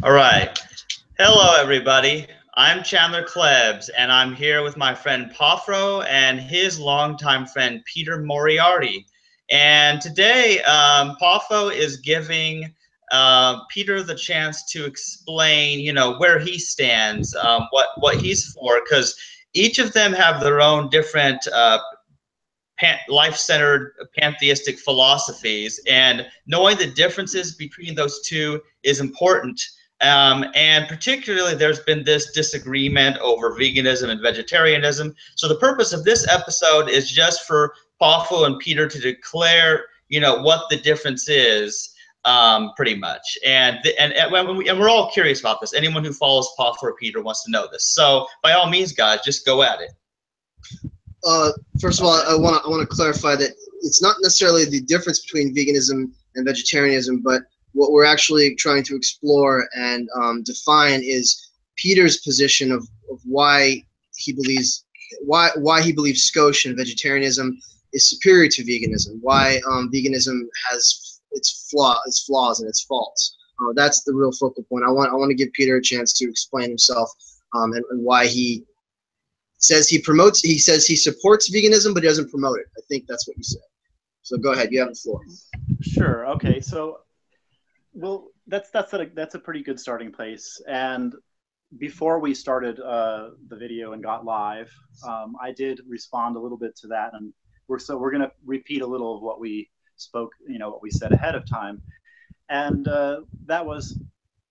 All right. Hello, everybody. I'm Chandler Klebs, and I'm here with my friend Poffo and his longtime friend Peter Moriary. And today, Poffo is giving Peter the chance to explain, where he stands, what he's for, because each of them have their own different life-centered pantheistic philosophies, and knowing the differences between those two is important. And particularly, there's been this disagreement over veganism and vegetarianism. So the purpose of this episode is just for Poffo and Peter to declare, what the difference is, pretty much. And we're all curious about this. Anyone who follows Poffo or Peter wants to know this. So by all means, guys, just go at it. First of all, I want to clarify that it's not necessarily the difference between veganism and vegetarianism, but what we're actually trying to explore and define is Peter's position of why he believes SCOSH and vegetarianism is superior to veganism. Why veganism has its flaws and its faults. That's the real focal point. I want to give Peter a chance to explain himself and why he says he supports veganism, but he doesn't promote it. I think that's what you said. So go ahead, you have the floor. Sure. Okay. So, well, that's a pretty good starting place. And before we started the video and got live, I did respond a little bit to that, and we're going to repeat a little of what we spoke, what we said ahead of time. And that was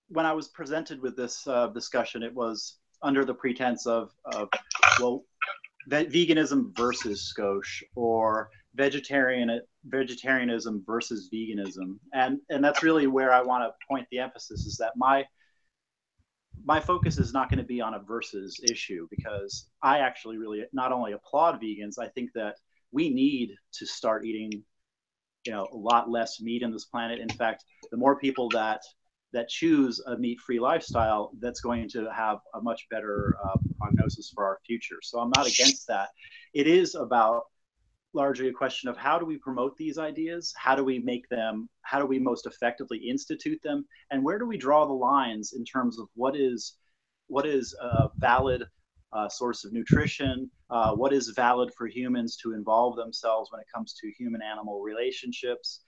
when I was presented with this discussion. It was under the pretense of well, veganism versus SCOSH, or vegetarianism versus veganism, and that's really where I want to point the emphasis, is that my focus is not going to be on a versus issue, because I actually really not only applaud vegans, I think that we need to start eating a lot less meat in this planet. In fact, the more people that choose a meat-free lifestyle, that's going to have a much better prognosis for our future. So I'm not against that. It is about largely a question of how do we promote these ideas? How do we make them? How do we most effectively institute them? And where do we draw the lines in terms of what is a valid source of nutrition? What is valid for humans to involve themselves when it comes to human-animal relationships?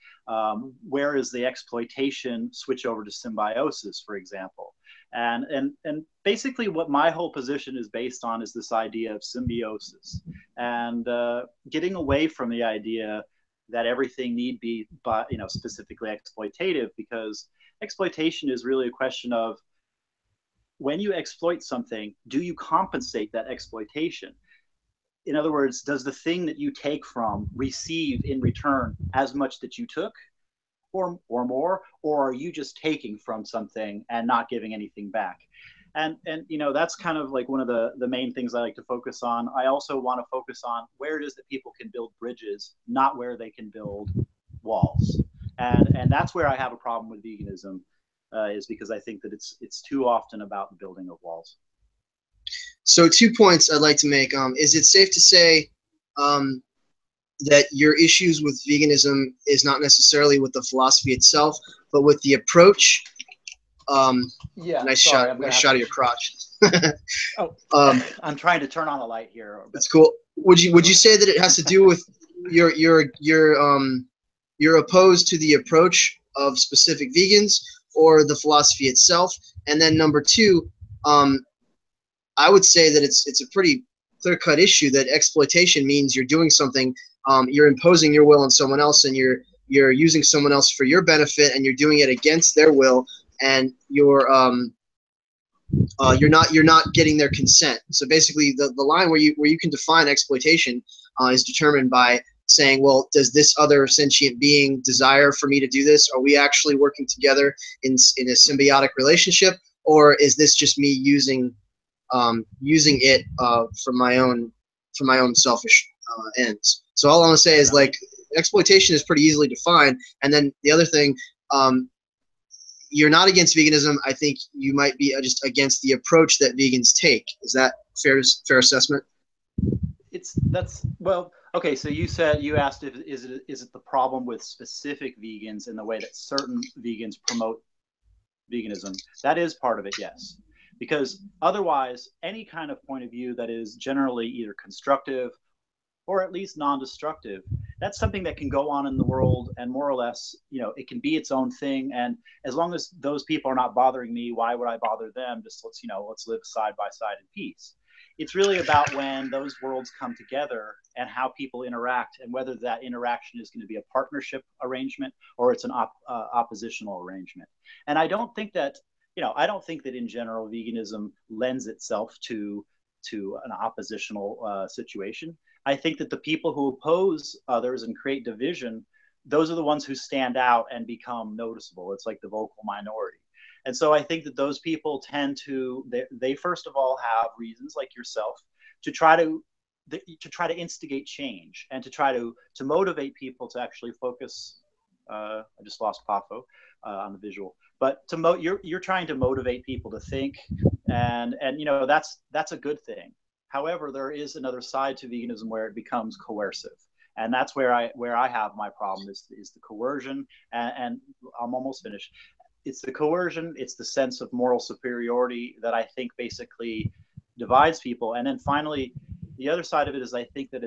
Where is the exploitation switch over to symbiosis, for example? And basically what my whole position is based on is this idea of symbiosis, and getting away from the idea that everything need be, specifically exploitative, because exploitation is really a question of, when you exploit something, do you compensate that exploitation? In other words, does the thing that you take from receive in return as much that you took, or more, or are you just taking from something and not giving anything back? And that's kind of like one of the main things I like to focus on. I also want to focus on where it is that people can build bridges, not where they can build walls. And that's where I have a problem with veganism, is because I think that it's too often about the building of walls. So 2 points I'd like to make. Is it safe to say that your issues with veganism is not necessarily with the philosophy itself, but with the approach? Yeah. Nice shot of your crotch. I'm trying to turn on the light here. That's cool. Would you say that it has to do with you're opposed to the approach of specific vegans, or the philosophy itself? And then number 2, I would say that it's a pretty clear-cut issue that exploitation means you're doing something, you're imposing your will on someone else, and you're using someone else for your benefit, and you're doing it against their will, and you're not getting their consent. So basically, the line where you can define exploitation is determined by saying, well, does this other sentient being desire for me to do this? Are we actually working together in a symbiotic relationship, or is this just me using it for my own selfish ends? So all I want to say is, like, exploitation is pretty easily defined. And then the other thing, you're not against veganism. I think you might be just against the approach that vegans take. Is that fair assessment? Well, okay. So you asked if is it the problem with specific vegans in the way that certain vegans promote veganism. That is part of it, yes. Because otherwise, any kind of point of view that is generally either constructive or at least non-destructive, that's something that can go on in the world, and more or less, you know, it can be its own thing. And as long as those people are not bothering me, why would I bother them? Just let's live side by side in peace. It's really about when those worlds come together and how people interact, and whether that interaction is going to be a partnership arrangement or it's an oppositional arrangement. And I don't think that, I don't think that in general veganism lends itself to an oppositional situation. I think that the people who oppose others and create division, those are the ones who stand out and become noticeable. It's like the vocal minority. And so I think that those people tend to, they first of all have reasons, like yourself, to try to instigate change and to try to motivate people to actually focus. I just lost Poffo on the visual, but you're trying to motivate people to think, and that's a good thing. However, there is another side to veganism where it becomes coercive, and that's where I have my problem is the coercion, and I'm almost finished. It's the coercion, it's the sense of moral superiority that I think basically divides people. And then finally, the other side of it is I think that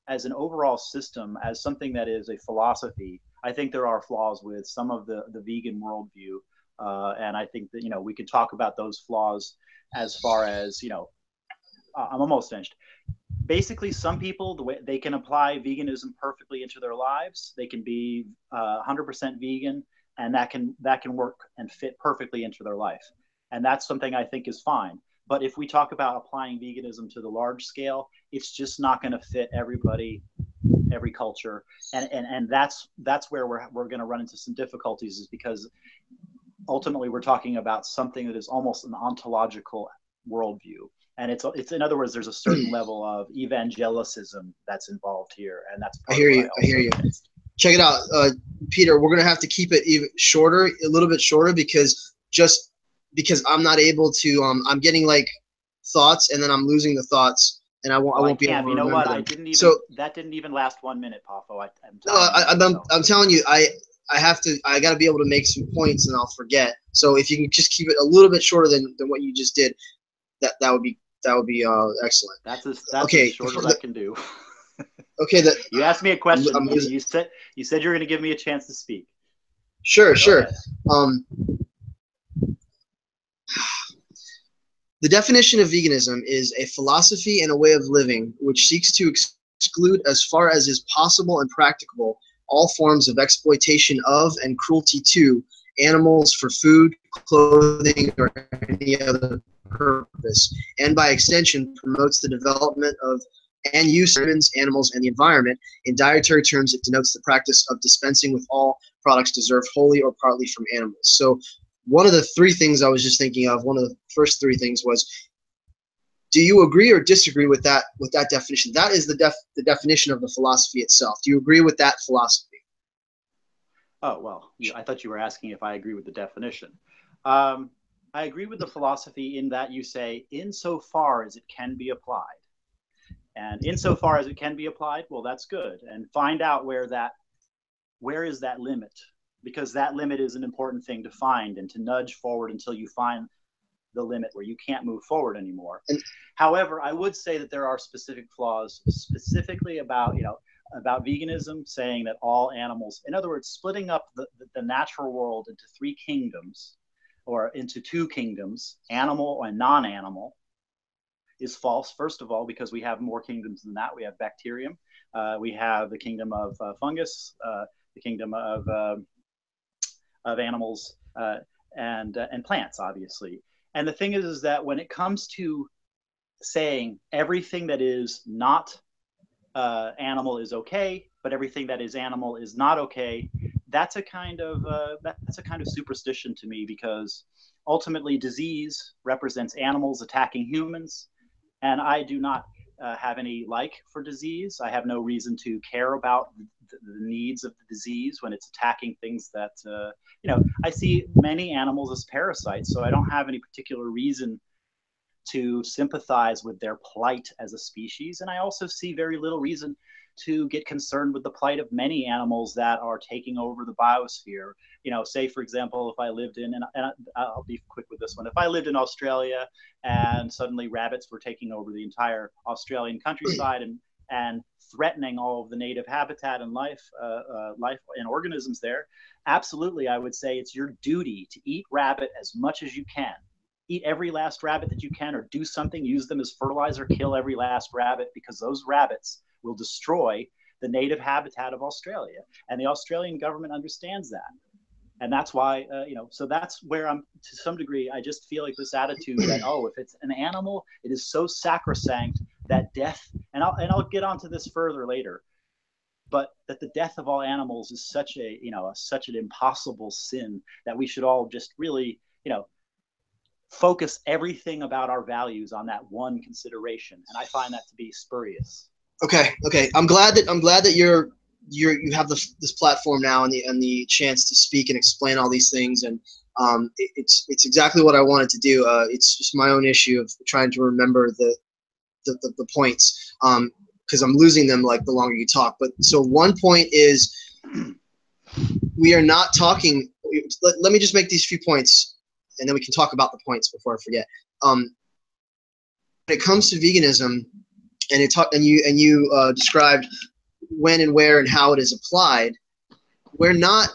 as an overall system, as something that is a philosophy, I think there are flaws with some of the vegan worldview. And I think that, we could talk about those flaws as far as, I'm almost finished. Basically, some people, the way they can apply veganism perfectly into their lives, they can be 100% vegan, and that can work and fit perfectly into their life. And that's something I think is fine. But if we talk about applying veganism to the large scale, it's just not going to fit everybody, every culture. And that's where we're going to run into some difficulties, is because ultimately we're talking about something that is almost an ontological worldview. And it's in other words, there's a certain level of evangelicism that's involved here, and that's part I hear you. Check it out, Peter. We're gonna have to keep it a little bit shorter, because I'm not able to. I'm getting like thoughts, and then I'm losing the thoughts, and I won't be able to remember them. I didn't even. That didn't even last 1 minute, Poffo. I'm telling you, I got to be able to make some points, and I'll forget. So if you can just keep it a little bit shorter than what you just did, that would be excellent. That's okay, as short as I can do. Okay. You asked me a question. You said you're going to give me a chance to speak. Sure. The definition of veganism is a philosophy and a way of living which seeks to exclude, as far as is possible and practicable, all forms of exploitation of and cruelty to animals for food, clothing, or any other purpose, and by extension promotes the development of and use of humans, animals, and the environment. In dietary terms, it denotes the practice of dispensing with all products deserved wholly or partly from animals. So one of the three things I was just thinking of, one of the first three things was, do you agree or disagree with that definition? That is the definition of the philosophy itself. Do you agree with that philosophy? Oh, well, I thought you were asking if I agree with the definition. I agree with the philosophy in that you say, insofar as it can be applied. And insofar as it can be applied, well, that's good. And find out where is that limit? Because that limit is an important thing to find and to nudge forward until you find the limit where you can't move forward anymore. However, I would say that there are specific flaws, specifically about veganism, saying that all animals, in other words, splitting up the natural world into three kingdoms, or into two kingdoms, animal and non-animal, is false. First of all, because we have more kingdoms than that. We have bacterium, we have the kingdom of fungus, the kingdom of animals, and plants, obviously. And the thing is that when it comes to saying everything that is not animal is okay, but everything that is animal is not okay, that's a kind of superstition to me, because ultimately disease represents animals attacking humans, and I do not have any like for disease. I have no reason to care about the needs of the disease when it's attacking things that I see many animals as parasites, so I don't have any particular reason to sympathize with their plight as a species. And I also see very little reason to get concerned with the plight of many animals that are taking over the biosphere. You know, say, for example, if I lived in, and I'll be quick with this one, if I lived in Australia and suddenly rabbits were taking over the entire Australian countryside and threatening all of the native habitat and life and organisms there, absolutely, I would say it's your duty to eat rabbit as much as you can. Eat every last rabbit that you can, or do something, use them as fertilizer, kill every last rabbit, because those rabbits will destroy the native habitat of Australia. And the Australian government understands that. And that's why, you know, so that's where I'm, to some degree, I just feel like this attitude that, oh, if it's an animal, it is so sacrosanct that death, and I'll get onto this further later, but that the death of all animals is such a, you know, such an impossible sin that we should all just really, you know, focus everything about our values on that one consideration. And I find that to be spurious. Okay. I'm glad that you have this platform now and the chance to speak and explain all these things. And it's exactly what I wanted to do. It's just my own issue of trying to remember the points, because I'm losing them like the longer you talk. But so one point is, we are not talking. Let me just make these few points, and then we can talk about the points before I forget. When it comes to veganism, and you described when and where and how it is applied, we're not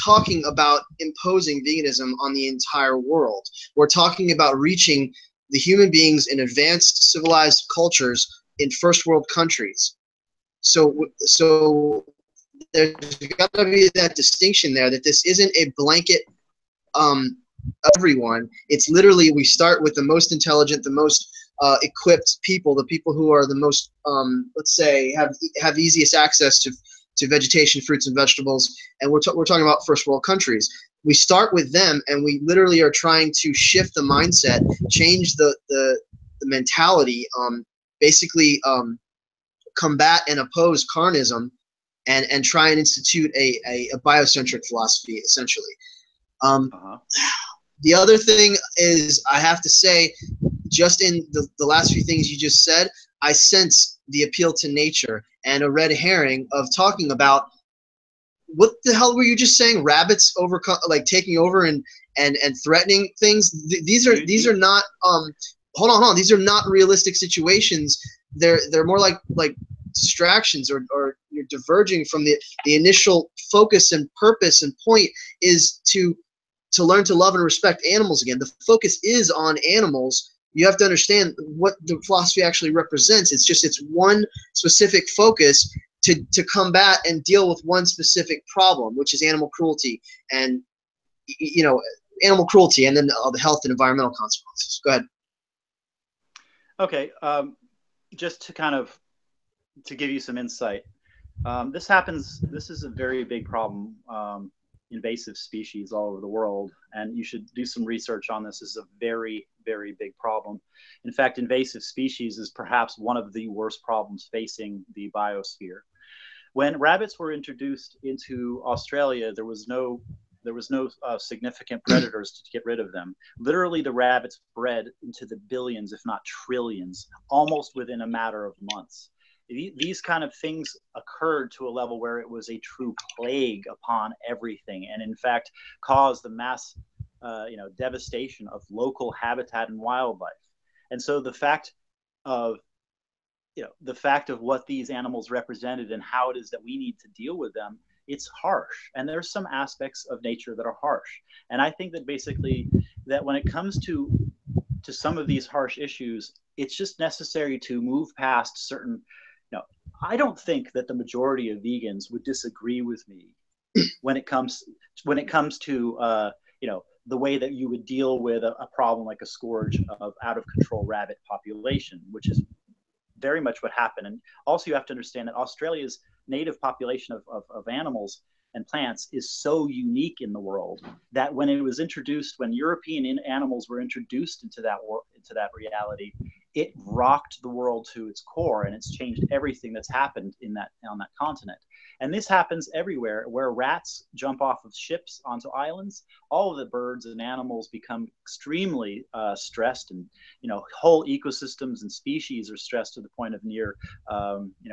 talking about imposing veganism on the entire world. We're talking about reaching the human beings in advanced civilized cultures in first world countries. So there's got to be that distinction there, that this isn't a blanket everyone. It's literally, we start with the most intelligent, the most equipped people, the people who are the most, let's say, have easiest access to vegetation, fruits, and vegetables. And we're talking about first world countries. We start with them, and we literally are trying to shift the mindset, change the mentality, basically combat and oppose carnism, and try and institute a biocentric philosophy, essentially. The other thing is, I have to say, just in the last few things you just said, I sense the appeal to nature and a red herring of talking about, what the hell were you just saying? Rabbits taking over and threatening things. These are not hold on. These are not realistic situations. They're more like distractions, or you're diverging from the initial focus and purpose and point is to learn to love and respect animals again. The focus is on animals. You have to understand what the philosophy actually represents. It's one specific focus to combat and deal with one specific problem, which is animal cruelty, and animal cruelty, and then the health and environmental consequences. Go ahead. Okay, just to give you some insight, this is a very big problem. Invasive species all over the world, and you should do some research on this. This is a very, very big problem. In fact, invasive species is perhaps one of the worst problems facing the biosphere. When rabbits were introduced into Australia, there was no significant predators to get rid of them. Literally, the rabbits bred into the billions, if not trillions, almost within a matter of months. These kind of things occurred to a level where it was a true plague upon everything, and in fact caused the mass devastation of local habitat and wildlife. And so the fact of what these animals represented and how it is that we need to deal with them, it's harsh. And there's some aspects of nature that are harsh. And I think that basically that when it comes to some of these harsh issues, it's just necessary to move past certain. I don't think that the majority of vegans would disagree with me when it comes to the way that you would deal with a problem like a scourge of out of control rabbit population, which is very much what happened. And also you have to understand that Australia's native population of animals and plants is so unique in the world that when it was introduced, when European animals were introduced into that reality, it rocked the world to its core, and it's changed everything that's happened on that continent. And this happens everywhere. Where rats jump off of ships onto islands, all of the birds and animals become extremely stressed, and whole ecosystems and species are stressed to the point of near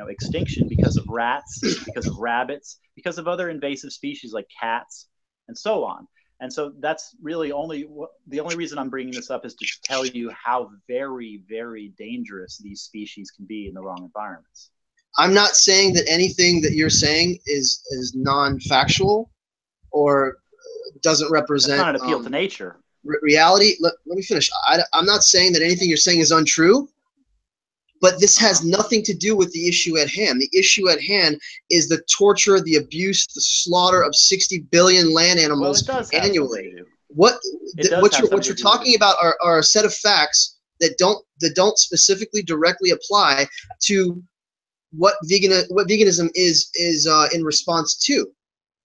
extinction because of rats, because of rabbits, because of other invasive species like cats, and so on. And so that's really the only reason I'm bringing this up is to tell you how very, very dangerous these species can be in the wrong environments. I'm not saying that anything that you're saying is non-factual or doesn't represent. That's not an appeal to nature. Reality. Let me finish. I'm not saying that anything you're saying is untrue, but this has nothing to do with the issue at hand. The issue at hand is the torture, the abuse, the slaughter of 60 billion land animals annually. What you're talking about are a set of facts that don't specifically directly apply to what veganism is in response to.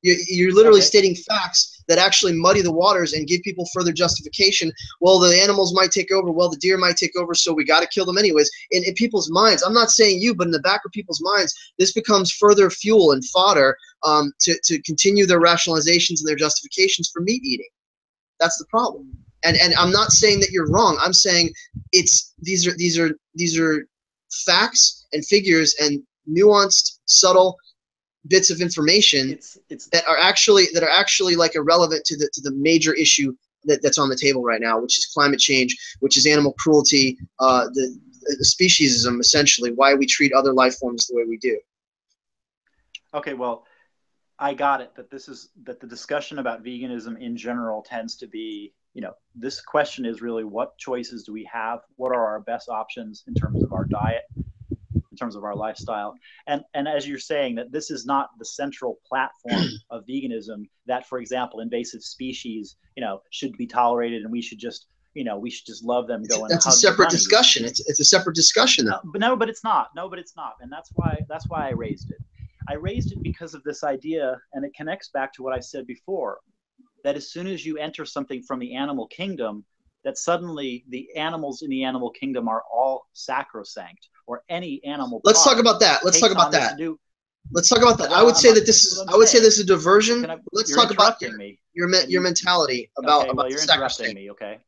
You're literally stating facts that actually muddy the waters and give people further justification. Well, the animals might take over. Well, the deer might take over, so we got to kill them anyways. In people's minds, I'm not saying you, but in the back of people's minds, this becomes further fuel and fodder to continue their rationalizations and their justifications for meat eating. That's the problem. And I'm not saying that you're wrong. I'm saying these are facts and figures and nuanced, subtle bits of information that are actually like irrelevant to the major issue that's on the table right now, which is climate change, which is animal cruelty, the speciesism, essentially, why we treat other life forms the way we do. Okay, well, I got it. That the discussion about veganism in general tends to be, this question is really, what choices do we have? What are our best options in terms of our diet, in terms of our lifestyle? And as you're saying, that this is not the central platform of veganism, that, for example, invasive species, should be tolerated and we should just love them. That's a separate discussion. It's a separate discussion, though. But it's not. And that's why I raised it. I raised it because of this idea, and it connects back to what I said before, that as soon as you enter something from the animal kingdom, that suddenly the animals in the animal kingdom are all sacrosanct, or any animal. Let's talk about that. Let's talk about that. I would say that this is a diversion. Let's talk about your mentality about you're interrupting me. Okay.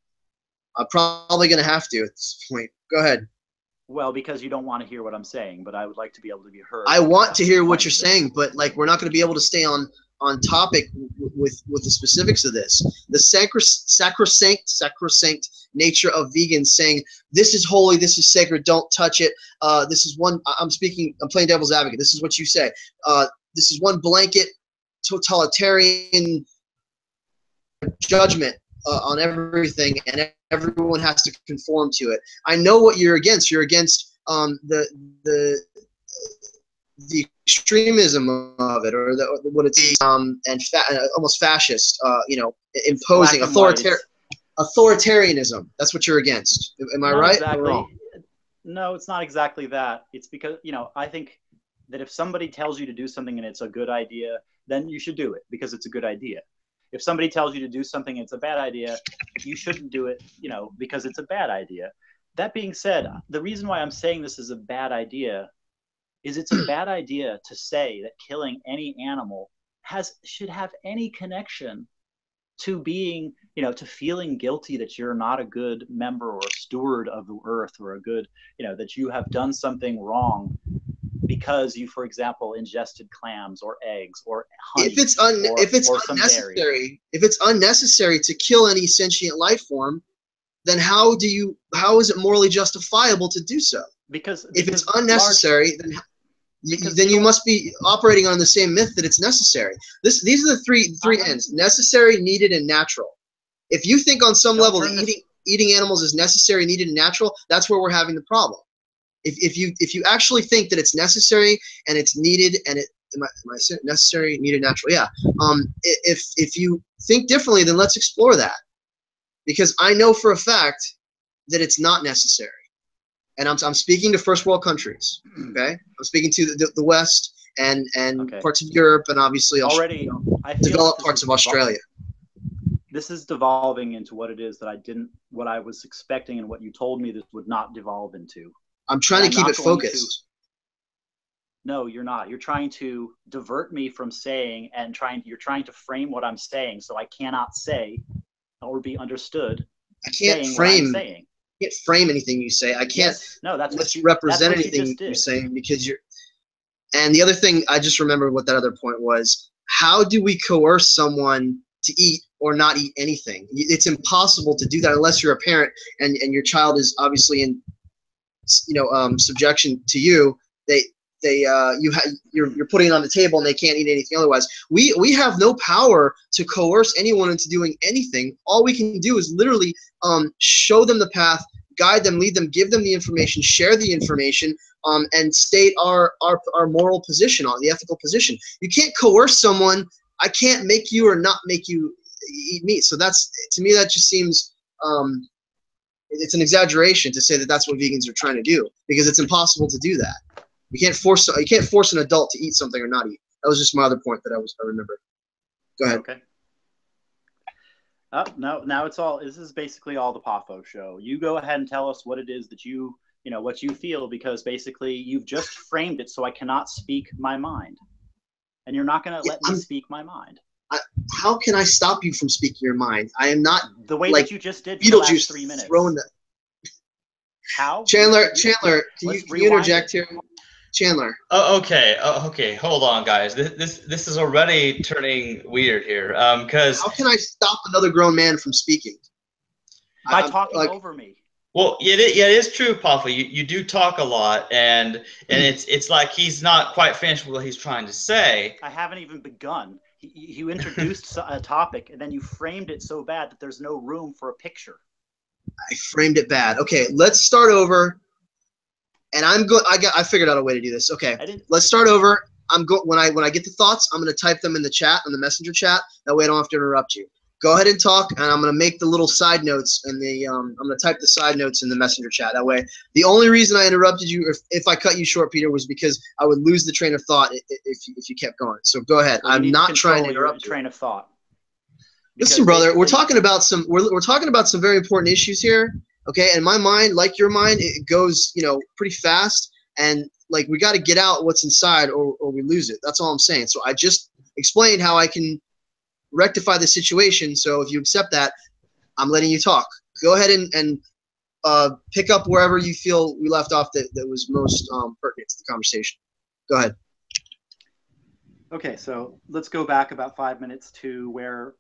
I'm probably going to have to at this point. Go ahead. Well, because you don't want to hear what I'm saying, but I would like to be able to be heard. I want to hear what you're saying, but we're not going to be able to stay on topic with the specifics of this. The sacrosanct nature of vegans saying this is holy, this is sacred, don't touch it. This is one. I'm playing devil's advocate. This is what you say. This is one blanket totalitarian judgment on everything, and everyone has to conform to it. I know what you're against. You're against the extremism of it, or what it's almost fascist. Imposing authoritarianism. That's what you're against. Am I right? Exactly. Or wrong? No, it's not exactly that. It's because I think that if somebody tells you to do something and it's a good idea, then you should do it because it's a good idea. If somebody tells you to do something and it's a bad idea, you shouldn't do it, because it's a bad idea. That being said, the reason why I'm saying this is a bad idea is it's a bad idea to say that killing any animal should have any connection to being, to feeling guilty that you're not a good member or a steward of the earth, or a good, that you have done something wrong because you, for example, ingested clams or eggs or honey. If it's unnecessary to kill any sentient life form, then how is it morally justifiable to do so? Because if it's unnecessary, then you must be operating on the same myth that it's necessary. These are the three ends: necessary, needed, and natural. If you think on some level that eating animals is necessary, needed, and natural, that's where we're having the problem. If you actually think that it's necessary and it's needed and am I saying necessary, needed, natural? Yeah. If you think differently, then let's explore that, because I know for a fact that it's not necessary. And I'm speaking to first world countries, okay? I'm speaking to the West and parts of Europe, and obviously developed parts of Australia. This is devolving into what it is that what I was expecting, and what you told me this would not devolve into. I'm trying to keep it focused. No, you're not. You're trying to divert me from saying and you're trying to frame what I'm saying so I cannot say or be understood. I can't frame. Saying. I can't frame anything you say. I can't. Yes. No, that's let's represent anything you're saying because you're. And the other thing, I just remembered what that other point was. How do we coerce someone to eat or not eat anything? It's impossible to do that unless you're a parent and your child is obviously in, subjection to you. You're putting it on the table and they can't eat anything otherwise. We have no power to coerce anyone into doing anything. All we can do is literally show them the path, guide them, lead them, give them the information, share the information, and state our moral position on the ethical position. You can't coerce someone. I can't make you or not make you eat meat. So that's, to me, that just seems it's an exaggeration to say that that's what vegans are trying to do, because it's impossible to do that. You can't force an adult to eat something or not eat. That was just my other point that I remembered. Go ahead. Okay. Now it's all. This is basically all the Poffo show. You go ahead and tell us what it is that what you feel, because basically you've just framed it so I cannot speak my mind, and you're not going to let me speak my mind. How can I stop you from speaking your mind? I am not the way that you just did for the last 3 minutes. How? Chandler, can you interject here? Chandler. Oh, okay. Hold on, guys. This is already turning weird here. Because how can I stop another grown man from speaking? By talking over me. Well, it is true, Poffo. You do talk a lot, and it's like he's not quite finished with what he's trying to say. I haven't even begun. You introduced a topic, and then you framed it so bad that there's no room for a picture. I framed it bad. Okay, let's start over. And I figured out a way to do this. Okay, let's start over. When I get the thoughts, I'm going to type them in the chat, on the messenger chat. That way I don't have to interrupt you. Go ahead and talk, and I'm going to make the little side notes, and I'm going to type the side notes in the messenger chat. That way, the only reason I interrupted you, if I cut you short, Peter, was because I would lose the train of thought if you kept going. So go ahead. Well, I'm not trying to interrupt your train of thought. Listen, brother, we're talking about some very important issues here. Okay, and my mind, like your mind, it goes pretty fast, and like we got to get out what's inside, or we lose it. That's all I'm saying. So I just explained how I can rectify the situation. So if you accept that, I'm letting you talk. Go ahead and pick up wherever you feel we left off that was most pertinent to the conversation. Go ahead. Okay, so let's go back about 5 minutes to where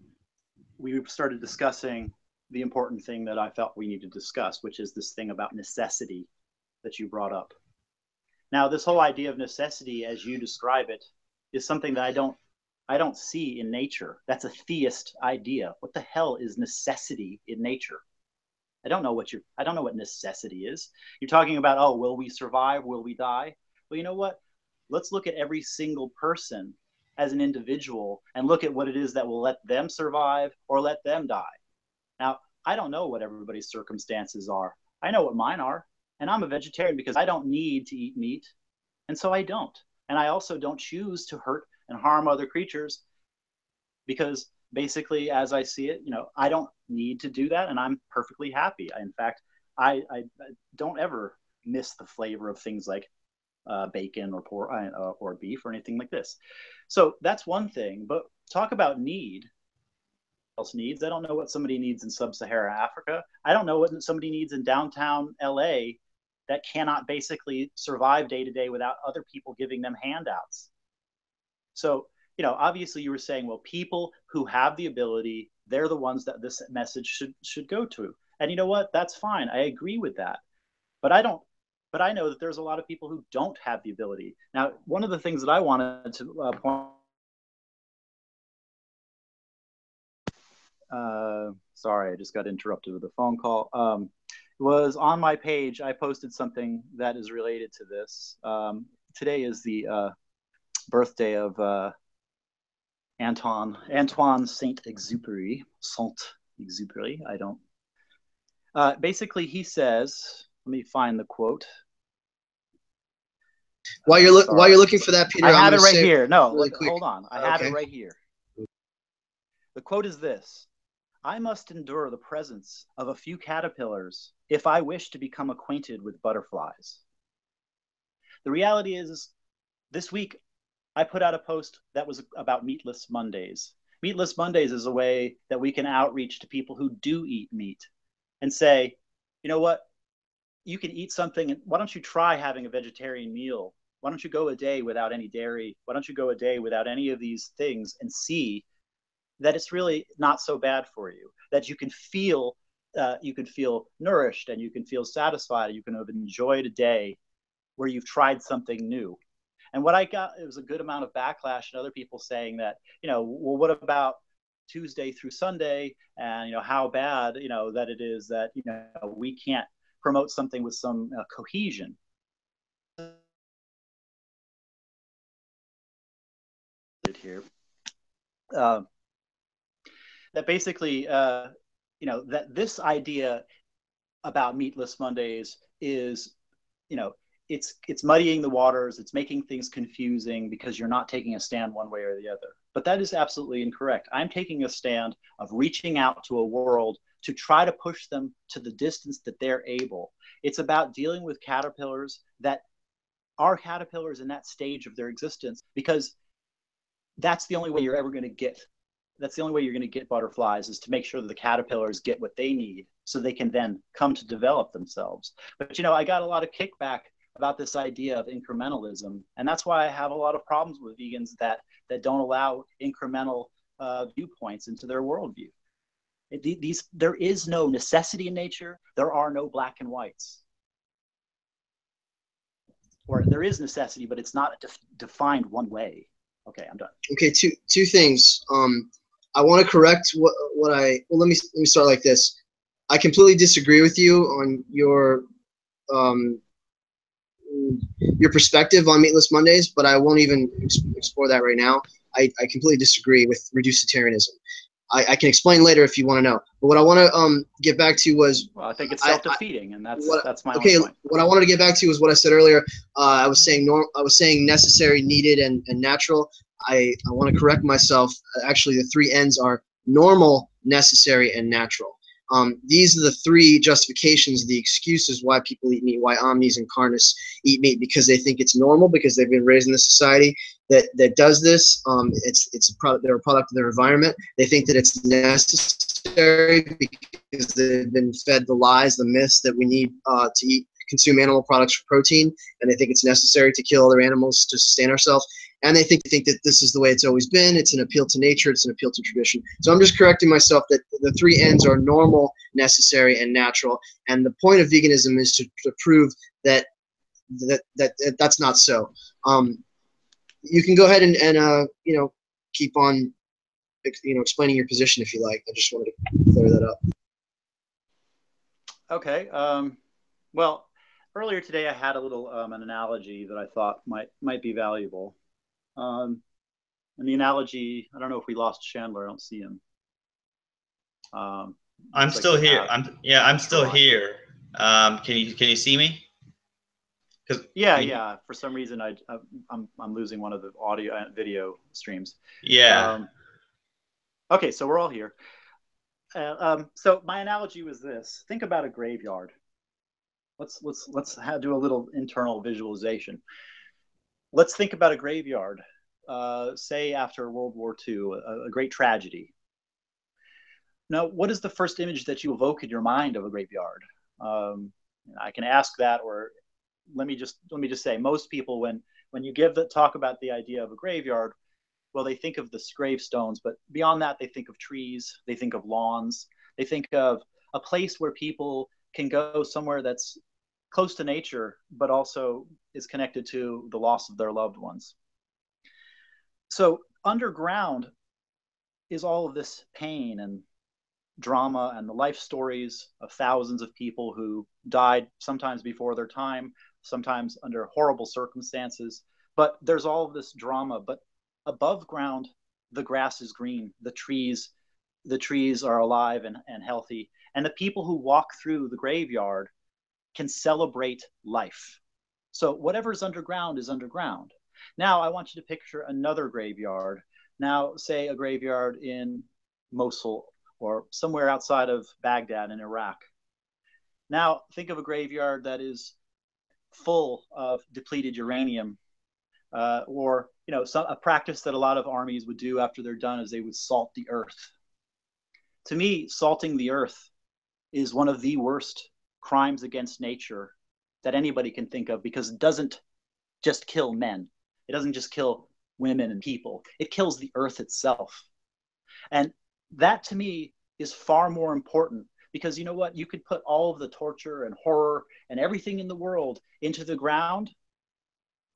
we started discussing the important thing that I felt we need to discuss, which is this thing about necessity that you brought up. Now, this whole idea of necessity, as you describe it, is something that I don't see in nature. That's a theist idea. What the hell is necessity in nature? I don't know what necessity is. You're talking about, oh, will we survive? Will we die? Well, you know what? Let's look at every single person as an individual and look at what it is that will let them survive or let them die. Now, I don't know what everybody's circumstances are. I know what mine are. And I'm a vegetarian because I don't need to eat meat. And so I don't. And I also don't choose to hurt and harm other creatures because basically, as I see it, I don't need to do that. And I'm perfectly happy. In fact, I don't ever miss the flavor of things like bacon or pork or beef or anything like this. So that's one thing. But talk about need. Else needs. I don't know what somebody needs in sub-Saharan Africa. I don't know what somebody needs in downtown LA that cannot basically survive day to day without other people giving them handouts. So, obviously you were saying, well, people who have the ability, they're the ones that this message should go to. And you know what? That's fine. I agree with that. But I know that there's a lot of people who don't have the ability. Now, one of the things that I wanted to point sorry, I just got interrupted with a phone call. Was on my page, I posted something that is related to this. Today is the birthday of Antoine Saint-Exupéry. I don't. Basically, he says, let me find the quote. While you're looking for that, Peter, I have it right here. No, really hold on. I have it right here. The quote is this: I must endure the presence of a few caterpillars if I wish to become acquainted with butterflies. The reality is this week I put out a post that was about Meatless Mondays. Meatless Mondays is a way that we can outreach to people who do eat meat and say, you know what, you can eat something, and why don't you try having a vegetarian meal? Why don't you go a day without any dairy? Why don't you go a day without any of these things and see that it's really not so bad for you, that you can feel nourished, and you can feel satisfied, and you can have enjoyed a day where you've tried something new. And what I got, it was a good amount of backlash and other people saying that, well, what about Tuesday through Sunday? And, how bad, that it is that, we can't promote something with some cohesion. Here. That basically, that this idea about Meatless Mondays is, it's muddying the waters. It's making things confusing because you're not taking a stand one way or the other. But that is absolutely incorrect. I'm taking a stand of reaching out to a world to try to push them to the distance that they're able. It's about dealing with caterpillars that are caterpillars in that stage of their existence, because that's the only way you're ever going to get. That's the only way you're going to get butterflies, is to make sure that the caterpillars get what they need so they can then come to develop themselves. But, I got a lot of kickback about this idea of incrementalism. And that's why I have a lot of problems with vegans that don't allow incremental viewpoints into their worldview. There is no necessity in nature. There are no black and whites. Or there is necessity, but it's not defined one way. Okay, I'm done. Okay, two things. I want to correct what I. Well, let me start like this. I completely disagree with you on your perspective on Meatless Mondays, but I won't even explore that right now. I completely disagree with reducitarianism. I can explain later if you want to know. But what I want to get back to was. Well, I think it's self-defeating, and that's my okay. Only point. What I wanted to get back to was what I said earlier. I was saying necessary, needed, and natural. I want to correct myself. Actually, the three N's are normal, necessary, and natural. These are the three justifications, the excuses why people eat meat, why omnis and carnists eat meat, because they think it's normal, because they've been raised in a society that does this. It's a product. They're a product of their environment. They think that it's necessary because they've been fed the lies, the myths that we need to consume animal products for protein, and they think it's necessary to kill other animals to sustain ourselves. And they think that this is the way it's always been. It's an appeal to nature. It's an appeal to tradition. So I'm just correcting myself that the three N's are normal, necessary, and natural. And the point of veganism is to prove that that's not so. You can go ahead and keep on explaining your position if you like. I just wanted to clear that up. Okay. Well, earlier today I had a little an analogy that I thought might be valuable. And the analogy, I don't know if we lost Chandler. I don't see him. I'm still here. I'm still here. Can you see me? Yeah. For some reason, I'm losing one of the audio and video streams. Yeah. Okay, so we're all here. So my analogy was this: think about a graveyard. Let's do a little internal visualization. Let's think about a graveyard, say after World War II, a great tragedy. Now, what is the first image that you evoke in your mind of a graveyard? I can ask that, or let me just say, most people, when you talk about the idea of a graveyard, well, they think of the gravestones, but beyond that, they think of trees, they think of lawns, they think of a place where people can go somewhere that's close to nature, but also is connected to the loss of their loved ones. So underground is all of this pain and drama and the life stories of thousands of people who died sometimes before their time, sometimes under horrible circumstances. But there's all of this drama. But above ground, the grass is green. The trees are alive and healthy. And the people who walk through the graveyard can celebrate life. So whatever's underground is underground. Now I want you to picture another graveyard. Now, say a graveyard in Mosul or somewhere outside of Baghdad in Iraq. Now think of a graveyard that is full of depleted uranium, or a practice that a lot of armies would do after they're done is they would salt the earth. To me, salting the earth is one of the worst crimes against nature that anybody can think of, because it doesn't just kill men. It doesn't just kill women and people. It kills the earth itself. And that to me is far more important, because you know what? You could put all of the torture and horror and everything in the world into the ground.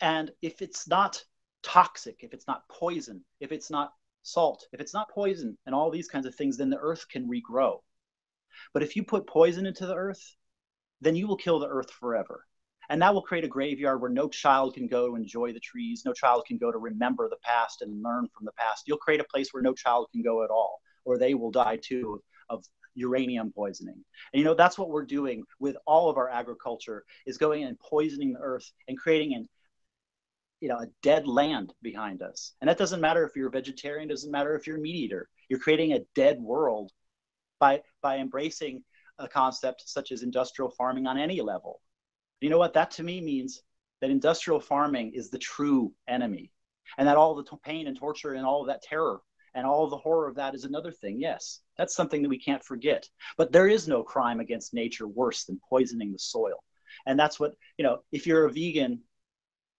And if it's not toxic, if it's not poison, if it's not salt, if it's not poison and all these kinds of things, then the earth can regrow. But if you put poison into the earth, then you will kill the earth forever. And that will create a graveyard where no child can go to enjoy the trees. No child can go to remember the past and learn from the past. You'll create a place where no child can go at all, or they will die too of uranium poisoning. And that's what we're doing with all of our agriculture, is going and poisoning the earth and creating a dead land behind us. And that doesn't matter if you're a vegetarian, doesn't matter if you're a meat eater. You're creating a dead world by embracing a concept such as industrial farming on any level. You know what? That to me means that industrial farming is the true enemy, and that all the pain and torture and all of that terror and all of the horror of that is another thing. Yes, that's something that we can't forget. But there is no crime against nature worse than poisoning the soil. And that's what, if you're a vegan,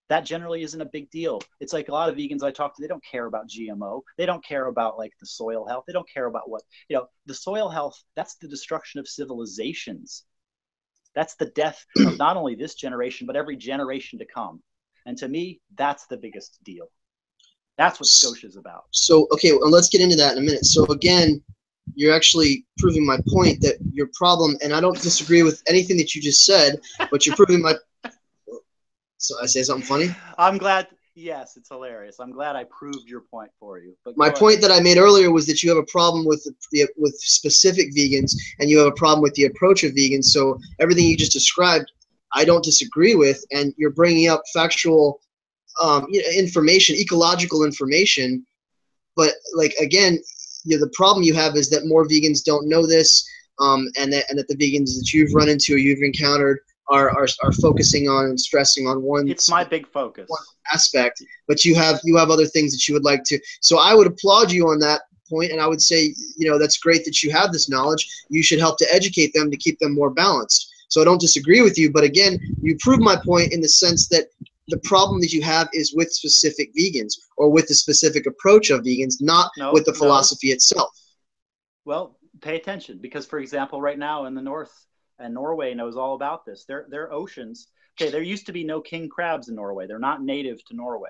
that generally isn't a big deal. It's like a lot of vegans I talk to, they don't care about GMO. They don't care about like the soil health. They don't care about what, the soil health, that's the destruction of civilizations. That's the death of not only this generation, but every generation to come. And to me, that's the biggest deal. That's what SCOSH is about. So, okay, well, let's get into that in a minute. So again, you're actually proving my point that your problem, and I don't disagree with anything that you just said, but you're proving my... So I say something funny? I'm glad. Yes, it's hilarious. I'm glad I proved your point for you. But my point that I made earlier was that you have a problem with with specific vegans, and you have a problem with the approach of vegans. So everything you just described, I don't disagree with, and you're bringing up factual information, ecological information. But like again, the problem you have is that more vegans don't know this, and that the vegans that you've run into or you've encountered are focusing on and stressing on one. It's my big focus. One aspect, but you have other things that you would like to. So I would applaud you on that point, and I would say, that's great that you have this knowledge. You should help to educate them to keep them more balanced. So I don't disagree with you, but again, you prove my point in the sense that the problem that you have is with specific vegans or with the specific approach of vegans, not with the philosophy itself. Well, pay attention, because for example, right now in the north, and Norway knows all about this. Their oceans. Okay, there used to be no king crabs in Norway. They're not native to Norway.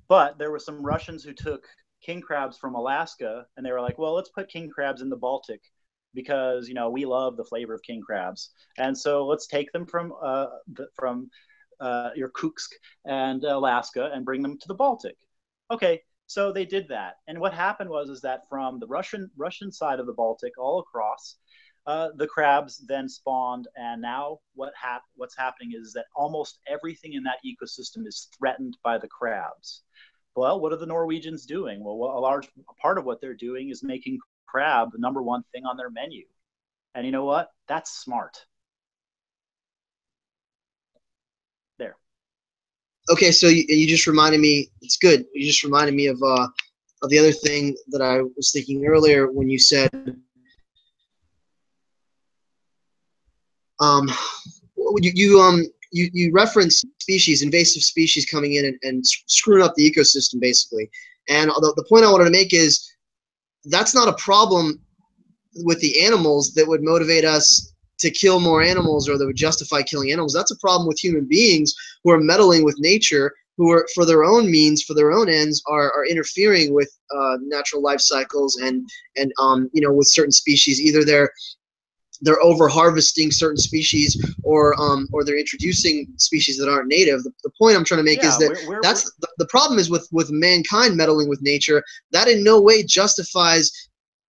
But there were some Russians who took king crabs from Alaska, and they were like, well, let's put king crabs in the Baltic because, we love the flavor of king crabs. And so let's take them from Irkutsk and Alaska and bring them to the Baltic. Okay, so they did that. And what happened was that from the Russian side of the Baltic all across, the crabs then spawned, and now what's happening is that almost everything in that ecosystem is threatened by the crabs. Well, what are the Norwegians doing? Well, a large part of what they're doing is making crab the number one thing on their menu. And you know what? That's smart. There. Okay, so you just reminded me. It's good. You just reminded me of the other thing that I was thinking earlier when you said. You reference species, invasive species coming in and screwing up the ecosystem, basically. And the point I wanted to make is that's not a problem with the animals that would motivate us to kill more animals or that would justify killing animals. That's a problem with human beings who are meddling with nature, who are, for their own means, for their own ends, are interfering with natural life cycles and with certain species. Either they're over harvesting certain species, or they're introducing species that aren't native. The point I'm trying to make is that that's the problem is with mankind meddling with nature. That in no way justifies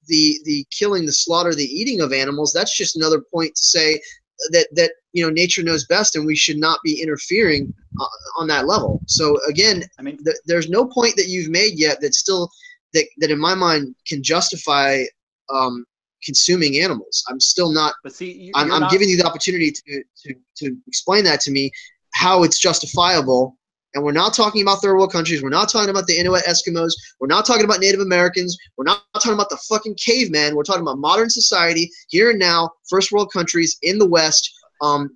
the killing, the slaughter, the eating of animals. That's just another point to say that nature knows best, and we should not be interfering on that level. So again, I mean, there's no point that you've made yet that still that in my mind can justify consuming animals. I'm still not. But see, I'm giving you the opportunity to explain that to me, how it's justifiable, And we're not talking about third world countries. We're not talking about the Inuit Eskimos. We're not talking about Native Americans. We're not talking about the fucking caveman. We're talking about modern society, here and now, first world countries in the West. When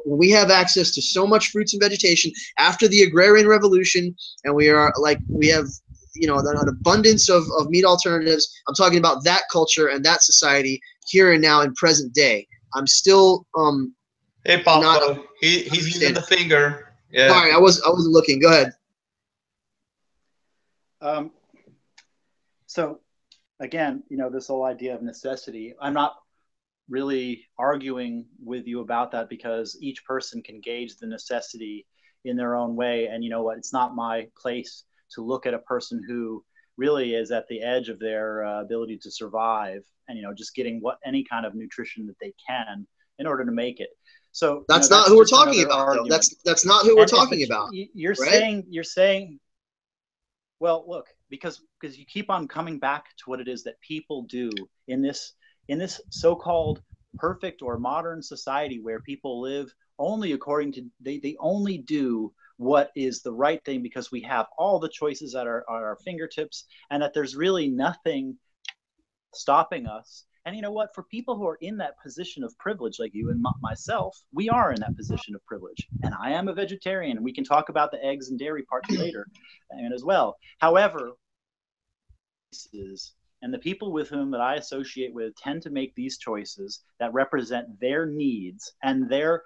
we have access to so much fruits and vegetation after the agrarian revolution, and we have an abundance of meat alternatives. I'm talking about that culture and that society here and now in present day. I'm still Hey, Poffo, he's using the finger. Yeah. Sorry, I wasn't looking. Go ahead. So again, this whole idea of necessity, I'm not really arguing with you about that, because each person can gauge the necessity in their own way. And you know what? It's not my place to look at a person who really is at the edge of their ability to survive, and just getting any kind of nutrition that they can in order to make it. So that's not who we're talking about, though. That's not who we're talking about. You're right? saying, well, look, because you keep on coming back to what it is that people do in this so-called perfect or modern society, where people live only according to they only do what is the right thing, because we have all the choices at our fingertips, and that there's really nothing stopping us. And you know what? For people who are in that position of privilege, like you and myself, we are in that position of privilege. And I am a vegetarian. We can talk about the eggs and dairy parts later and as well. However, and the people with whom that I associate with tend to make these choices that represent their needs, and they're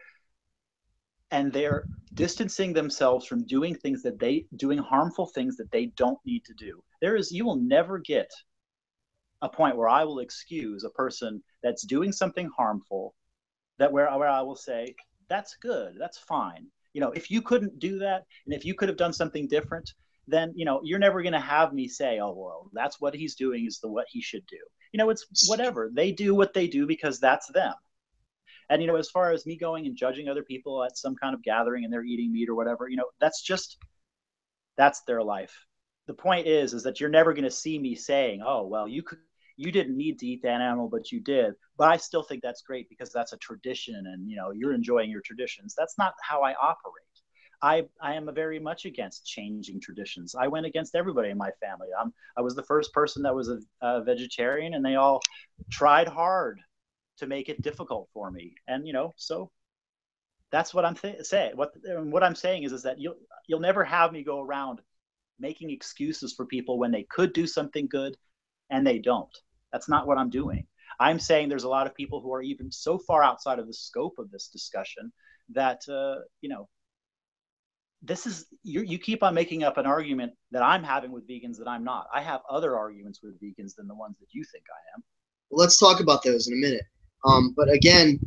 distancing themselves from doing harmful things that they don't need to do. You will never get a point where I will excuse a person that's doing something harmful, where I will say, that's good, that's fine. If you couldn't do that, and if you could have done something different, then you're never going to have me say, oh, well, that's what he's doing is what he should do. It's whatever. They do what they do because that's them. And as far as me going and judging other people at some kind of gathering and they're eating meat or whatever, that's their life. The point is that you're never going to see me saying, oh, well, you didn't need to eat that animal, but you did. But I still think that's great because that's a tradition, and you're enjoying your traditions. That's not how I operate. I am very much against changing traditions. I went against everybody in my family. I was the first person that was a vegetarian, and they all tried hard to make it difficult for me. And so that's what I'm saying. What I'm saying is that you'll never have me go around making excuses for people when they could do something good and they don't. That's not what I'm doing. I'm saying there's a lot of people who are even so far outside of the scope of this discussion that you keep on making up an argument that I'm having with vegans that I'm not. I have other arguments with vegans than the ones that you think I am. Well, let's talk about those in a minute. But again,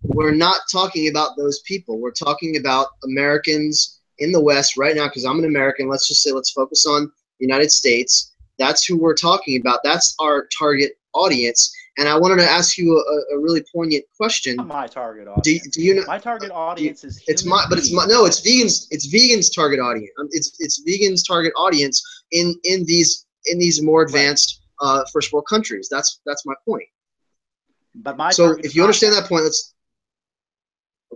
we're not talking about those people. We're talking about Americans in the West right now, because I'm an American. Let's just say, let's focus on the United States. That's who we're talking about. That's our target audience. And I wanted to ask you a really poignant question. Not my target audience. Do you know? My target audience is it's vegans. It's vegans' target audience. It's vegans' target audience in these more advanced first world countries. That's my point. But if you understand that point, let's.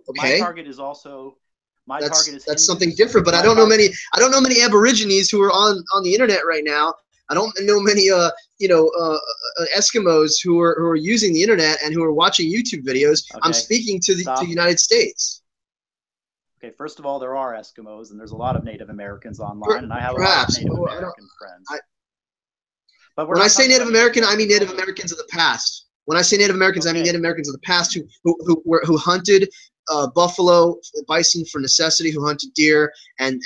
Okay. My target is also. That's something different. But I don't know many Aborigines who are on the internet right now. I don't know many Eskimos who are using the internet and who are watching YouTube videos. Okay. I'm speaking to the United States. Okay, first of all, there are Eskimos, and there's a lot of Native Americans online, and I have a lot of Native American friends. But when I say Native American, I mean Native Americans of the past. When I say Native Americans, I mean Native Americans of the past who hunted buffalo, bison for necessity, who hunted deer, and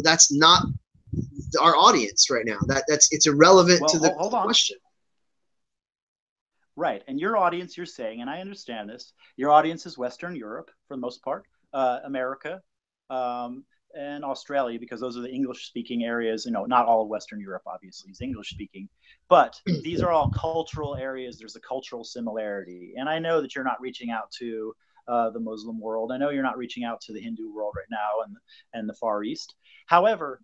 that's not our audience right now. It's irrelevant to the question. Right, and your audience, you're saying, and I understand this, your audience is Western Europe for the most part, America, and Australia, because those are the English-speaking areas. Not all of Western Europe, obviously, is English-speaking, but these are all cultural areas. There's a cultural similarity, and I know that you're not reaching out to the Muslim world. I know you're not reaching out to the Hindu world right now and the Far East. However,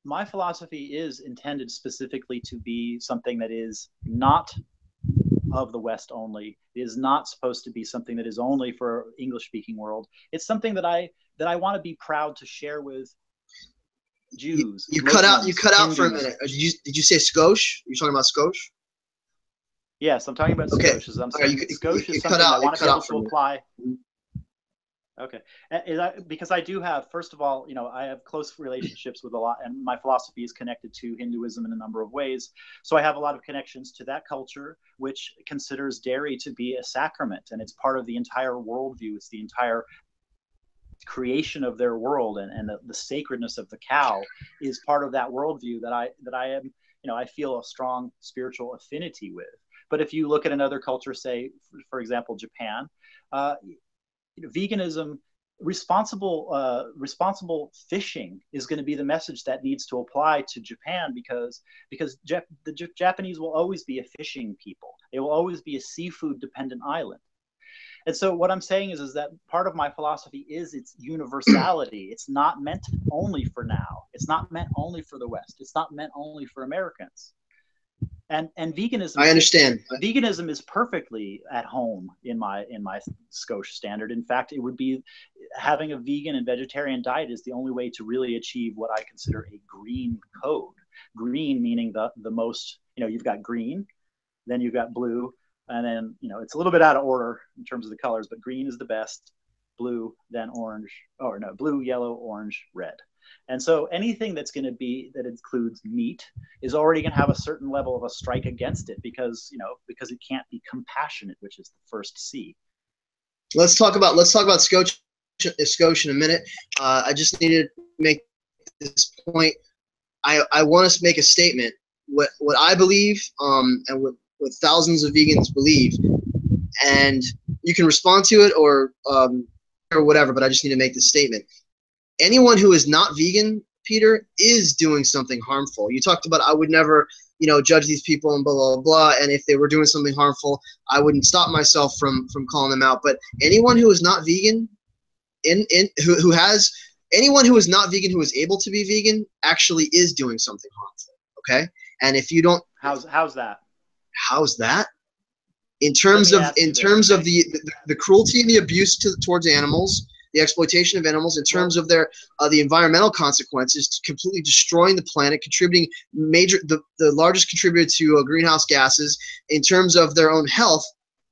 my philosophy is intended specifically to be something that is not of the West only. It is not supposed to be something that is only for English-speaking world. It's something that I want to be proud to share with Jews. You Muslims, cut out Hindus. for a minute. Did you say SCOSH? You're talking about SCOSH? Yes, I'm talking about Okay. SCOSH. As I'm saying, Right, SCOSH is something I want to be able to apply. Okay, because I do have, first of all, I have close relationships with a lot, and my philosophy is connected to Hinduism in a number of ways. So I have a lot of connections to that culture, which considers dairy to be a sacrament, and it's part of the entire worldview. It's the entire creation of their world, and the sacredness of the cow is part of that worldview that I am, I feel a strong spiritual affinity with. But if you look at another culture, say, for example, Japan, veganism, responsible fishing is going to be the message that needs to apply to Japan, because the Japanese will always be a fishing people. They will always be a seafood dependent island. And so what I'm saying is that part of my philosophy is its universality. It's not meant only for now. It's not meant only for the West. It's not meant only for Americans. And veganism, I understand. Veganism is perfectly at home in my SCOSH standard. In fact, it would be, having a vegan and vegetarian diet is the only way to really achieve what I consider a green code. Green meaning the most, you've got green, then you've got blue, and then it's a little bit out of order in terms of the colors, but green is the best, blue, then orange, or no, blue, yellow, orange, red. And so anything that's going to be, that includes meat, is already going to have a certain level of a strike against it, because it can't be compassionate, which is the first C. Let's talk about SCOSH in a minute. I just need to make this point. I want to make a statement. What I believe, and what thousands of vegans believe, and you can respond to it or whatever. But I just need to make this statement. Anyone who is not vegan, Peter, is doing something harmful. You talked about, I would never, judge these people and blah, blah, blah. And if they were doing something harmful, I wouldn't stop myself from calling them out. But anyone who is not vegan, anyone who is not vegan, who is able to be vegan, actually is doing something harmful. Okay. And if you don't, how's that? How's that? In terms of the cruelty and the abuse towards animals, the exploitation of animals, in terms of their the environmental consequences, completely destroying the planet, contributing the largest contributor to greenhouse gases. In terms of their own health,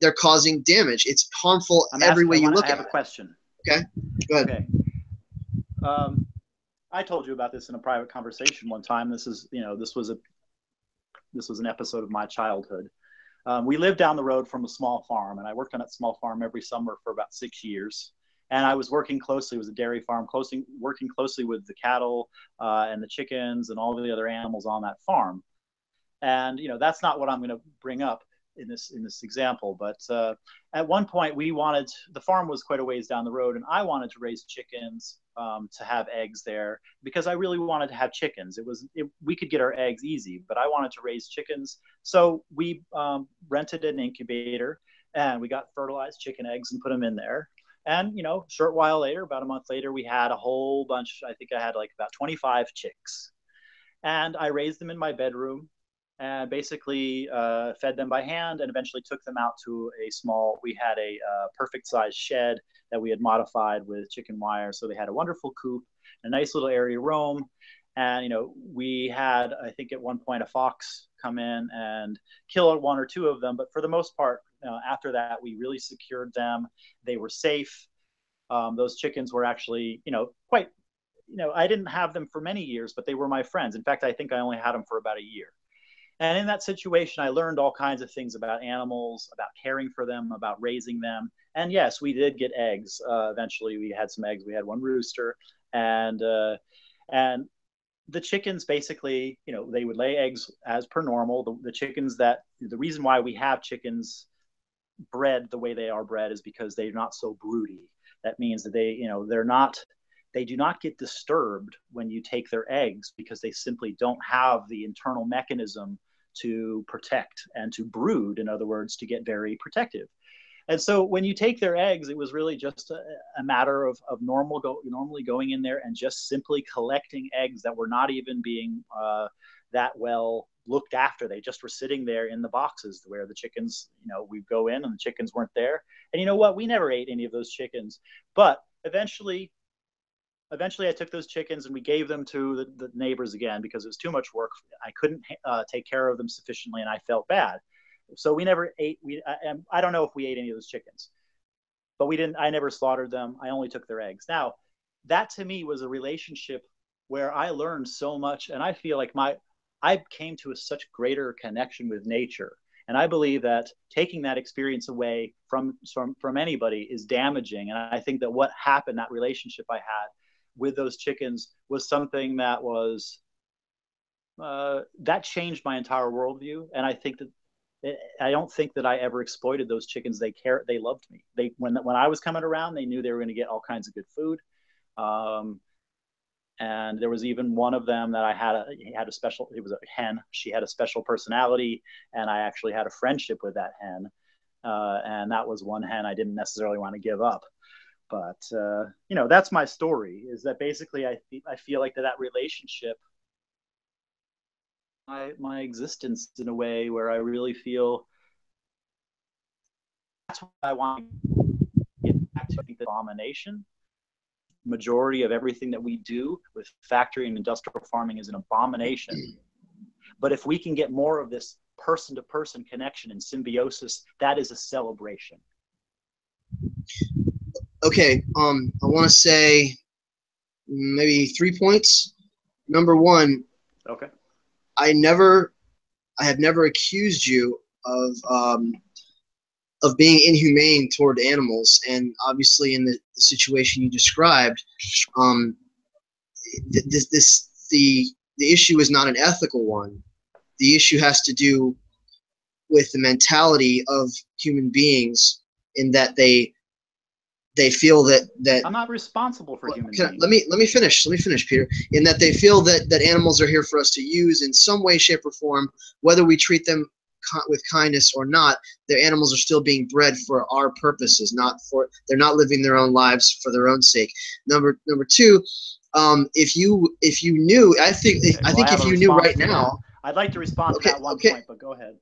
they're causing damage. It's harmful every way you look at it. I have a question. Okay, go ahead. Okay. I told you about this in a private conversation one time. This was an episode of my childhood. We lived down the road from a small farm, and I worked on that small farm every summer for about 6 years. And I was working closely, it was a dairy farm, working closely with the cattle and the chickens and all the other animals on that farm. And that's not what I'm going to bring up in this example. But at one point, the farm was quite a ways down the road, and I wanted to raise chickens to have eggs there, because I really wanted to have chickens. We could get our eggs easy, but I wanted to raise chickens. So we rented an incubator, and we got fertilized chicken eggs and put them in there. And, short while later, about a month later, we had a whole bunch. I think I had like about 25 chicks. And I raised them in my bedroom and basically fed them by hand, and eventually took them out to we had a perfect size shed that we had modified with chicken wire. So they had a wonderful coop, a nice little area to roam. And, we had, I think at one point, a fox come in and kill one or two of them. But for the most part, after that, we really secured them. They were safe. Those chickens were actually, quite, I didn't have them for many years, but they were my friends. In fact, I think I only had them for about a year. And in that situation, I learned all kinds of things about animals, about caring for them, about raising them. And yes, we did get eggs. Eventually, we had some eggs. We had one rooster, and the chickens basically, they would lay eggs as per normal. The chickens the reason why we have chickens bred the way they are bred is because they're not so broody. That means that they do not get disturbed when you take their eggs, because they simply don't have the internal mechanism to protect and to brood, in other words, to get very protective. And so when you take their eggs, it was really just a matter of normally going in there and just simply collecting eggs that were not even being that well looked after. They just were sitting there in the boxes where the chickens, you know, we go in and the chickens weren't there. And you know what? We never ate any of those chickens. But eventually I took those chickens and we gave them to the neighbors again because it was too much work. I couldn't take care of them sufficiently and I felt bad. So we never ate. I don't know if we ate any of those chickens, but I never slaughtered them. I only took their eggs. Now, that to me was a relationship where I learned so much, and I feel like I came to such greater connection with nature. And I believe that taking that experience away from anybody is damaging. And I think that what happened, that relationship I had with those chickens, was something that was that changed my entire worldview. And I think that I don't think that I ever exploited those chickens. They loved me. When I was coming around, they knew they were going to get all kinds of good food. And there was even one of them that it was a hen. She had a special personality, and I actually had a friendship with that hen. And that was one hen I didn't necessarily want to give up. But, you know, that's my story, is that basically I feel like that relationship, my existence in a way where I really feel that's what I want to get back to, the abomination. Majority of everything that we do with factory and industrial farming is an abomination. But if we can get more of this person-to-person connection and symbiosis, that is a celebration. Okay, I want to say maybe 3 points. Number one, okay, I have never accused you of being inhumane toward animals, and obviously in the situation you described, the issue is not an ethical one. The issue has to do with the mentality of human beings, in that they feel that I'm not responsible for human beings. Let me finish, Peter. In that they feel that animals are here for us to use in some way, shape, or form, whether we treat them with kindness or not. Their animals are still being bred for our purposes, they're not living their own lives for their own sake. Number two, if you knew, I think if you knew right now, I'd like to respond to that one point, but go ahead.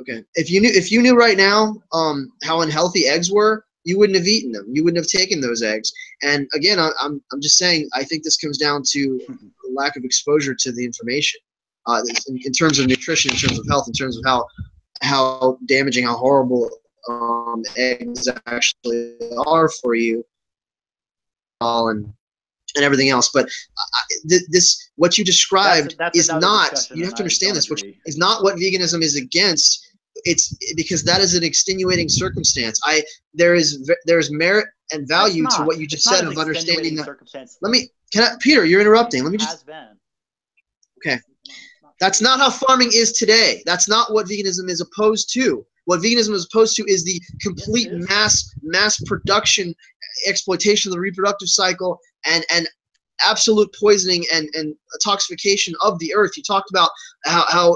Okay, if you knew right now how unhealthy eggs were, you wouldn't have eaten them. You wouldn't have taken those eggs. And again, I'm just saying, I think this comes down to lack of exposure to the information. In terms of nutrition, in terms of health, in terms of how damaging, how horrible eggs actually are for you, and everything else. But this, what you described, is not. You have to understand this. Which is not what veganism is against. It's because that is an extenuating circumstance. There's merit and value to what you just said of understanding that. Peter, you're interrupting. Let me just. Okay. That's not how farming is today. That's not what veganism is opposed to. What veganism is opposed to is the complete mass production, exploitation of the reproductive cycle, and absolute poisoning and toxification of the earth. You talked about how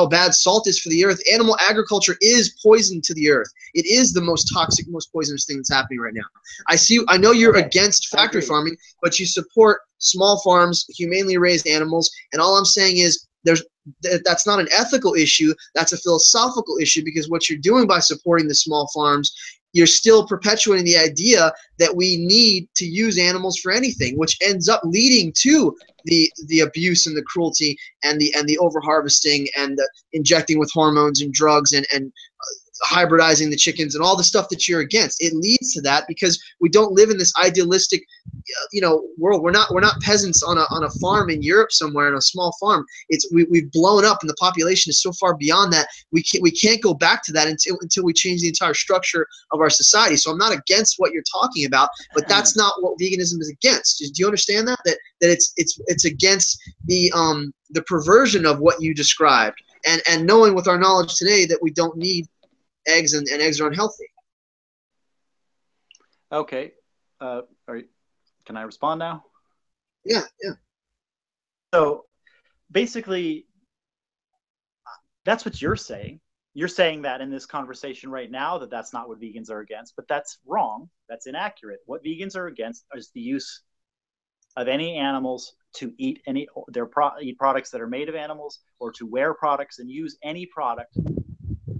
bad salt is for the earth. Animal agriculture is poison to the earth. It is the most toxic, most poisonous thing that's happening right now. I know you're against factory farming, but you support small farms, humanely raised animals, and all I'm saying is that's not an ethical issue, that's a philosophical issue, because what you're doing by supporting the small farms, you're still perpetuating the idea that we need to use animals for anything, which ends up leading to the abuse and the cruelty and the over-harvesting and the injecting with hormones and drugs and hybridizing the chickens and all the stuff that you're against. It leads to that because we don't live in this idealistic world. We're not peasants on a farm in Europe somewhere, on a small farm. We've blown up, and the population is so far beyond that we can't go back to that until we change the entire structure of our society. So I'm not against what you're talking about, but that's not what veganism is against. Do you understand that it's against the perversion of what you described, and knowing with our knowledge today that we don't need eggs and eggs are unhealthy. Okay. Can I respond now? Yeah. So basically, that's what you're saying. You're saying that in this conversation right now that's not what vegans are against, but that's wrong. That's inaccurate. What vegans are against is the use of any animals to eat eat products that are made of animals, or to wear products and use any product,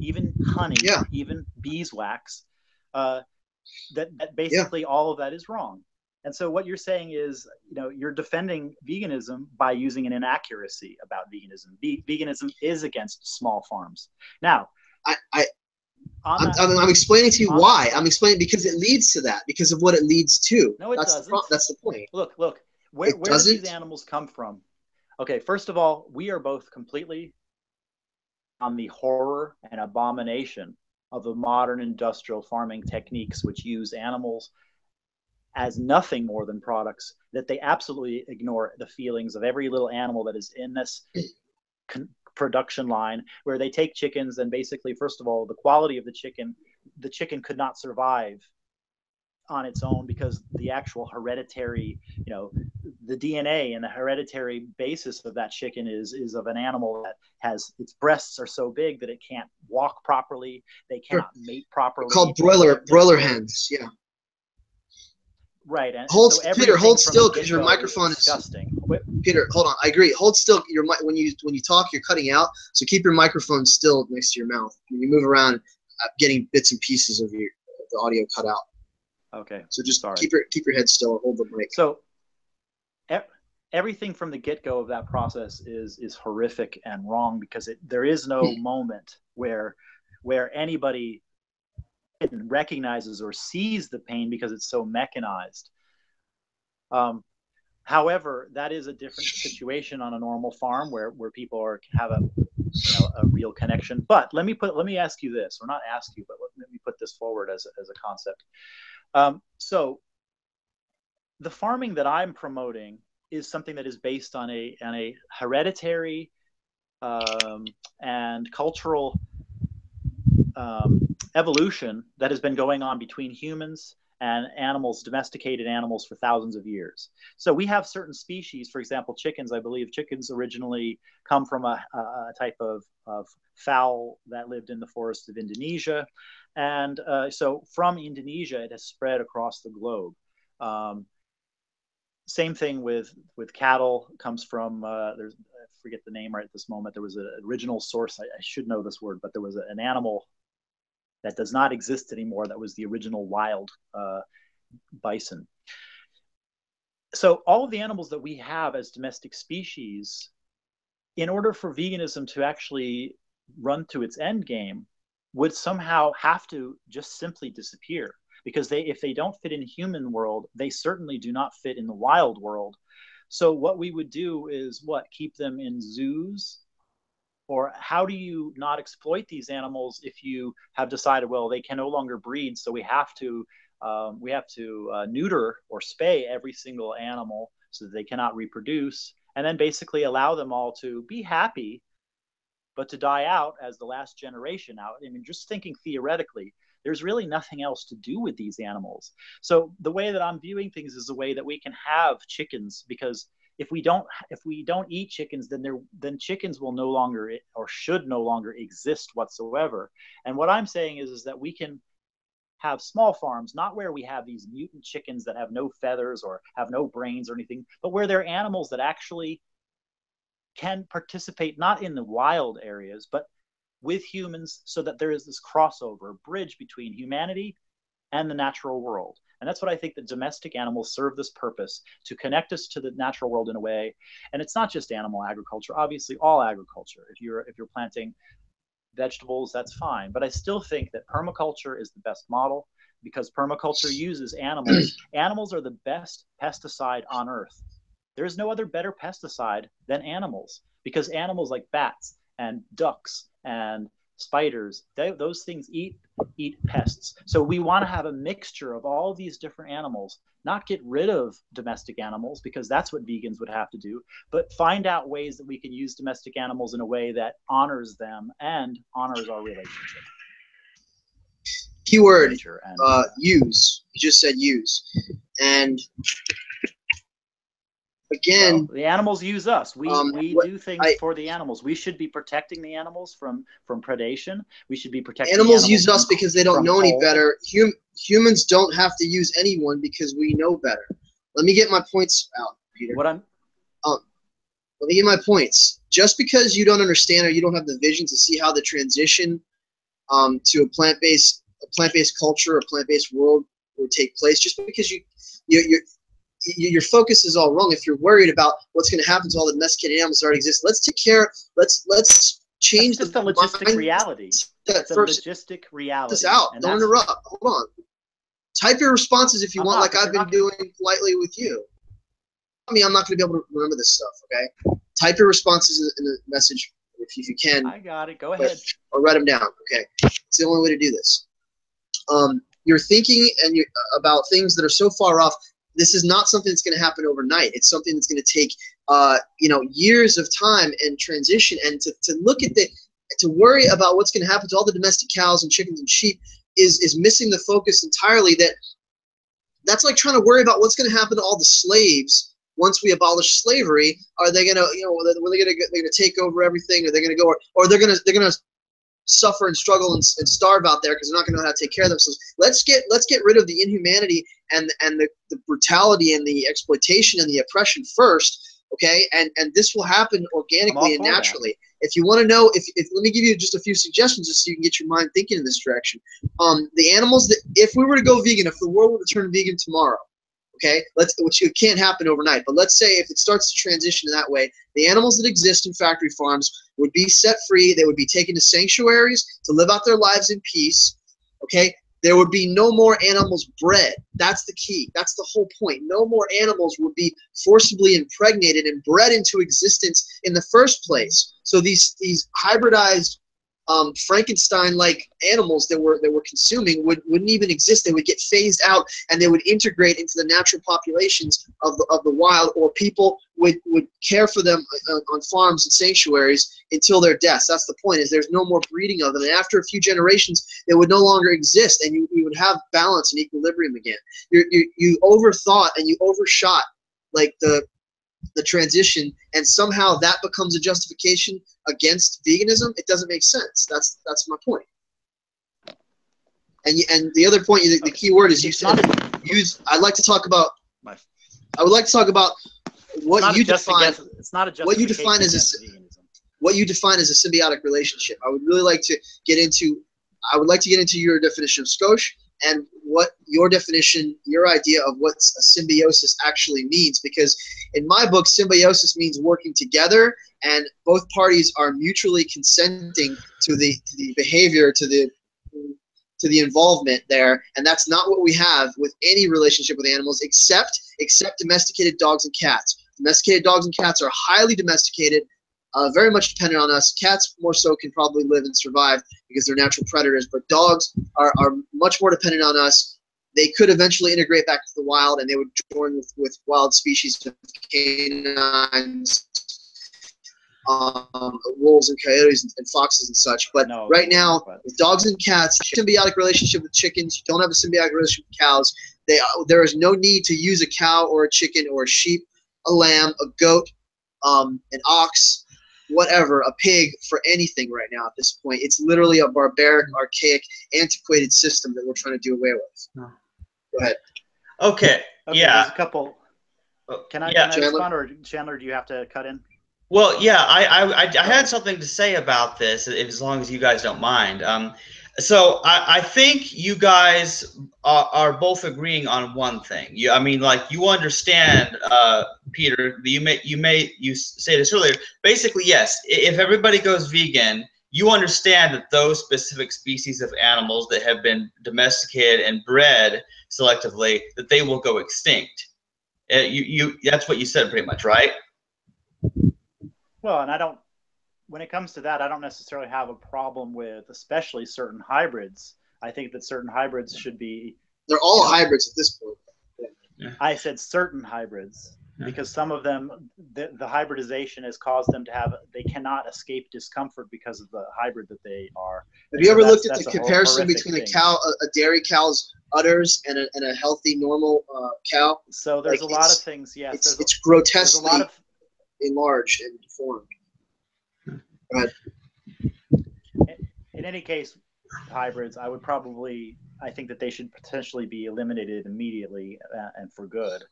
even honey, even beeswax, that basically all of that is wrong. And so what you're saying is, you're defending veganism by using an inaccuracy about veganism. Veganism is against small farms. Now, I'm explaining to you why. I'm explaining because it leads to that, because of what it leads to. No, it doesn't. That's the point. Look, where do these animals come from? Okay, first of all, we are both completely on the horror and abomination of the modern industrial farming techniques, which use animals as nothing more than products, that they absolutely ignore the feelings of every little animal that is in this production line, where they take chickens and basically, first of all, the quality of the chicken could not survive on its own, because the actual hereditary, the DNA and the hereditary basis of that chicken is of an animal that has, its breasts are so big that it can't walk properly, they cannot mate properly. Called broiler hens, yeah. Right. And Peter, hold still, because your microphone is disgusting. Peter, hold on. I agree. Hold still. When you talk, you're cutting out. So keep your microphone still next to your mouth. When you move around, getting bits and pieces of the audio cut out. Okay. So just keep your head still and hold the mic. So everything from the get-go of that process is horrific and wrong, because there is no moment where anybody recognizes or sees the pain, because it's so mechanized. However, that is a different situation on a normal farm where people have a real connection. But let me ask you this, or not ask you, but let me put this forward as a concept. So the farming that I'm promoting is something that is based on a hereditary and cultural evolution that has been going on between humans and animals, domesticated animals, for thousands of years. So we have certain species, for example, chickens. I believe chickens originally come from a type of fowl that lived in the forests of Indonesia. And so from Indonesia, it has spread across the globe. Same thing with cattle. Comes from, I forget the name right at this moment. There was an original source, I should know this word, but there was an animal that does not exist anymore that was the original wild bison. So all of the animals that we have as domestic species, in order for veganism to actually run to its end game, would somehow have to just simply disappear, because if they don't fit in the human world, they certainly do not fit in the wild world. So what we would do is keep them in zoos? Or how do you not exploit these animals if you have decided, well, they can no longer breed, so we have to neuter or spay every single animal so that they cannot reproduce, and then basically allow them all to be happy, but to die out as the last generation out? I mean, just thinking theoretically, there's really nothing else to do with these animals. So the way that I'm viewing things is a way that we can have chickens, because if we don't eat chickens, then chickens will no longer, or should no longer, exist whatsoever. And what I'm saying is that we can have small farms, not where we have these mutant chickens that have no feathers or have no brains or anything, but where they're animals that actually can participate not in the wild areas, but with humans, so that there is this crossover, bridge between humanity and the natural world. And that's what I think that domestic animals serve this purpose, to connect us to the natural world in a way. And it's not just animal agriculture, obviously all agriculture. If you're planting vegetables, that's fine. But I still think that permaculture is the best model, because permaculture uses animals. Animals are the best pesticide on earth. There is no other better pesticide than animals, because animals like bats and ducks and spiders, those things eat pests. So we want to have a mixture of all these different animals, not get rid of domestic animals, because that's what vegans would have to do, but find out ways that we can use domestic animals in a way that honors them and honors our relationship. Keyword, use. You just said use. And again, well, the animals use us. We do things for the animals. We should be protecting the animals from predation. We should be protecting animals use us because they don't know any better. Humans don't have to use anyone because we know better. Let me get my points out. Peter. What I'm Let me get my points. Just because you don't understand or you don't have the vision to see how the transition to a plant-based culture, a plant-based world would take place, just because your focus is all wrong. If you're worried about what's going to happen to all the domesticated animals that already exist, let's take care. Let's change the logistic reality. It's a logistic reality. This out. Don't interrupt. Hold on. Type your responses if you want, like I've been doing politely with you. I'm not going to be able to remember this stuff. Okay. Type your responses in the message if you can. I got it. Go ahead. Or write them down. Okay. It's the only way to do this. You're thinking about things that are so far off. This is not something that's going to happen overnight. It's something that's going to take, years of time and transition. And to look at to worry about what's going to happen to all the domestic cows and chickens and sheep is missing the focus entirely. That's like trying to worry about what's going to happen to all the slaves once we abolish slavery. Are they going to, they're going to take over everything? Are they going to go, or they're going to suffer and struggle and starve out there because they're not going to know how to take care of themselves? Let's get rid of the inhumanity and the brutality and the exploitation and the oppression first, okay? And this will happen organically and naturally. If you want to know, if let me give you just a few suggestions just so you can get your mind thinking in this direction. The animals that, if we were to go vegan, if the world were to turn vegan tomorrow, okay, which it can't happen overnight, but let's say if it starts to transition in that way, the animals that exist in factory farms would be set free. They would be taken to sanctuaries to live out their lives in peace, okay? There would be no more animals bred. That's the key. That's the whole point. No more animals would be forcibly impregnated and bred into existence in the first place. So these hybridized Frankenstein-like animals that we're consuming wouldn't even exist. They would get phased out, and they would integrate into the natural populations of the wild, or people would care for them on farms and sanctuaries until their deaths. That's the point. Is there's no more breeding of them, and after a few generations, they would no longer exist, and you would have balance and equilibrium again. You overthought and you overshot like the transition, and somehow that becomes a justification against veganism. It doesn't make sense. That's my point. And the other point, the key word is I'd like to talk about. I would like to talk about what you define. It's not a what you define as a symbiotic relationship. I would really like to get into. I would like to get into your definition of SCOSH and what your definition, your idea of what a symbiosis actually means. Because in my book, symbiosis means working together, and both parties are mutually consenting to the behavior, to the involvement there, and that's not what we have with any relationship with animals except domesticated dogs and cats. Domesticated dogs and cats are highly domesticated, very much dependent on us. Cats more so can probably live and survive because they're natural predators, but dogs are much more dependent on us. They could eventually integrate back to the wild, and they would join with wild species of canines, wolves and coyotes and foxes and such. But right now, with dogs and cats, symbiotic relationship with chickens, you don't have a symbiotic relationship with cows. There is no need to use a cow or a chicken or a sheep, a lamb, a goat, an ox, whatever, a pig for anything right now at this point. It's literally a barbaric, archaic, antiquated system that we're trying to do away with. No. Go ahead. Okay. Yeah. There's a couple. Can I respond, or Chandler, do you have to cut in? Well, yeah, I had something to say about this, as long as you guys don't mind. So I think you guys are both agreeing on one thing. You understand, Peter. You say this earlier. Basically, yes. If everybody goes vegan, you understand that those specific species of animals that have been domesticated and bred selectively, that they will go extinct. That's what you said, pretty much, right? Well, and when it comes to that, I don't necessarily have a problem with especially certain hybrids. I think that certain hybrids should be. They're all hybrids at this point. Yeah. I said certain hybrids because some of them, the hybridization has caused them to they cannot escape discomfort because of the hybrid that they are. Have you ever looked at the comparison between a dairy cow's udders and a healthy, normal cow? So there's a lot of things, yes. It's grotesquely enlarged and deformed. Go ahead. In any case, hybrids, I think that they should potentially be eliminated immediately and for good.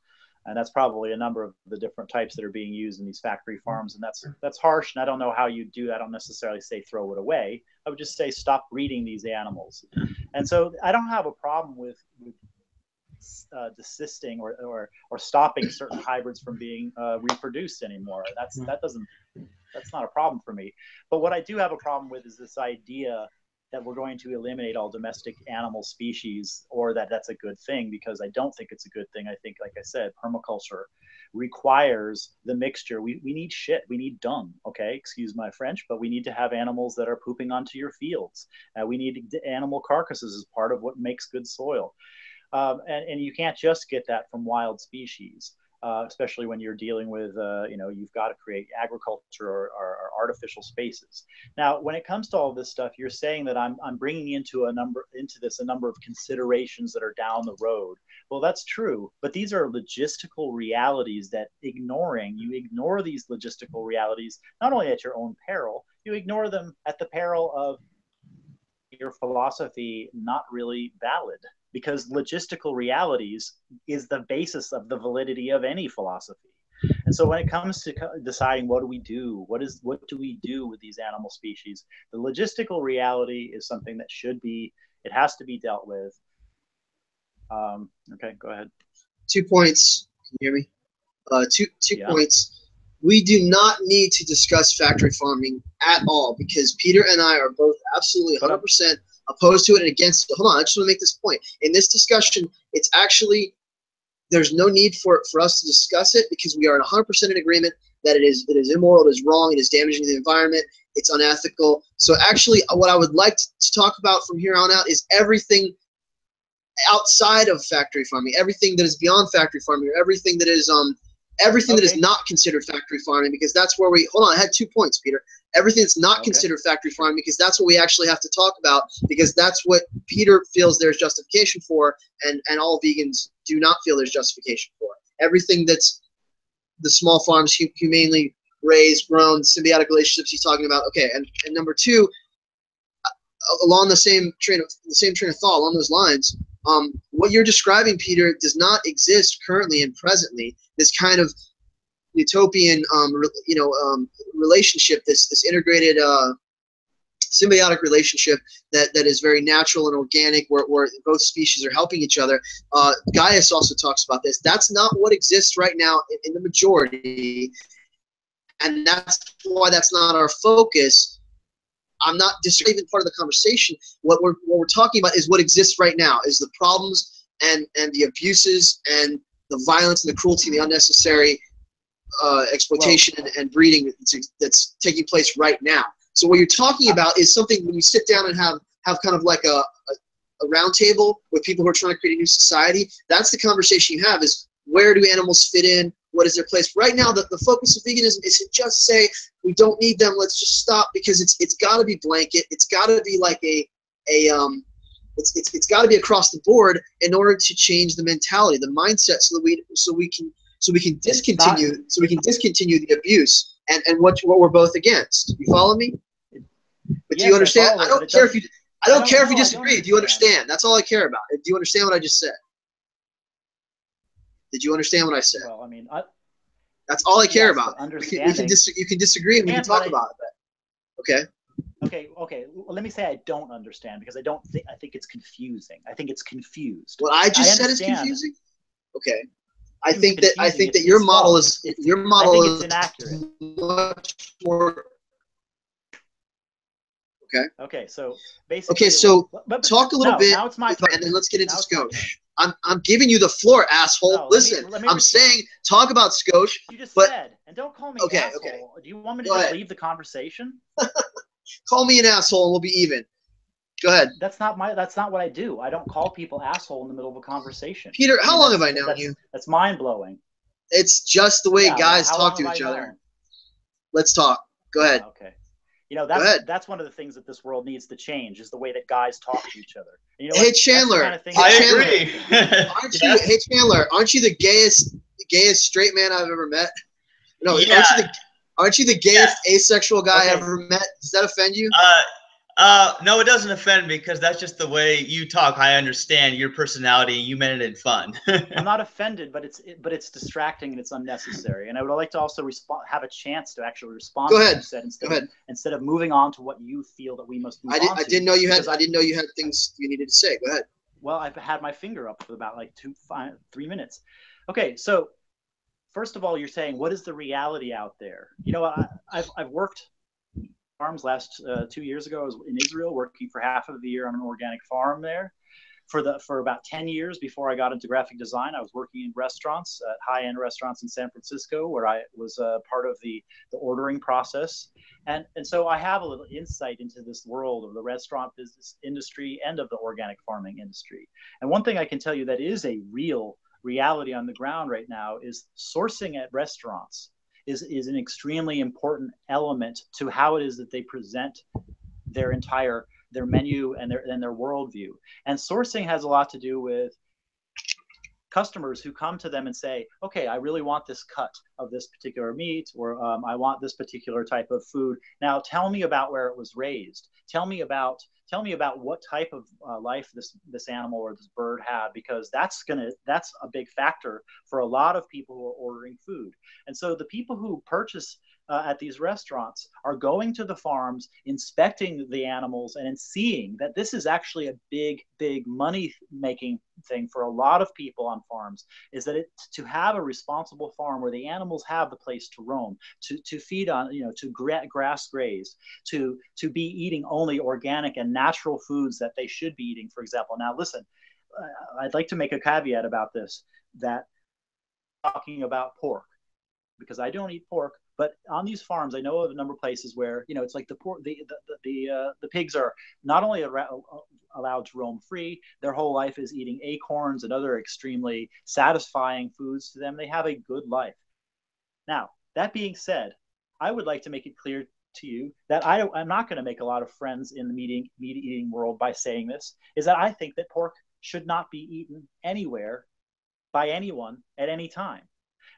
And that's probably a number of the different types that are being used in these factory farms. And that's harsh. And I don't know how you do that. I don't necessarily say throw it away. I would just say stop breeding these animals. And so I don't have a problem with desisting or stopping certain hybrids from being reproduced anymore. That's not a problem for me. But what I do have a problem with is this idea that we're going to eliminate all domestic animal species, or that's a good thing, because I don't think it's a good thing. I think, like I said, permaculture requires the mixture. We need shit. We need dung. Okay, excuse my French, but we need to have animals that are pooping onto your fields. We need animal carcasses as part of what makes good soil. And you can't just get that from wild species, especially when you're dealing with, you've got to create agriculture or artificial spaces. Now, when it comes to all this stuff, you're saying that I'm bringing into a number of considerations that are down the road. Well, that's true, but these are logistical realities that you ignore these logistical realities, not only at your own peril, you ignore them at the peril of your philosophy not really valid. Because logistical realities is the basis of the validity of any philosophy. And so when it comes to deciding what do we do, what do we do with these animal species, the logistical reality is something that it has to be dealt with. Okay, go ahead. 2 points. Can you hear me? Two Yeah. points. We do not need to discuss factory farming at all, because Peter and I are both absolutely 100% opposed to it and against it. Hold on, I just want to make this point. In this discussion, it's actually, there's no need for us to discuss it, because we are 100% in agreement that it is immoral, it is wrong, it is damaging to the environment, it's unethical. So actually, what I would like to talk about from here on out is everything outside of factory farming, everything that is beyond factory farming, or everything that is that is not considered factory farming, because that's where hold on, I had 2 points, Peter. Everything that's not considered factory farming, because that's what we actually have to talk about, because that's what Peter feels there's justification for, and all vegans do not feel there's justification for. Everything that's the small farms, humanely raised, grown, symbiotic relationships he's talking about. Okay, and number 2, along the same train of thought, along those lines, what you're describing, Peter, does not exist currently and presently. This kind of utopian, relationship, this integrated, symbiotic relationship that is very natural and organic, where both species are helping each other. Gaius also talks about this. That's not what exists right now in the majority, and that's why that's not our focus. I'm not disagreeing part of the conversation. What we're talking about is what exists right now, is the problems and the abuses and the violence and the cruelty and the unnecessary exploitation and breeding that's taking place right now. So what you're talking about is something when you sit down and have kind of like a round table with people who are trying to create a new society. That's the conversation you have, is where do animals fit in? What is their place? Right now, the focus of veganism is to just say, we don't need them, let's just stop, because it's got to be blanket. It's got to be like it's got to be across the board in order to change the mentality, the mindset, so we can discontinue the abuse and what we're both against. You follow me? But do you understand? I don't care if you disagree. Do you understand? That's all I care about. Do you understand what I just said? Did you understand what I said? Well, I mean, that's all I care about. You can disagree and we can talk about it. Okay. Okay. Well, let me say I don't understand, because I think it's confusing. I think it's confused. What I just said is confusing? Okay. I think that your model is inaccurate. Much more. Okay. Okay. So basically. Okay. So talk a little bit, now it's my turn. And then let's get into SCOSH. I'm giving you the floor, asshole. No, Listen, I'm saying talk about SCOSH. You just said, and don't call me asshole. Okay. Do you want me to just leave the conversation? Call me an asshole and we'll be even. Go ahead. That's not what I do. I don't call people asshole in the middle of a conversation. Peter, how long have I known you? That's mind blowing. It's just the way guys talk to each other. Let's talk. Go ahead. Okay. That's one of the things that this world needs to change, is the way that guys talk to each other. And hey, Chandler. I agree. Hey, Chandler, aren't you the gayest straight man I've ever met? No, aren't you the gayest asexual guy I ever met? Does that offend you? No, it doesn't offend me because that's just the way you talk. I understand your personality. You meant it in fun. I'm not offended, but it's distracting and it's unnecessary. And I would like to also have a chance to actually respond Go to ahead. what you said Go instead of moving on to what you feel that we must move on to. I didn't know you had things you needed to say. Go ahead. Well, I've had my finger up for about like 3 minutes. Okay, so first of all, you're saying, what is the reality out there? You know, I've worked farms last 2 years ago. I was in Israel working for half of the year on an organic farm there. For about 10 years before I got into graphic design, I was working in restaurants, high-end restaurants in San Francisco, where I was part of the ordering process. And so I have a little insight into this world of the restaurant business industry and of the organic farming industry. And one thing I can tell you that is a real reality on the ground right now is sourcing at restaurants is an extremely important element to how it is that they present their menu and their worldview. And sourcing has a lot to do with customers who come to them and say, okay, I really want this cut of this particular meat, or I want this particular type of food. Now tell me about where it was raised. Tell me about what type of life this animal or this bird had, because that's a big factor for a lot of people who are ordering food. And so the people who purchase at these restaurants are going to the farms, inspecting the animals, and seeing that this is actually a big money making thing for a lot of people on farms, is that to have a responsible farm where the animals have the place to roam, to feed on, to grass graze, to be eating only organic and natural foods that they should be eating, for example. Now listen, I'd like to make a caveat about this, that talking about pork, because I don't eat pork. But on these farms, I know of a number of places where, it's like the pigs are not only allowed to roam free, their whole life is eating acorns and other extremely satisfying foods to them. They have a good life. Now, that being said, I would like to make it clear to you that I'm not going to make a lot of friends in the meat eating world by saying this, is that I think that pork should not be eaten anywhere by anyone at any time.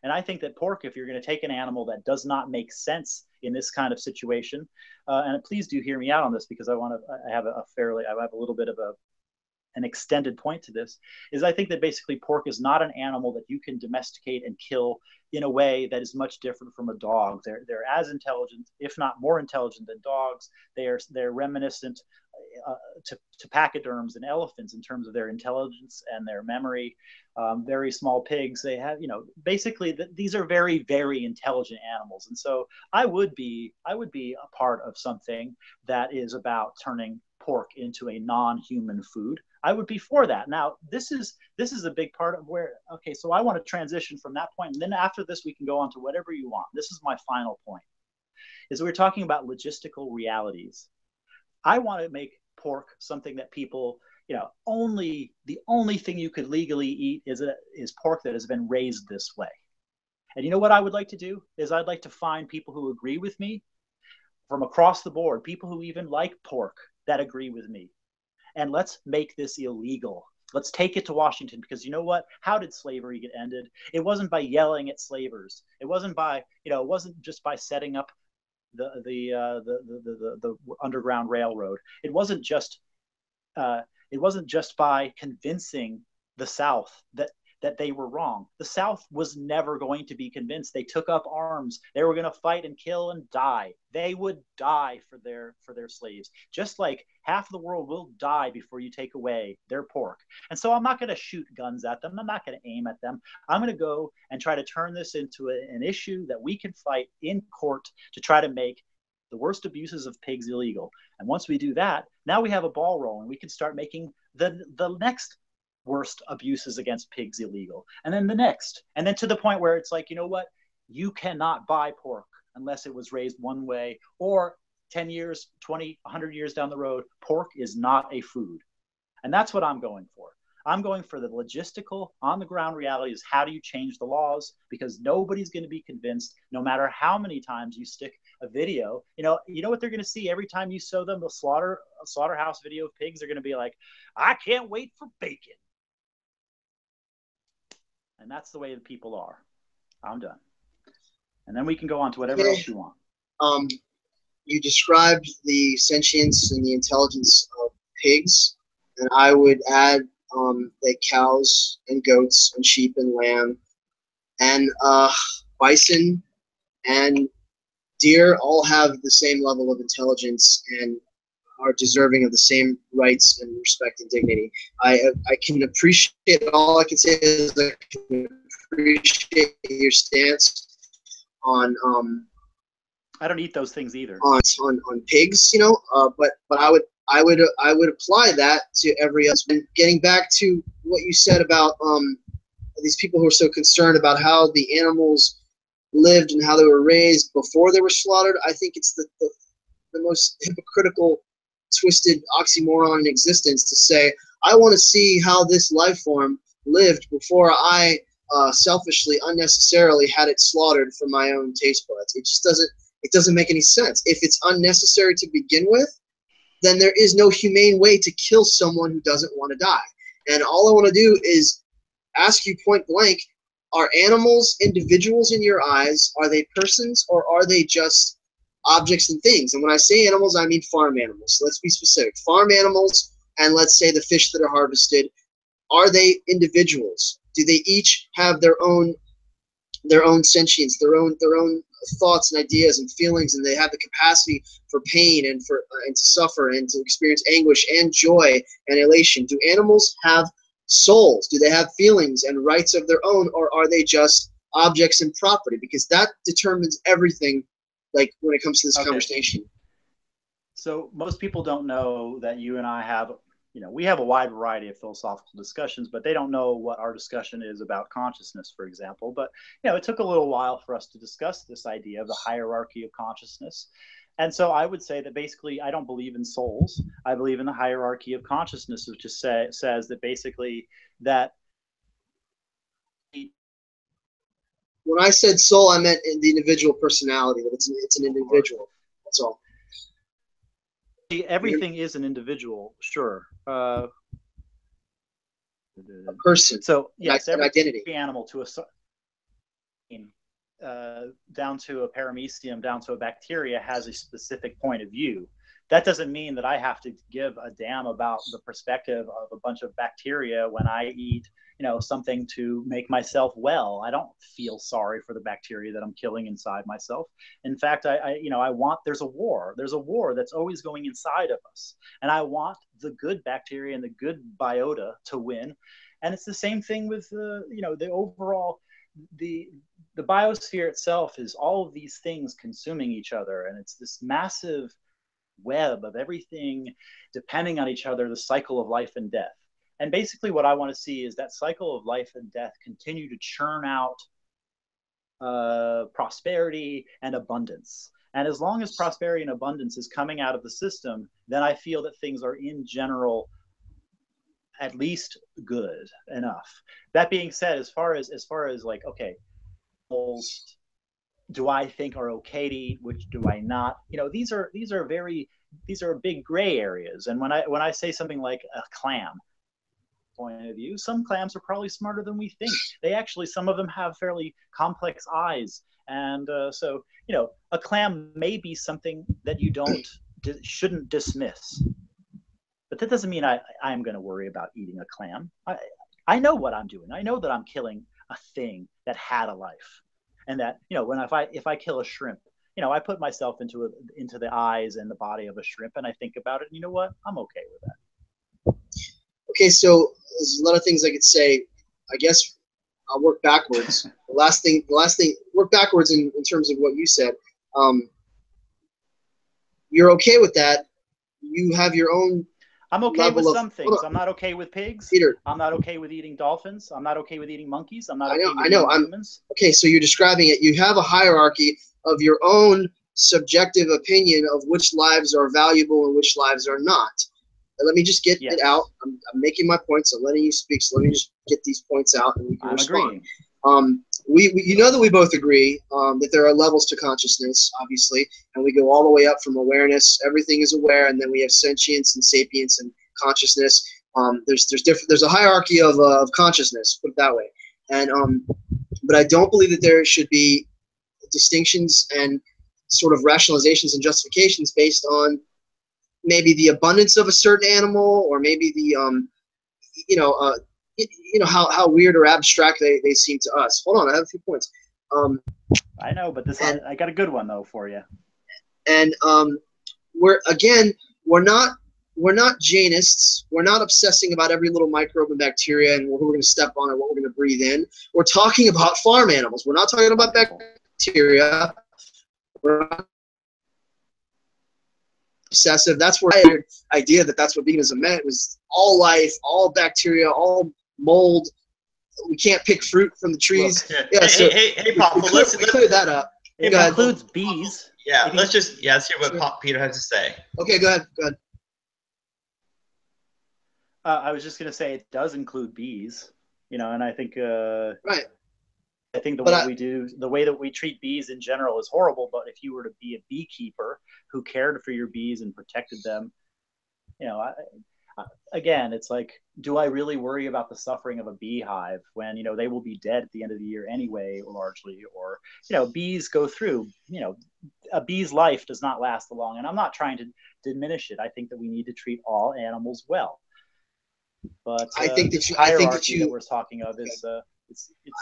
And I think that pork, if you're going to take an animal that does not make sense in this kind of situation, and please do hear me out on this, because I have a little bit of an extended point to this, is I think that basically pork is not an animal that you can domesticate and kill in a way that is much different from a dog. They're as intelligent, if not more intelligent than dogs. They're reminiscent to pachyderms and elephants in terms of their intelligence and their memory. Very small pigs, they have, basically these are very, very intelligent animals. And so I would be a part of something that is about turning pork into a non-human food. I would be for that. Now, this is a big part of where, okay, so I want to transition from that point, and then after this, we can go on to whatever you want. This is my final point, is we're talking about logistical realities. I want to make pork something that people, the only thing you could legally eat is pork that has been raised this way. And you know what I would like to do is I'd like to find people who agree with me from across the board, people who even like pork that agree with me. And let's make this illegal. Let's take it to Washington, because you know what? How did slavery get ended? It wasn't by yelling at slavers. It wasn't just by setting up the Underground Railroad. It wasn't just by convincing the South that they were wrong. The South was never going to be convinced. They took up arms. They were going to fight and kill and die. They would die for their slaves, just like half the world will die before you take away their pork. And so I'm not going to shoot guns at them. I'm not going to aim at them. I'm going to go and try to turn this into an issue that we can fight in court to try to make the worst abuses of pigs illegal. And once we do that, now we have a ball rolling. We can start making the next worst abuses against pigs illegal, and then the next, and then to the point where it's like, you know what, you cannot buy pork unless it was raised one way, or 10 years, 20, 100 years down the road, pork is not a food. And that's what I'm going for. I'm going for the logistical, on the ground reality is how do you change the laws, because nobody's going to be convinced, no matter how many times you stick a video. You know what they're going to see every time you show them a slaughterhouse video of pigs? They're going to be like, I can't wait for bacon. And that's the way the people are. I'm done. And then we can go on to whatever else you want. you described the sentience and the intelligence of pigs, and I would add that cows and goats and sheep and lamb and bison and deer all have the same level of intelligence and are deserving of the same rights and respect and dignity. I can appreciate, all I can say is I can appreciate your stance on I don't eat those things either. On pigs, you know, but I would apply that to every other. And getting back to what you said about these people who are so concerned about how the animals lived and how they were raised before they were slaughtered, I think it's the most hypocritical, twisted oxymoron in existence to say, I want to see how this life form lived before I selfishly, unnecessarily had it slaughtered for my own taste buds. It just doesn't make any sense. If it's unnecessary to begin with, then there is no humane way to kill someone who doesn't want to die. And all I want to do is ask you point blank, are animals individuals in your eyes? Are they persons, or are they just objects and things? And when I say animals, I mean farm animals. So let's be specific. Farm animals, and let's say the fish that are harvested, are they individuals? Do they each have their own sentience, their own thoughts and ideas and feelings, and they have the capacity for pain and to suffer and to experience anguish and joy and elation? Do animals have souls? Do they have feelings and rights of their own, or are they just objects and property? Because that determines everything, like when it comes to this conversation. So most people don't know that you and I have, we have a wide variety of philosophical discussions, but they don't know what our discussion is about consciousness, for example. But, it took a little while for us to discuss this idea of the hierarchy of consciousness. And so I would say that basically I don't believe in souls. I believe in the hierarchy of consciousness, which just says that basically that. When I said soul, I meant in the individual personality, that it's an individual. That's all. Everything is an individual, sure. A person. So yes, an identity. Every animal to a down to a paramecium, down to a bacteria, has a specific point of view. That doesn't mean that I have to give a damn about the perspective of a bunch of bacteria when I eat, something to make myself well. I don't feel sorry for the bacteria that I'm killing inside myself. In fact, there's a war that's always going inside of us. And I want the good bacteria and the good biota to win. And it's the same thing with the overall, the biosphere itself is all of these things consuming each other. And it's this massive web of everything depending on each other, the cycle of life and death. And basically what I want to see is that cycle of life and death continue to churn out prosperity and abundance. And as long as prosperity and abundance is coming out of the system, then I feel that things are in general at least good enough. That being said, as far as like, okay, do I think are okay to eat, which do I not? These are big gray areas. And when I say something like a clam point of view, some clams are probably smarter than we think. Some of them have fairly complex eyes. And so, a clam may be something that you shouldn't dismiss. But that doesn't mean I'm going to worry about eating a clam. I know what I'm doing. I know that I'm killing a thing that had a life. And that, if I kill a shrimp, I put myself into the eyes and the body of a shrimp, and I think about it, and you know what? I'm okay with that. Okay, so there's a lot of things I could say. I guess I'll work backwards. The last thing, work backwards in terms of what you said. You're okay with that. You have your own. I'm okay with some things. I'm not okay with pigs. Peter. I'm not okay with eating dolphins. I'm not okay with eating monkeys. I'm not okay with eating humans. Okay, so you're describing it. You have a hierarchy of your own subjective opinion of which lives are valuable and which lives are not. Let me just get it out. I'm making my points. I'm letting you speak, so let me just get these points out and we can respond. Agreeing. You know that we both agree that there are levels to consciousness, obviously, and we go all the way up from awareness. Everything is aware, and then we have sentience and sapience and consciousness. There's a hierarchy of consciousness, put it that way. And but I don't believe that there should be distinctions and sort of rationalizations and justifications based on maybe the abundance of a certain animal, or maybe the how weird or abstract they seem to us. Hold on, I have a few points. I know, but I got a good one though for you. And we're not Jainists. We're not obsessing about every little microbe and bacteria and who we're going to step on and what we're going to breathe in. We're talking about farm animals. We're not talking about bacteria. We're not obsessive. That's where the idea that's what veganism meant. It was all life, all bacteria, all mold. We can't pick fruit from the trees. Well, yeah. Hey, Poffo, let's clear that up. It includes bees. Yeah, let's hear what Peter has to say. Okay, go ahead. I was just going to say it does include bees, and I think right. I think the way that we treat bees in general is horrible. But if you were to be a beekeeper who cared for your bees and protected them, again, it's like, do I really worry about the suffering of a beehive when they will be dead at the end of the year anyway, largely, or bees go through. A bee's life does not last long, and I'm not trying to diminish it. I think that we need to treat all animals well. But I think that we're talking of is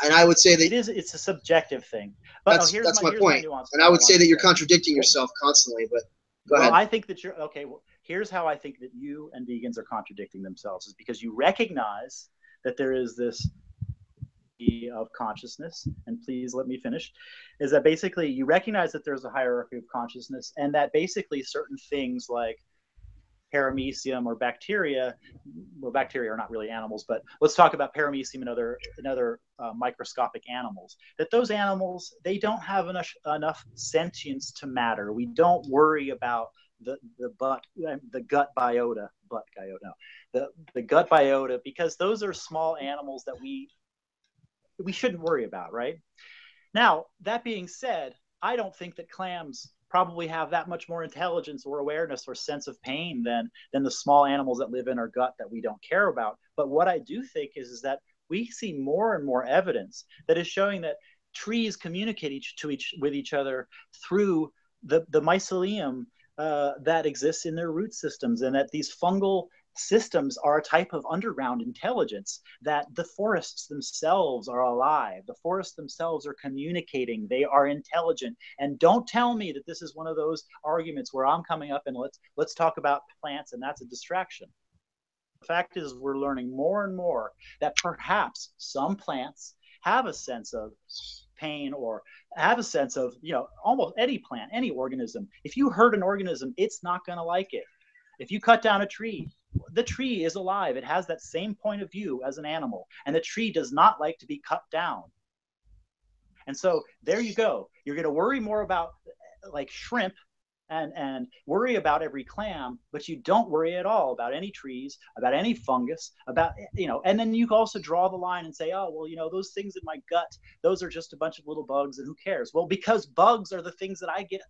and I would say that it's a subjective thing. But that's my point. And I would say that you're contradicting yourself constantly. But go ahead. I think that you're okay. Well, here's how I think that you and vegans are contradicting themselves: is because you recognize that there is this of consciousness, and please let me finish. Is that basically you recognize that there's a hierarchy of consciousness, and that basically certain things like paramecium or bacteria, well, bacteria are not really animals, but let's talk about paramecium and other microscopic animals, that those animals, they don't have enough sentience to matter. We don't worry about the gut biota, the gut biota, because those are small animals that we shouldn't worry about, right? Now, that being said, I don't think that clams probably have that much more intelligence or awareness or sense of pain than the small animals that live in our gut that we don't care about. But what I do think is that we see more and more evidence that is showing that trees communicate with each other through the mycelium that exists in their root systems, and that these fungal systems are a type of underground intelligence, that the forests themselves are alive. The forests themselves are communicating. They are intelligent. And don't tell me that this is one of those arguments where I'm coming up and let's talk about plants and that's a distraction. The fact is, we're learning more and more that perhaps some plants have a sense of pain, or have a sense of, almost any plant, any organism. If you hurt an organism, it's not going to like it. If you cut down a tree, the tree is alive. It has that same point of view as an animal, and the tree does not like to be cut down. And so there you go. You're going to worry more about like shrimp and worry about every clam, but you don't worry at all about any trees, about any fungus, about, and then you can also draw the line and say, oh, well, those things in my gut, those are just a bunch of little bugs, and who cares? Well, because bugs are the things that I get.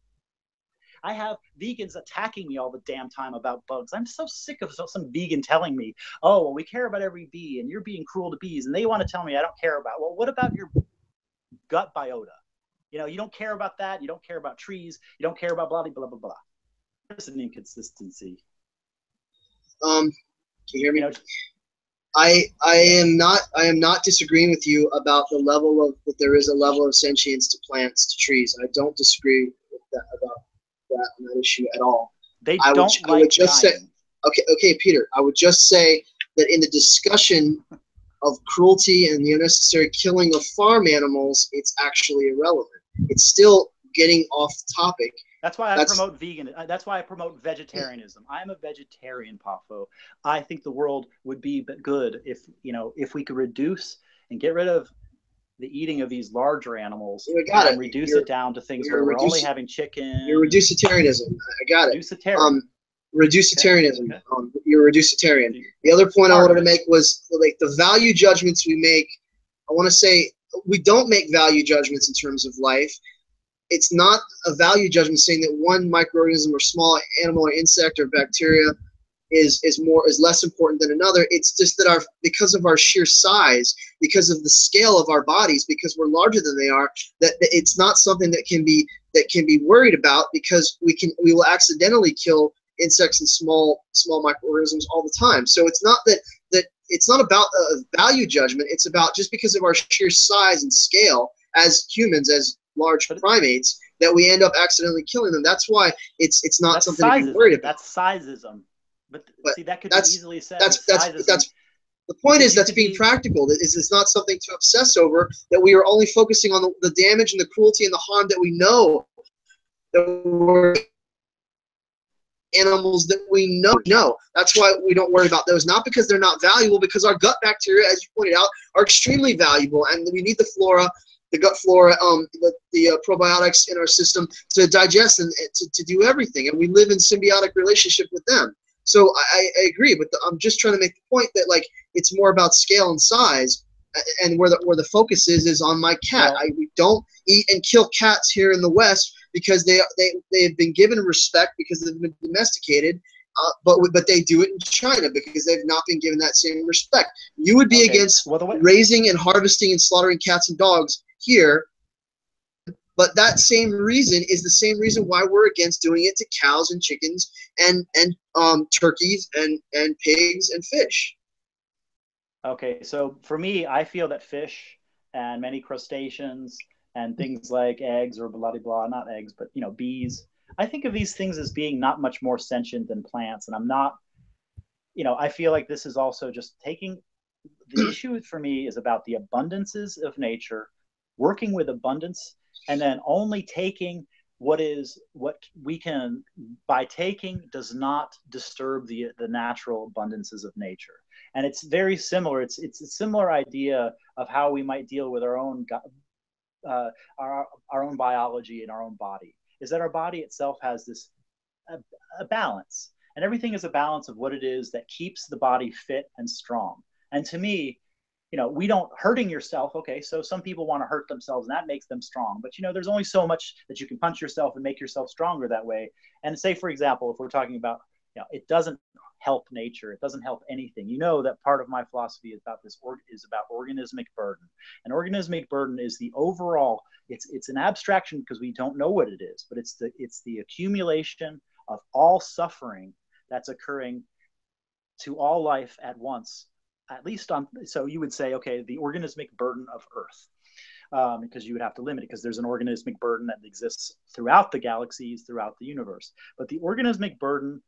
I have vegans attacking me all the damn time about bugs. I'm so sick of some vegan telling me, oh, well, we care about every bee and you're being cruel to bees. And they want to tell me I don't care about, well, what about your gut biota? You don't care about that. You don't care about trees. You don't care about blah, blah, blah, blah. There's an inconsistency. Can you hear me? I am not disagreeing with you about the level of, that there is a level of sentience to plants, to trees. I don't disagree with that about that on that issue at all. I would just say, okay, Peter. I would just say that in the discussion of cruelty and the unnecessary killing of farm animals, it's actually irrelevant. It's still getting off topic. That's why I promote that's why I promote vegetarianism. I'm a vegetarian, Poffo. I think the world would be good if we could reduce and get rid of the eating of these larger animals and reduce it down to things where we're only having chicken. You're reducitarianism. I got it. Reducitarianism. Okay. You're a reducitarian. The other point I wanted to make was like the value judgments we make. I want to say we don't make value judgments in terms of life. It's not a value judgment saying that one microorganism or small animal or insect or bacteria is less important than another. It's just that because of our sheer size, because of the scale of our bodies, because we're larger than they are, that it's not something that can be worried about, because we will accidentally kill insects and small microorganisms all the time. So it's not that it's not about a value judgment. It's about, just because of our sheer size and scale as humans, as large primates, that we end up accidentally killing them. That's why it's not something to be worried about. That's sizeism. But see, that could be easily said. That's the point is, that's being practical. It's not something to obsess over, that we are only focusing on the damage and the cruelty and the harm that we know, that we're animals that we know. That's why we don't worry about those, not because they're not valuable, because our gut bacteria, as you pointed out, are extremely valuable, and we need the flora, the gut flora, the probiotics in our system to digest and to do everything, and we live in symbiotic relationship with them. So I agree, but I'm just trying to make the point that, like, it's more about scale and size, and where the focus is on my cat. We don't eat and kill cats here in the West because they have been given respect because they've been domesticated, but they do it in China because they've not been given that same respect. You would be against raising and harvesting and slaughtering cats and dogs here, but that same reason is the same reason why we're against doing it to cows and chickens and turkeys and pigs and fish. Okay, so for me, I feel that fish and many crustaceans and things like eggs, or blah, blah, blah, not eggs, but, bees, I think of these things as being not much more sentient than plants. And I'm not, I feel like this is also just taking, the issue for me is about the abundances of nature, working with abundance, and then only taking what we can, by taking, does not disturb the natural abundances of nature. And it's very similar. It's a similar idea of how we might deal with our own biology and our own body, is that our body itself has this a balance, and everything is a balance of what it is that keeps the body fit and strong. And to me, we don't, hurting yourself. Okay, so some people want to hurt themselves and that makes them strong, but there's only so much that you can punch yourself and make yourself stronger that way. And say, for example, if we're talking about, it doesn't help nature, it doesn't help anything. That part of my philosophy is about about organismic burden. And organismic burden is the overall, it's an abstraction because we don't know what it is, but it's the accumulation of all suffering that's occurring to all life at once, at least so you would say, okay, the organismic burden of Earth, because you would have to limit it, because there's an organismic burden that exists throughout the galaxies, throughout the universe. But the organismic burden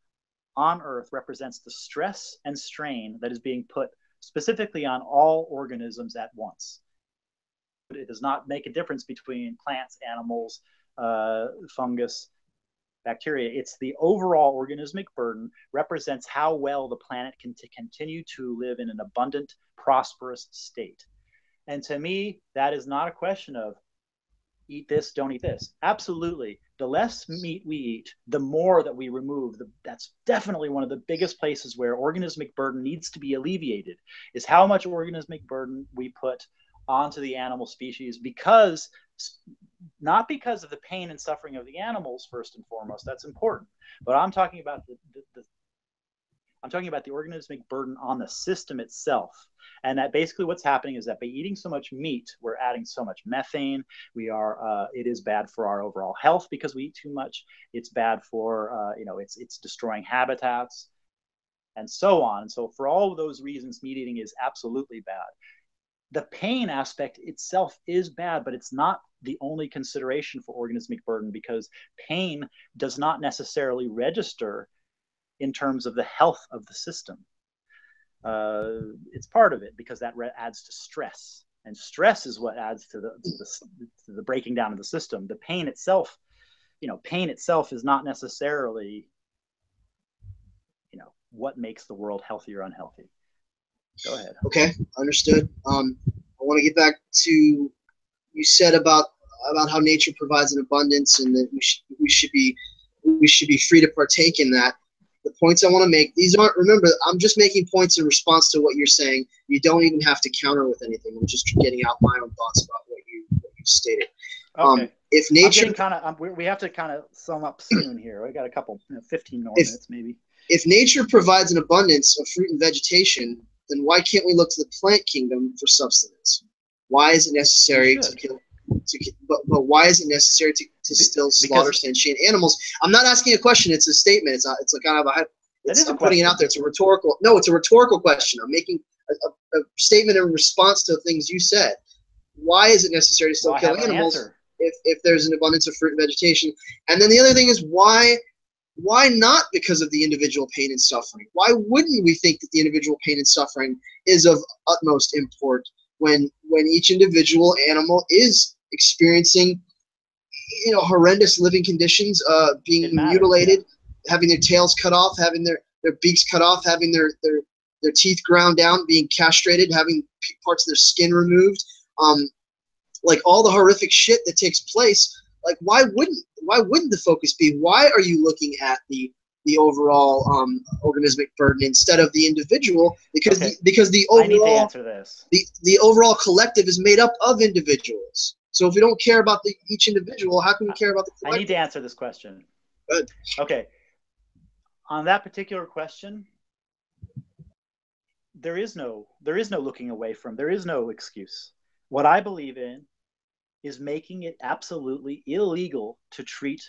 on Earth represents the stress and strain that is being put specifically on all organisms at once. It does not make a difference between plants, animals, fungus, bacteria. It's the overall organismic burden represents how well the planet can continue to live in an abundant, prosperous state. And to me, that is not a question of eat this, don't eat this. Absolutely. The less meat we eat, the more that we remove. That's definitely one of the biggest places where organismic burden needs to be alleviated, is how much organismic burden we put onto the animal species, not because of the pain and suffering of the animals, first and foremost, that's important, but I'm talking about the organismic burden on the system itself. And that basically what's happening is that by eating so much meat, we're adding so much methane. It is bad for our overall health because we eat too much. It's bad for, it's destroying habitats and so on. And so for all of those reasons, meat eating is absolutely bad. The pain aspect itself is bad, but it's not the only consideration for organismic burden, because pain does not necessarily register in terms of the health of the system. It's part of it because that adds to stress, and stress is what adds to the breaking down of the system. The pain itself, is not necessarily, what makes the world healthy or unhealthy. Go ahead. Okay, understood. I want to get back to, you said about how nature provides an abundance and that we should be free to partake in that. The points I want to make, these aren't, remember, I'm just making points in response to what you're saying. You don't even have to counter with anything. I'm just getting out my own thoughts about what you stated. Okay. If nature, we have to kind of sum up soon here. We got a couple, 15 more minutes maybe. If nature provides an abundance of fruit and vegetation, then why can't we look to the plant kingdom for substance? Why is it necessary to kill? But why is it necessary to still slaughter sentient animals? I'm not asking a question. It's a statement. It's a kind of a. I'm putting it out there. It's a rhetorical. No, it's a rhetorical question. I'm making a statement in response to things you said. Why is it necessary to still kill animals if there's an abundance of fruit and vegetation? And then the other thing is why not because of the individual pain and suffering? Why wouldn't we think that the individual pain and suffering is of utmost import when each individual animal is experiencing, horrendous living conditions, being mutilated, having their tails cut off, having their beaks cut off, having their teeth ground down, being castrated, having parts of their skin removed, like all the horrific shit that takes place. Like, why wouldn't the focus be? Why are you looking at the overall organismic burden instead of the individual? Because the overall, I need to answer this. The overall collective is made up of individuals. So if we don't care about each individual, how can we care about the collective? I need to answer this question. Good. Okay. On that particular question, there is no looking away from. There is no excuse. What I believe in is making it absolutely illegal to treat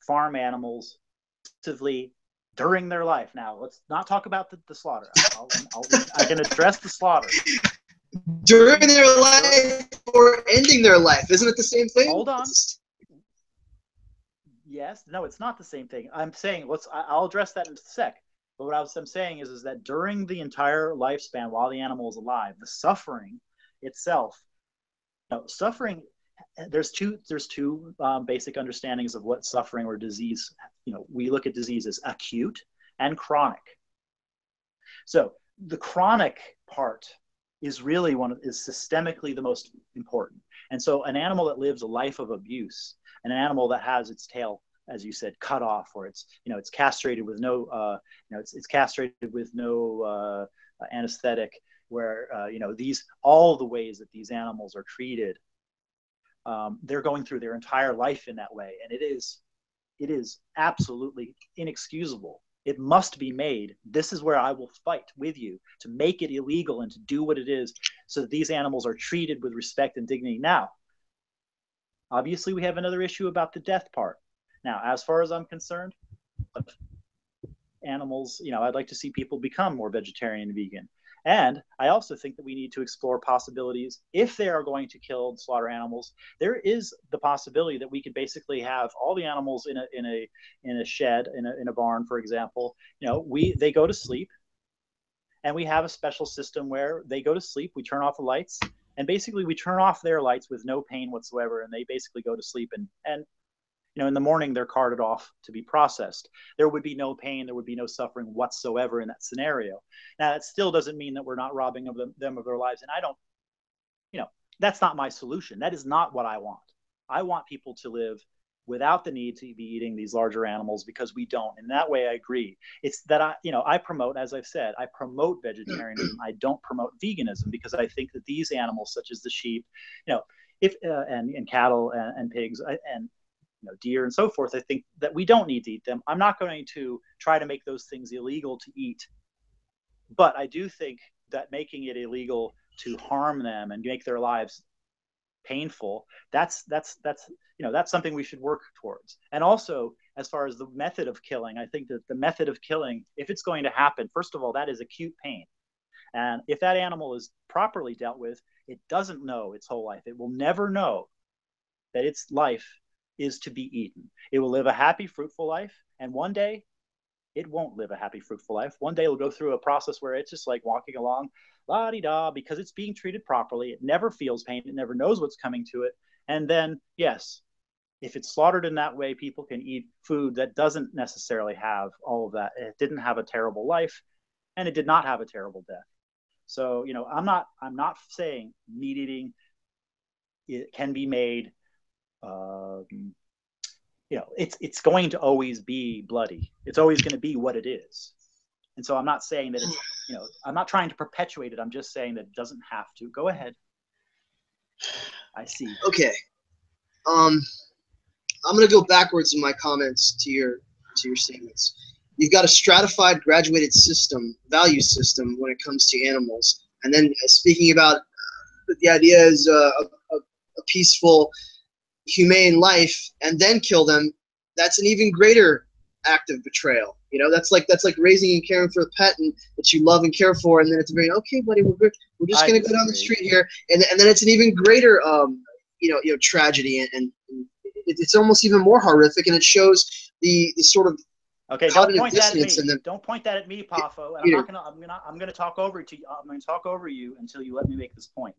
farm animals actively during their life. Now, let's not talk about the slaughter. I can address the slaughter. During their life or ending their life. Isn't it the same thing? Hold on. Yes. No, it's not the same thing. I'm saying, I'll address that in a sec. But what I'm saying is that during the entire lifespan, while the animal is alive, the suffering itself, suffering, there's two basic understandings of what suffering or disease. We look at disease as acute and chronic. So the chronic part is really is systemically the most important. And so an animal that lives a life of abuse, and an animal that has its tail, as you said, cut off, or it's castrated with no it's castrated with no anesthetic, where all the ways that these animals are treated, they're going through their entire life in that way, and it is absolutely inexcusable. It must be made. This is where I will fight with you to make it illegal and to do what it is so that these animals are treated with respect and dignity. Now, obviously, we have another issue about the death part. Now, as far as I'm concerned, animals, I'd like to see people become more vegetarian and vegan. And I also think that we need to explore possibilities. If they are going to kill slaughter animals, there is the possibility that we could basically have all the animals in a shed, in a barn, for example. They go to sleep, and we have a special system where they go to sleep. We turn off the lights, and basically we turn off their lights with no pain whatsoever, and they basically go to sleep. And in the morning they're carted off to be processed. There would be no pain, there would be no suffering whatsoever in that scenario. Now, that still doesn't mean that we're not robbing them of their lives. And I don't, that's not my solution. That is not what I want. I want people to live without the need to be eating these larger animals, because we don't. In that way, I agree. It's that I promote, as I've said, I promote vegetarianism. I don't promote veganism, because I think that these animals, such as the sheep, and cattle and pigs and deer and so forth, I think that we don't need to eat them. I'm not going to try to make those things illegal to eat, but I do think that making it illegal to harm them and make their lives painful, that's something we should work towards. And also, as far as the method of killing, I think that the method of killing, if it's going to happen, first of all, that is acute pain. And if that animal is properly dealt with, it doesn't know its whole life. It will never know that its life is to be eaten. It will live a happy, fruitful life. And one day, it won't live a happy, fruitful life. One day it'll go through a process where it's just like walking along, la-di-da, because it's being treated properly. It never feels pain. It never knows what's coming to it. And then, yes, if it's slaughtered in that way, people can eat food that doesn't necessarily have all of that. It didn't have a terrible life, and it did not have a terrible death. So, I'm not saying meat eating, it can be made. It's going to always be bloody. It's always going to be what it is. And so I'm not saying that it's, I'm not trying to perpetuate it. I'm just saying that it doesn't have to. Go ahead. I see. Okay. I'm going to go backwards in my comments to your statements. you've got a stratified, graduated system, value system when it comes to animals. And then speaking about the idea is a peaceful, humane life, and then kill them, that's an even greater act of betrayal. You know, that's like raising and caring for a pet and that you love and care for, and then it's very okay, buddy. We're good. We're just gonna go down the street here, and then it's an even greater tragedy, and it's almost even more horrific, and it shows the sort of don't point that at me. Don't point that at me, Poffo. And I'm gonna talk over to you. I'm gonna talk over you until you let me make this point.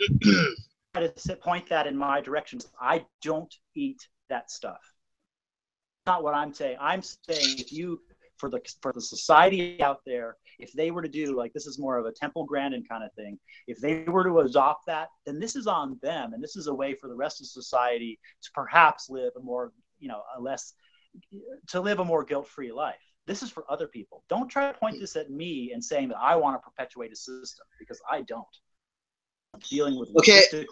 Try to point that in my direction. I don't eat that stuff. That's not what I'm saying. I'm saying if you, for the society out there, if they were to do, like, this is more of a Temple Grandin kind of thing, if they were to adopt that, then this is on them, and this is a way for the rest of society to perhaps live a more, live a more guilt-free life. This is for other people. Don't try to point this at me and saying that I want to perpetuate a system, because I don't. I'm dealing with reality.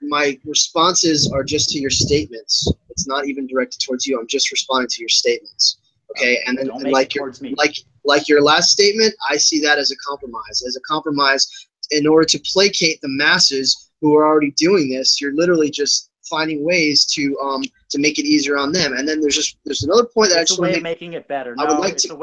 My responses are just to your statements. It's not even directed towards you. I'm just responding to your statements. Okay, and then like your last statement, I see that as a compromise. As a compromise, in order to placate the masses who are already doing this, you're literally just finding ways to make it easier on them. And then there's another point that it's a way of making it better. No, it's a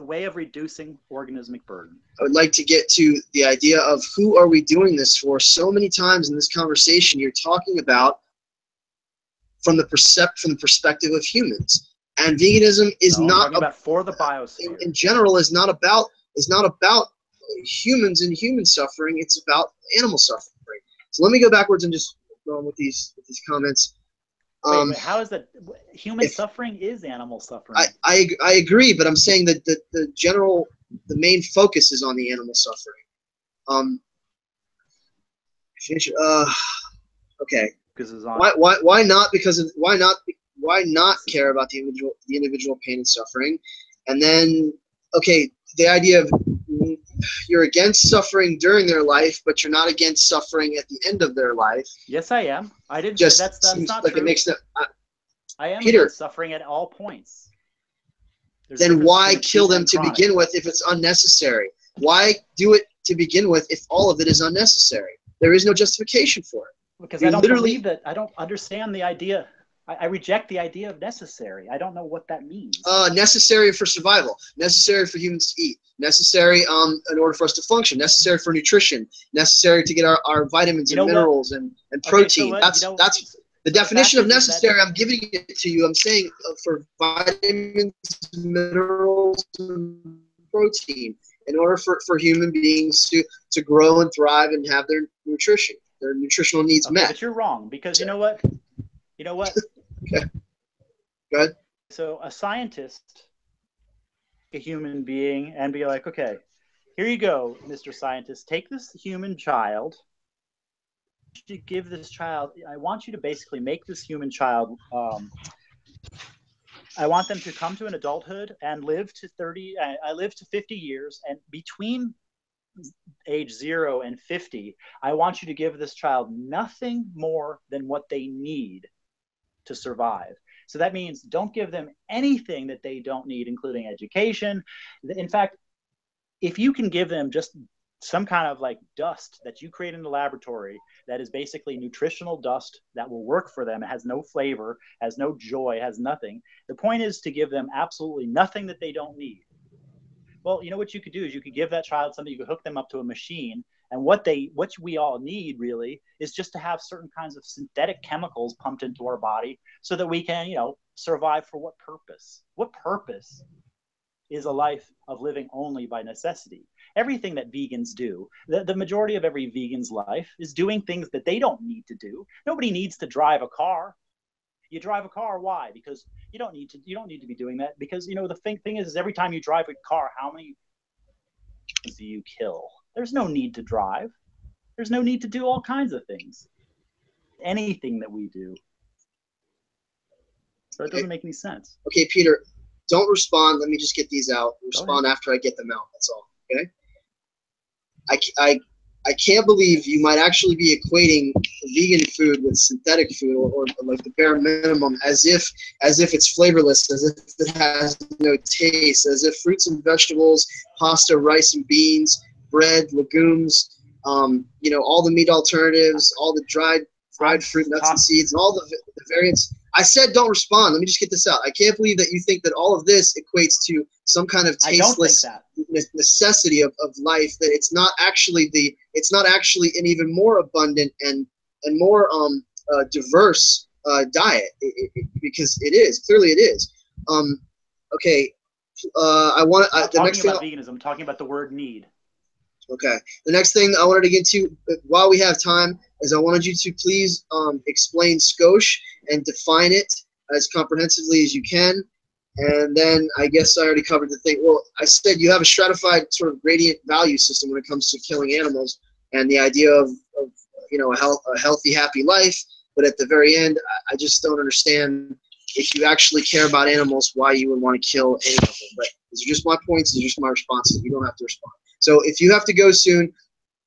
way of reducing organismic burden. I would like to get to the idea of who are we doing this for. So many times in this conversation, you're talking about from the perspective of humans, and veganism is not about for the biosphere. In general, is not about humans and human suffering. It's about animal suffering. So let me go backwards and just go on with these comments. Wait, how is that? Human suffering is animal suffering. I agree, but I'm saying that the main focus is on the animal suffering. Okay. Why not? Why not care about the individual pain and suffering? And then, okay, the idea of you're against suffering during their life, but you're not against suffering at the end of their life. Yes, I am. I didn't. Just that's not like true. It makes them. I am Peter, against suffering at all points. Then why kill them to begin with if it's unnecessary? Why do it to begin with if all of it is unnecessary? There is no justification for it. Because I don't believe that. I don't understand the idea. I reject the idea of necessary. I don't know what that means. Necessary for survival. Necessary for humans to eat. Necessary in order for us to function. Necessary for nutrition. Necessary to get our vitamins and minerals and protein. Okay, that's the definition of necessary. I'm giving it to you. I'm saying for vitamins, minerals, and protein in order for human beings to grow and thrive and have their nutritional needs met. But you're wrong, because you know what? Okay. Go ahead. So a scientist, a human being, and be like, okay, here you go, Mr. Scientist. Take this human child. You give this child. I want you to basically make this human child. I want them to come to an adulthood and live to 50 years, and between age 0 and 50, I want you to give this child nothing more than what they need to survive. So that means don't give them anything that they don't need, including education. In fact, if you can give them just some kind of like dust that you create in the laboratory that is basically nutritional dust that will work for them, it has no flavor, has no joy, has nothing. The point is to give them absolutely nothing that they don't need. Well, you know what you could do is you could give that child something, you could hook them up to a machine, and what we all need really is just to have certain kinds of synthetic chemicals pumped into our body so that we can, survive. For what purpose? What purpose is a life of living only by necessity? Everything that vegans do, the majority of every vegan's life is doing things that they don't need to do. Nobody needs to drive a car. You drive a car, why? Because you don't need to be doing that, because the thing is every time you drive a car, how many do you kill? There's no need to drive. There's no need to do all kinds of things. Anything that we do. So it doesn't make any sense. Okay, Peter, don't respond. Let me just get these out. Respond after I get them out. That's all. Okay. I can't believe you might actually be equating vegan food with synthetic food, or like the bare minimum, as if it's flavorless, as if it has no taste, as if fruits and vegetables, pasta, rice and beans, bread, legumes, all the meat alternatives, all the dried fruit, nuts and seeds, and all the variants. I said don't respond. Let me just get this out. I can't believe that you think that all of this equates to some kind of tasteless necessity of life, that it's not actually an even more abundant and more diverse diet, because clearly it is. Okay, the next thing about veganism, I'm talking about the word need. Okay, the next thing I wanted to get to while we have time is I wanted you to please explain SCOSH and define it as comprehensively as you can. And then I guess I already covered the thing. Well, I said you have a stratified sort of gradient value system when it comes to killing animals, and the idea of a healthy, happy life. But at the very end, I just don't understand, if you actually care about animals, why you would want to kill any of them. But these are just my points. These are just my responses. You don't have to respond. So if you have to go soon,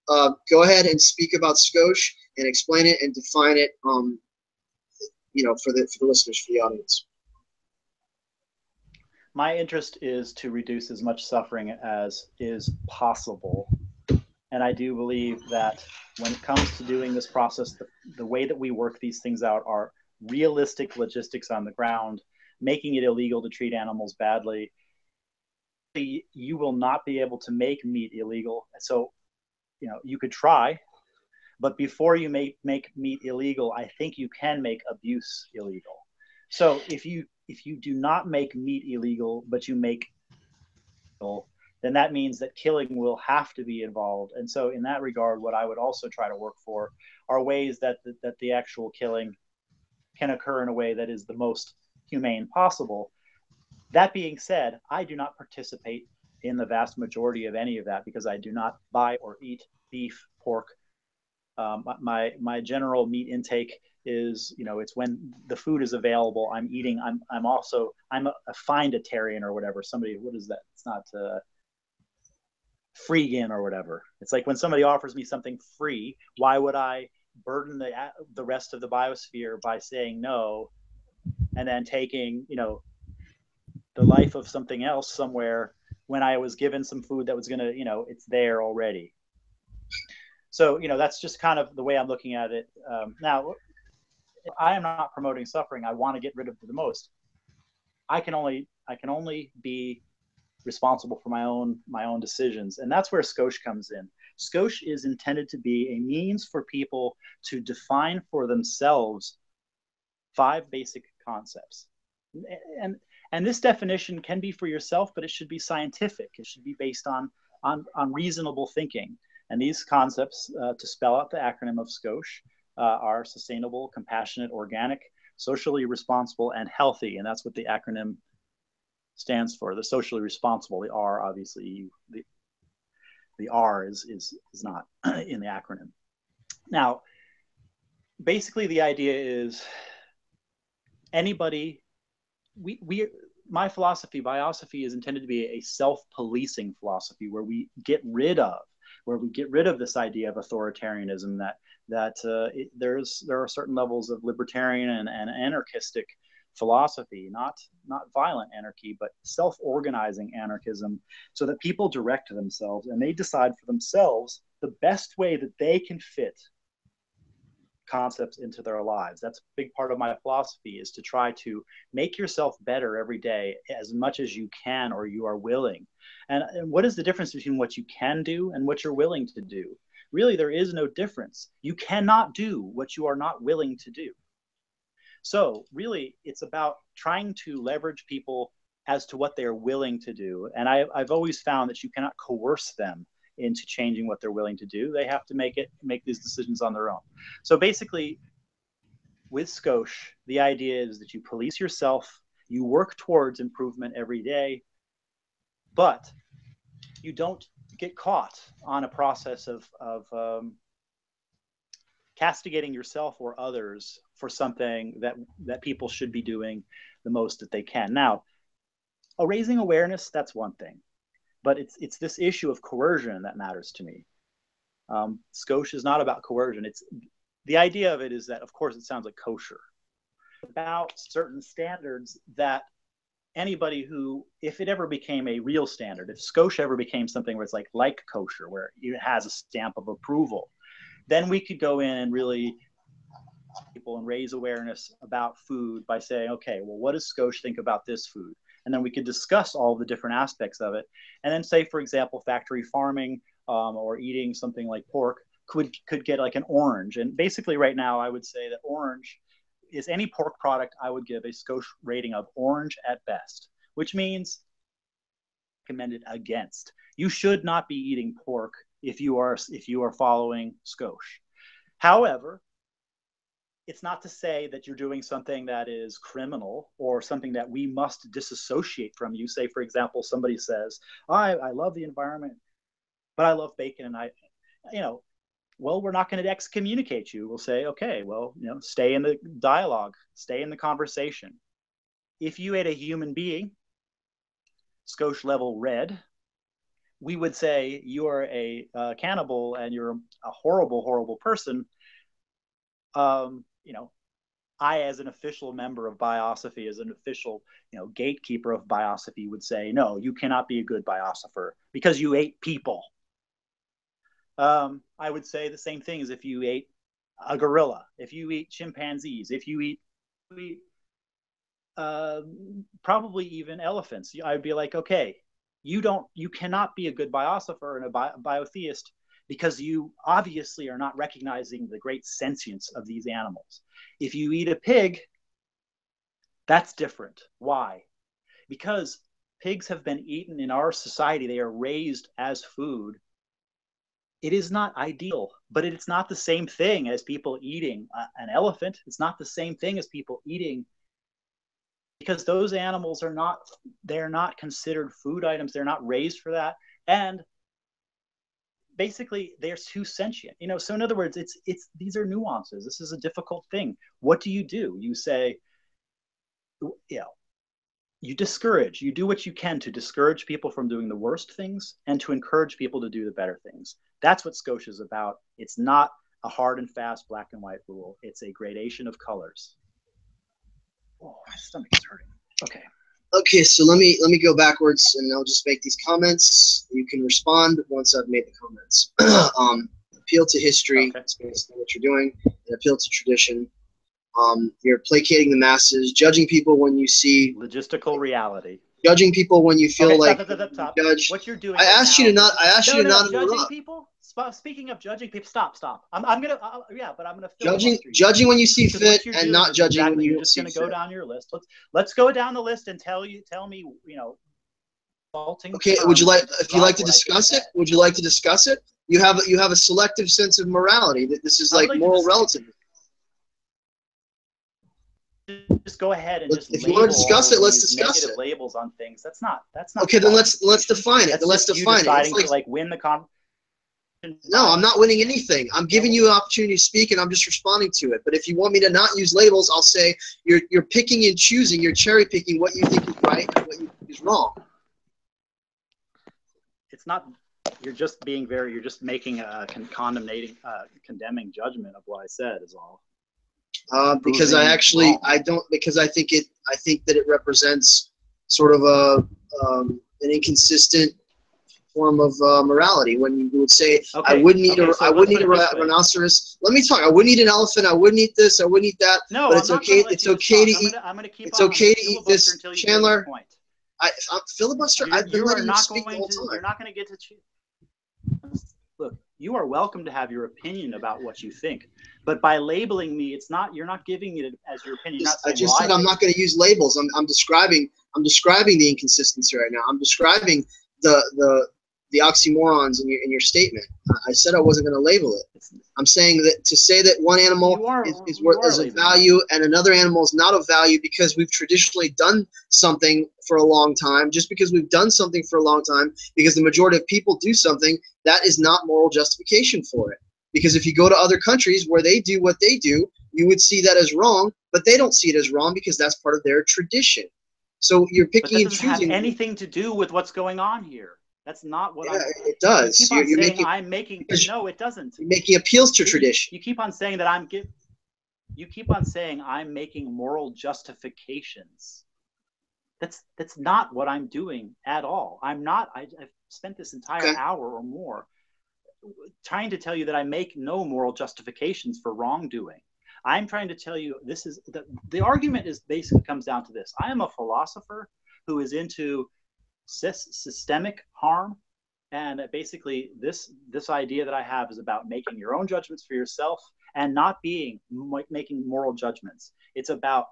go ahead and speak about SCOSH and explain it and define it. For the listeners, for the audience. My interest is to reduce as much suffering as is possible. And I do believe that when it comes to doing this process, the way that we work these things out are realistic logistics on the ground, making it illegal to treat animals badly. You will not be able to make meat illegal. So, you could try, but before you make meat illegal, I think you can make abuse illegal. So if you do not make meat illegal, but you make illegal, then that means that killing will have to be involved. And so in that regard, what I would also try to work for are ways that the actual killing can occur in a way that is the most humane possible. That being said, I do not participate in the vast majority of any of that, because I do not buy or eat beef, pork. My general meat intake is, it's when the food is available, I'm eating. I'm a finditarian or whatever. What is that? It's not freegan or whatever. It's like when somebody offers me something free, why would I burden the rest of the biosphere by saying no, and then taking, the life of something else somewhere, when I was given some food that was going to, it's there already. So, that's just kind of the way I'm looking at it. Now, I am not promoting suffering. I want to get rid of the most. I can only be responsible for my own decisions. And that's where SCOSH comes in. SCOSH is intended to be a means for people to define for themselves 5 basic concepts. And this definition can be for yourself, but it should be scientific. It should be based on reasonable thinking. And these concepts, to spell out the acronym of SCOSH, are sustainable, compassionate, organic, socially responsible, and healthy. And that's what the acronym stands for. The socially responsible, the R, obviously, the R is not in the acronym. Now, basically the idea is anybody, my philosophy, BIOSOPHY, is intended to be a self-policing philosophy where we get rid of this idea of authoritarianism, that there are certain levels of libertarian and anarchistic philosophy, not violent anarchy, but self-organizing anarchism, so that people direct themselves and they decide for themselves the best way that they can fit concepts into their lives. That's a big part of my philosophy, is to try to make yourself better every day as much as you can, or you are willing. And what is the difference between what you can do and what you're willing to do? Really, there is no difference. You cannot do what you are not willing to do. So really, it's about trying to leverage people as to what they're willing to do. And I've always found that you cannot coerce them into changing what they're willing to do. They have to make these decisions on their own. So basically, with SCOSH, the idea is that you police yourself, you work towards improvement every day, but you don't get caught on a process of castigating yourself or others for something that people should be doing the most that they can. Now, raising awareness, that's one thing. But it's this issue of coercion that matters to me. SCOSH is not about coercion. It's the idea of it is that, of course, it sounds like kosher, about certain standards that anybody who, if it ever became a real standard, if SCOSH ever became something where it's like kosher, where it has a stamp of approval, then we could go in and really people and raise awareness about food by saying, okay, well, what does SCOSH think about this food? And then we could discuss all the different aspects of it. And then say, for example, factory farming or eating something like pork could get like an orange. And basically right now, I would say that orange is any pork product I would give a SCOSH rating of orange at best, which means recommended against. You should not be eating pork if you are following SCOSH. However, it's not to say that you're doing something that is criminal or something that we must disassociate from you. Say, for example, somebody says, I love the environment, but I love bacon. And well, we're not going to excommunicate you. We'll say, okay, well, stay in the dialogue, stay in the conversation. If you ate a human being, SCOSH level red, we would say you are a cannibal and you're a horrible, horrible person. I, as an official member of BIOSOPHY, as an official, gatekeeper of BIOSOPHY, would say, no, you cannot be a good biosopher because you ate people. I would say the same thing as if you ate a gorilla, if you eat chimpanzees, if you eat probably even elephants. I'd be like, okay, you cannot be a good biosopher and a biotheist because you obviously are not recognizing the great sentience of these animals. If you eat a pig, that's different. Why? Because pigs have been eaten in our society. They are raised as food. It is not ideal, but it's not the same thing as people eating an elephant. It's not the same thing as people eating, because those animals they're not considered food items. They're not raised for that. And basically they're too sentient, so in other words, these are nuances. This is a difficult thing. What do? You say, you discourage, you do what you can to discourage people from doing the worst things and to encourage people to do the better things. That's what SCOSH is about. It's not a hard and fast black and white rule. It's a gradation of colors. Oh, my stomach is hurting. Okay, so let me go backwards and I'll just make these comments. You can respond once I've made the comments. Appeal to history, that's basically what you're doing, and appeal to tradition. You're placating the masses, judging people when you see logistical reality. Judging people when you feel like stop. Judge. What you're doing? I asked you to not judging interrupt. people. Speaking of judging people, stop. I'm gonna judging when you see fit and not judging when you you're just gonna go down your list. Let's go down the list and tell me. Okay. Would you like to discuss it? Would you like to discuss it? You have a selective sense of morality. That this is like moral relativism. Just go ahead and if you want to discuss it, let's discuss it. Labels on things. That's not. Okay, then let's define it. Let's define it. Deciding to win the conversation. No, I'm not winning anything. I'm giving you an opportunity to speak, and I'm just responding to it. But if you want me to not use labels, I'll say you're picking and choosing. You're cherry picking what you think is right and what you think is wrong. It's not. You're just being very. You're just making a condemning judgment of what I said is all. Because I think that it represents sort of an inconsistent form of morality. When you would say, I wouldn't eat a rhinoceros. Let me talk. I wouldn't eat an elephant. I wouldn't eat this. I wouldn't eat that. No, but it's okay. It's okay to eat. It's okay to eat this, Chandler. I'm filibuster. I've been letting you speak the whole time. You're not going to get to. Look, you are welcome to have your opinion about what you think, but by labeling me, it's not. You're not giving it as your opinion. I just said I'm not going to use labels. I'm describing the inconsistency right now. I'm describing the oxymorons in your statement. I said I wasn't going to label it. I'm saying that to say that one animal is worth as a value and another animal is not of value because we've traditionally done something for a long time, just because we've done something for a long time, because the majority of people do something, that is not moral justification for it. Because if you go to other countries where they do what they do, you would see that as wrong, but they don't see it as wrong because that's part of their tradition. So you're picking and choosing. But that doesn't have anything to do with what's going on here. That's not what it does. You keep on you're saying making, I'm making. No, it doesn't. You're making appeals to tradition. You keep on saying that you keep on saying I'm making moral justifications. That's not what I'm doing at all. I'm not. I've spent this entire hour or more trying to tell you that I make no moral justifications for wrongdoing. I'm trying to tell you this is the argument is basically comes down to this. I am a philosopher who is into systemic harm, and basically this idea that I have is about making your own judgments for yourself and not making moral judgments. It's about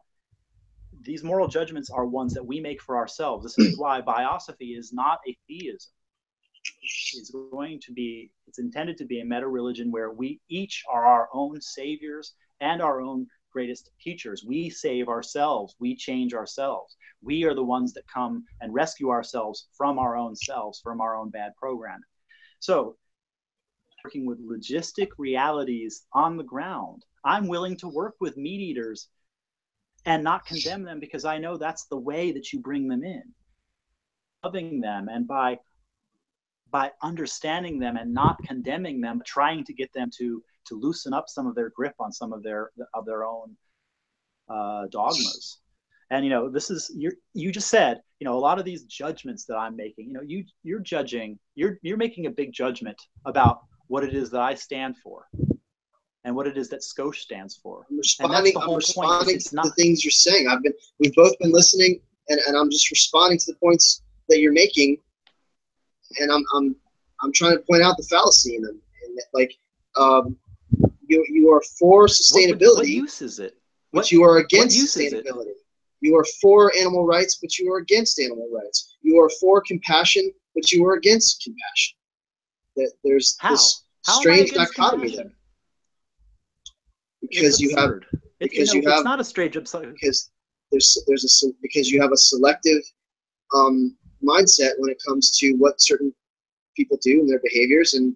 these moral judgments are ones that we make for ourselves. This is why biosophy is not a theism. It's intended to be a meta religion where we each are our own saviors and our own greatest teachers. We save ourselves. We change ourselves. We are the ones that come and rescue ourselves from our own selves, from our own bad programming. So working with logistic realities on the ground, I'm willing to work with meat eaters and not condemn them because I know that's the way that you bring them in. Loving them and by understanding them and not condemning them, trying to get them to loosen up some of their grip on some of their own dogmas. And this is you just said a lot of these judgments that I'm making. You're judging. You're making a big judgment about what it is that I stand for, and what it is that SCOSH stands for. I'm responding to the things you're saying. We've both been listening, and I'm just responding to the points that you're making, and I'm trying to point out the fallacy in them. And like, you are for sustainability. What use is it? But you are against sustainability. You are for animal rights, but you are against animal rights. You are for compassion, but you are against compassion. There's this strange dichotomy there. Because you have, because you have, it's not a strange. Because because you have a selective mindset when it comes to what certain people do and their behaviors, and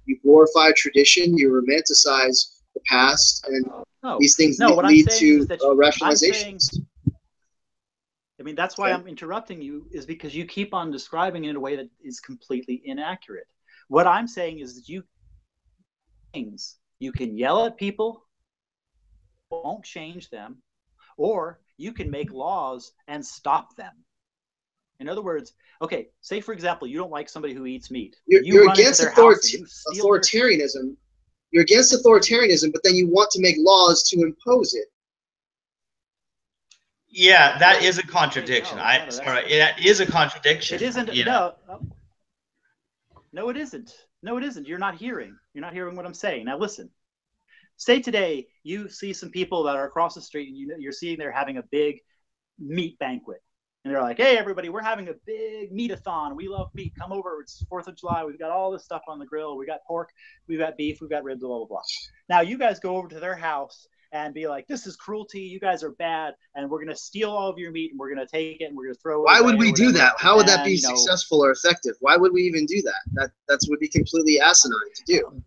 you glorify tradition, you romanticize the past, and these things lead to rationalizations. That's why I'm interrupting you, is because you keep on describing it in a way that is completely inaccurate. What I'm saying is that you can yell at people, won't change them, or you can make laws and stop them. In other words, okay, say for example, you don't like somebody who eats meat. You're against authoritarianism. You're against authoritarianism, but then you want to make laws to impose it. Yeah, that is a contradiction. That is a contradiction. It isn't. No, it isn't. No, it isn't. You're not hearing. You're not hearing what I'm saying. Now listen. Say today you see some people that are across the street, and you're seeing they're having a big meat banquet. And they're like, hey, everybody, we're having a big meat-a-thon. We love meat. Come over. It's 4th of July. We've got all this stuff on the grill. We got pork. We've got beef. We've got ribs, blah, blah, blah. Now, you guys go over to their house and be like, this is cruelty. You guys are bad. And we're going to steal all of your meat, and we're going to take it, and we're going to throw it away. Why would we do that? How would that be successful or effective? Why would we even do that? That would be completely asinine to do.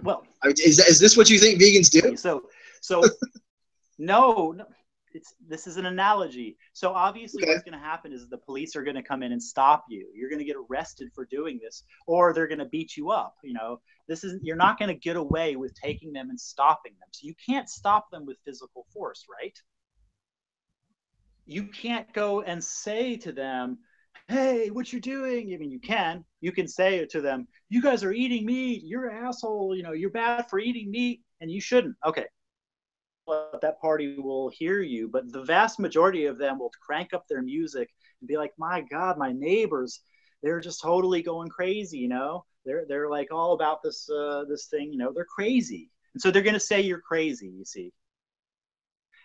Well, is this what you think vegans do? So no. This is an analogy. So obviously what's going to happen is the police are going to come in and stop you. You're going to get arrested for doing this, or they're going to beat you up. You're not going to get away with taking them and stopping them. So you can't stop them with physical force, right? You can't go and say to them, hey, what you're doing. You can say to them, you guys are eating meat. You're an asshole. You're bad for eating meat and you shouldn't. Okay. That party will hear you, but the vast majority of them will crank up their music and be like, my God, my neighbors, they're just totally going crazy. They're like all about this thing, they're crazy. And so they're going to say you're crazy, you see.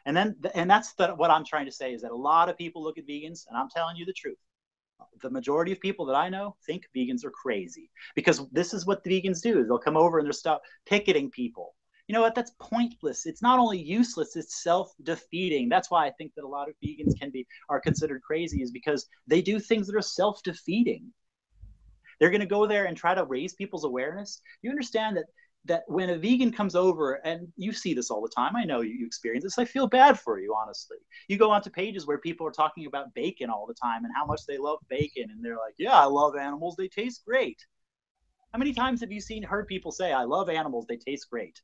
And that's what I'm trying to say, is that a lot of people look at vegans, and I'm telling you the truth. The majority of people that I know think vegans are crazy, because this is what the vegans do, is they'll come over and they'll stop picketing people. You know what? That's pointless. It's not only useless, it's self-defeating. That's why I think that a lot of vegans are considered crazy, is because they do things that are self-defeating. They're going to go there and try to raise people's awareness. You understand that that when a vegan comes over, and you see this all the time, I know you experience this, I feel bad for you, honestly. You go onto pages where people are talking about bacon all the time and how much they love bacon, and they're like, yeah, I love animals, they taste great. How many times have you heard people say, I love animals, they taste great?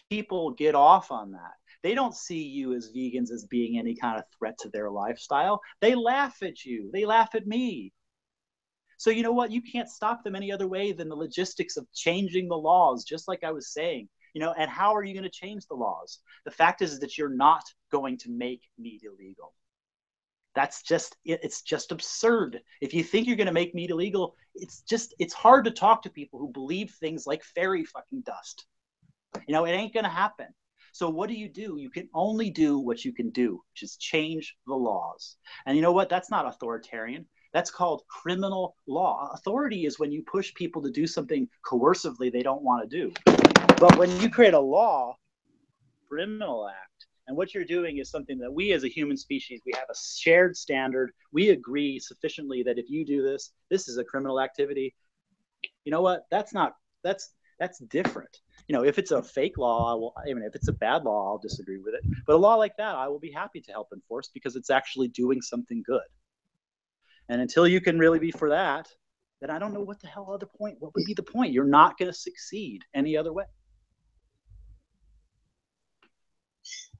People get off on that. They don't see you as vegans as being any kind of threat to their lifestyle. They laugh at you. They laugh at me. So you know what? You can't stop them any other way than the logistics of changing the laws, just like I was saying. You know, and how are you going to change the laws? The fact is that you're not going to make meat illegal. That's just, it's just absurd. If you think you're going to make meat illegal, it's hard to talk to people who believe things like fairy fucking dust. You know, it ain't going to happen. So what do? You can only do what you can do, which is change the laws. And you know what? That's not authoritarian. That's called criminal law. Authority is when you push people to do something coercively they don't want to do. But when you create a law, criminal act, and what you're doing is something that we as a human species, we have a shared standard. We agree sufficiently that if you do this, this is a criminal activity. You know what? That's different. You know, if it's a fake law, even if it's a bad law, I'll disagree with it. But a law like that, I will be happy to help enforce because it's actually doing something good. And until you can really be for that, then I don't know what the hell other point. What would be the point? You're not going to succeed any other way.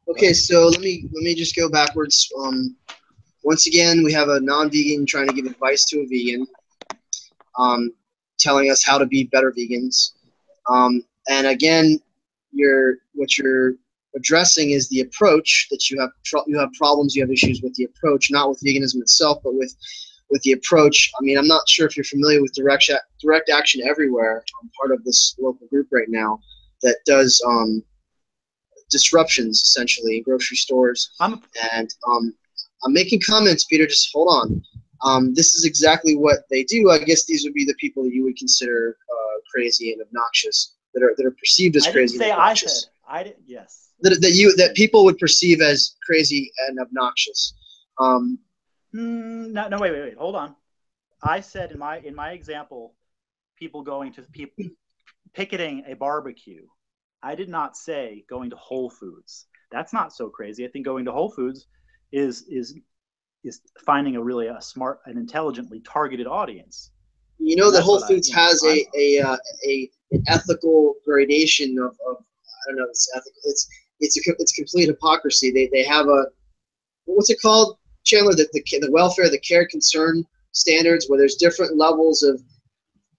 Okay, so let me just go backwards. Once again, we have a non-vegan trying to give advice to a vegan, telling us how to be better vegans. And again, what you're addressing is the approach that you have problems, you have issues with the approach, not with veganism itself, but with the approach. I mean, I'm not sure if you're familiar with Direct Action Everywhere. I'm part of this local group right now that does disruptions, essentially, in grocery stores. I'm making comments, Peter, just hold on. This is exactly what they do. I guess these would be the people that you would consider crazy and obnoxious, that are perceived as crazy and obnoxious. I didn't. Yes. That people would perceive as crazy and obnoxious. No, wait. Hold on. I said in my example, people picketing a barbecue. I did not say going to Whole Foods. That's not so crazy. I think going to Whole Foods is finding a smart and intelligently targeted audience. You know that Whole Foods has an ethical gradation of I don't know. It's ethical. It's complete hypocrisy. They have what's it called, Chandler? The welfare, the care concern standards, where there's different levels of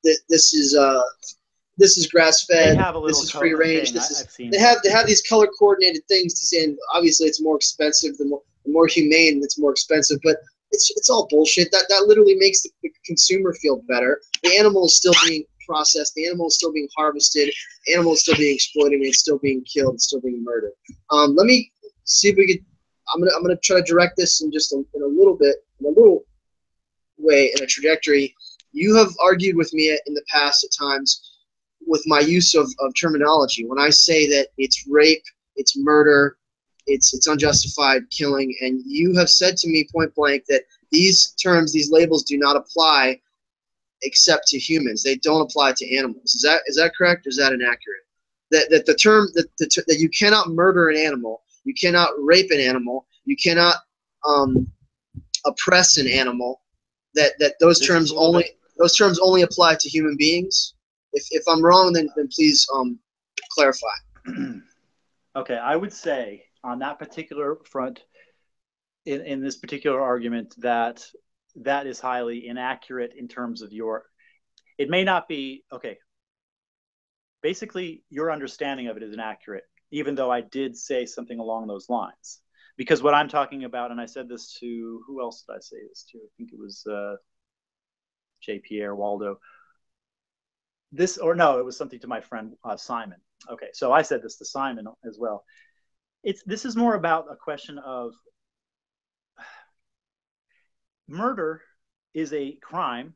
this is grass fed. This is free range. They have these color coordinated things to say. And obviously, it's more expensive. The more humane, it's more expensive. But it's all bullshit. That literally makes the consumer feel better. The animal is still being processed. The animal is still being harvested. The animal is still being exploited. It's still being killed. It's still being murdered. Let me see if we could. I'm gonna try to direct this in just in a little way, in a trajectory. You have argued with me in the past at times with my use of terminology. When I say that it's rape, it's murder, it's unjustified killing, and you have said to me point blank that these terms, these labels do not apply except to humans. They don't apply to animals. Is that correct, or is that inaccurate? That the term that you cannot murder an animal, you cannot rape an animal, you cannot oppress an animal. That those terms only apply to human beings. If I'm wrong, then please clarify. Okay, I would say on that particular front, in this particular argument, that is highly inaccurate in terms of it may not be, okay, basically your understanding of it is inaccurate, even though I did say something along those lines. Because what I'm talking about, and I said this to, who else did I say this to? I think it was J. Pierre Waldo. It was something to my friend Simon. Okay, so I said this to Simon as well. This is more about a question of murder is a crime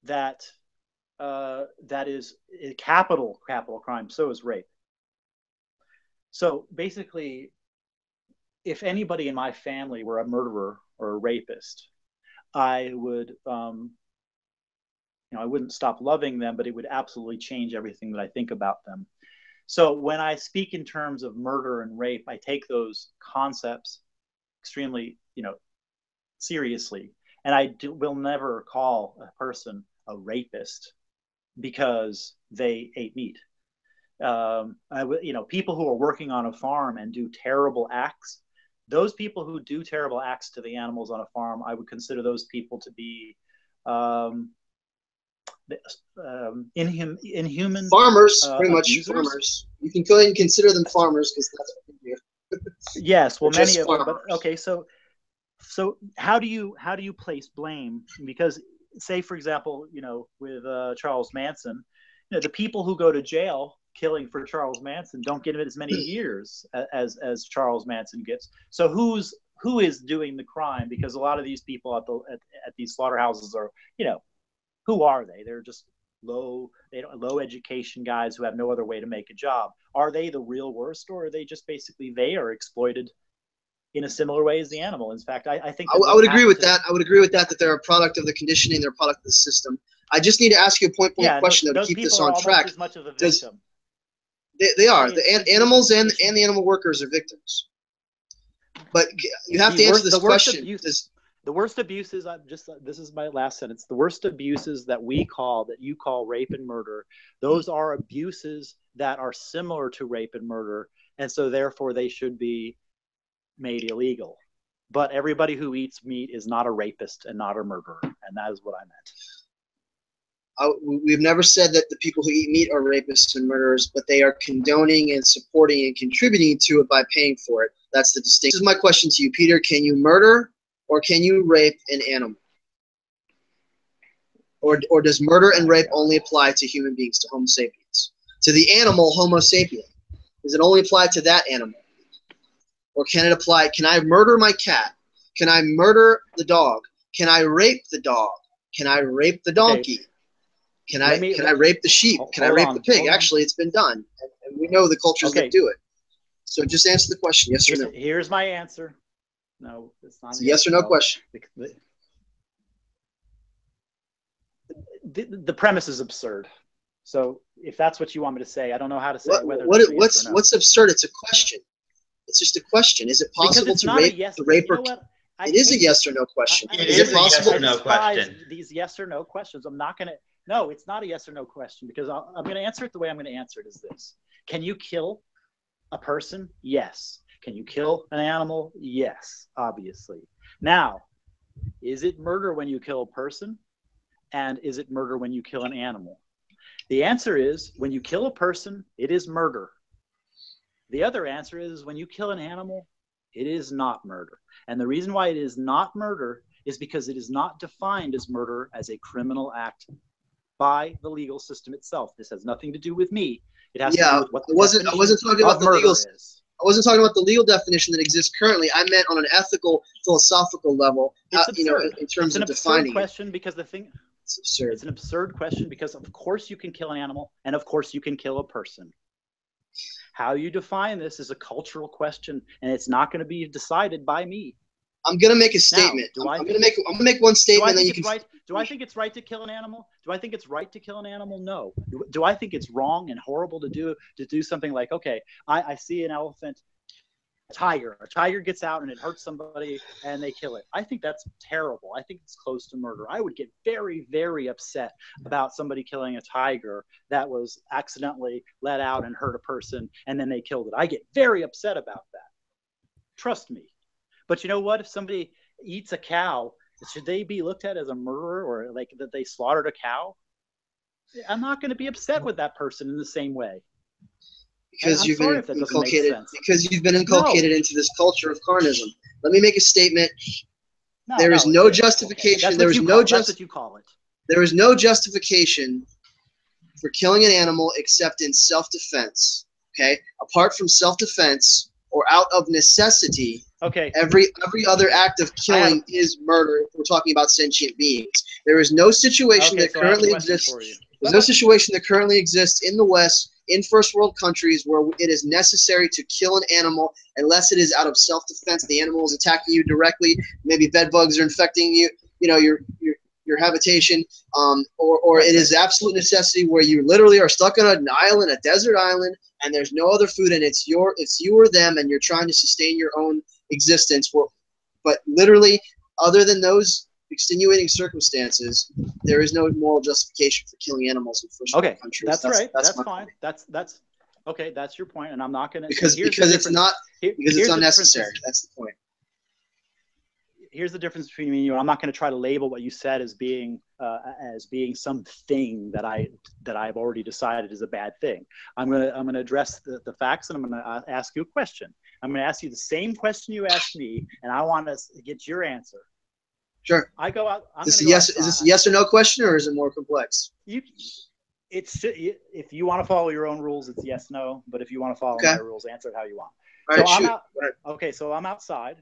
that is a capital crime. So is rape. So basically, if anybody in my family were a murderer or a rapist, I would I wouldn't stop loving them, but it would absolutely change everything that I think about them. So when I speak in terms of murder and rape, I take those concepts extremely, seriously. And I will never call a person a rapist because they ate meat. People who are working on a farm and do terrible acts, those people who do terrible acts to the animals on a farm, I would consider those people to be inhuman farmers, pretty much abusers. Farmers. You can go ahead and consider them farmers because that's what they do. Yes, well, many of them. But okay, so how do you place blame? Because say, for example, with Charles Manson, the people who go to jail killing for Charles Manson don't get as many years as Charles Manson gets. So who is doing the crime? Because a lot of these people at these slaughterhouses are, who are they? They're just low education guys who have no other way to make a job. Are they the real worst, or are they just basically they are exploited in a similar way as the animal? In fact, I think I would agree with that. I would agree with that they're a product of the conditioning, they're a product of the system. I just need to ask you a point question though, to keep this on track. As much of a victim. They are. The animals and the animal workers are victims. But you have to answer this question. The worst abuses, this is my last sentence. The worst abuses that you call rape and murder, those are abuses that are similar to rape and murder, and so therefore they should be made illegal. But everybody who eats meat is not a rapist and not a murderer, and that is what I meant. We've never said that the people who eat meat are rapists and murderers, but they are condoning and supporting and contributing to it by paying for it. That's the distinction. This is my question to you, Peter. Can you murder or can you rape an animal? Or does murder and rape only apply to human beings, to Homo sapiens? To the animal, Homo sapien? Does it only apply to that animal? Or can it apply, can I murder my cat? Can I murder the dog? Can I rape the dog? Can I rape the donkey? Can I rape the sheep? Can I rape the pig? Actually, it's been done. And we know the cultures that do it. So just answer the question, yes or no. Here's my answer. No, it's not. It's a yes or no question. The premise is absurd. So if that's what you want me to say, I don't know how to say whether what's absurd? It's a question. It's just a question. Is it possible to rape or it is a yes or no question. Is it possible? Yes or no question. These yes or no questions. I'm not going to. No, it's not a yes or no question because I'm going to answer it the way I'm going to answer it is this. Can you kill a person? Yes. Can you kill an animal? Yes, obviously. Now, is it murder when you kill a person? And is it murder when you kill an animal? The answer is when you kill a person, it is murder. The other answer is when you kill an animal, it is not murder. And the reason why it is not murder is because it is not defined as murder as a criminal act by the legal system itself. This has nothing to do with me. It has to do with what the I wasn't talking about the legal is. I wasn't talking about the legal definition that exists currently. I meant on an ethical, philosophical level, in terms of defining question because the thing it's absurd. It's an absurd question because of course you can kill an animal and of course you can kill a person. How you define this is a cultural question and it's not going to be decided by me. I'm going to make a statement. I'm going to make one statement and then you can Do I think it's right to kill an animal? Do I think it's right to kill an animal? No. Do I think it's wrong and horrible to do something like, okay, I see an elephant, a tiger gets out and it hurts somebody and they kill it. I think that's terrible. I think it's close to murder. I would get very, very upset about somebody killing a tiger that was accidentally let out and hurt a person and then they killed it. I get very upset about that. Trust me. But you know what? If somebody eats a cow, should they be looked at as a murderer or like that they slaughtered a cow? I'm not going to be upset with that person in the same way. Because you've been inculcated into this culture of carnism. Let me make a statement. There is no justification. There is no that's what you call it. There is no justification for killing an animal except in self-defense. Okay? Apart from self-defense or out of necessity, okay. Every other act of killing is murder if we're talking about sentient beings. There is no situation that currently exists. There's no situation that currently exists in the West, in first world countries, where it is necessary to kill an animal unless it is out of self-defense. The animal is attacking you directly. Maybe bed bugs are infecting you. You know, you're your habitation, or it is absolute necessity where you literally are stuck on an island, a desert island, and there's no other food, and it's you or them, and you're trying to sustain your own existence. But literally, other than those extenuating circumstances, there is no moral justification for killing animals in first world countries. That's right. That's fine. Point. That's okay. That's your point, and I'm not going to because it's not because it's unnecessary. That's the point. Here's the difference between me and you. I'm not going to try to label what you said as being something that I've already decided is a bad thing. I'm going to address the facts, and I'm going to ask you a question. I'm going to ask you the same question you asked me, and I want to get your answer. Sure. I go out. Is this a yes or no question, or is it more complex? If you want to follow your own rules, it's yes, no. But if you want to follow my rules, answer it how you want. All right, Okay, so I'm outside.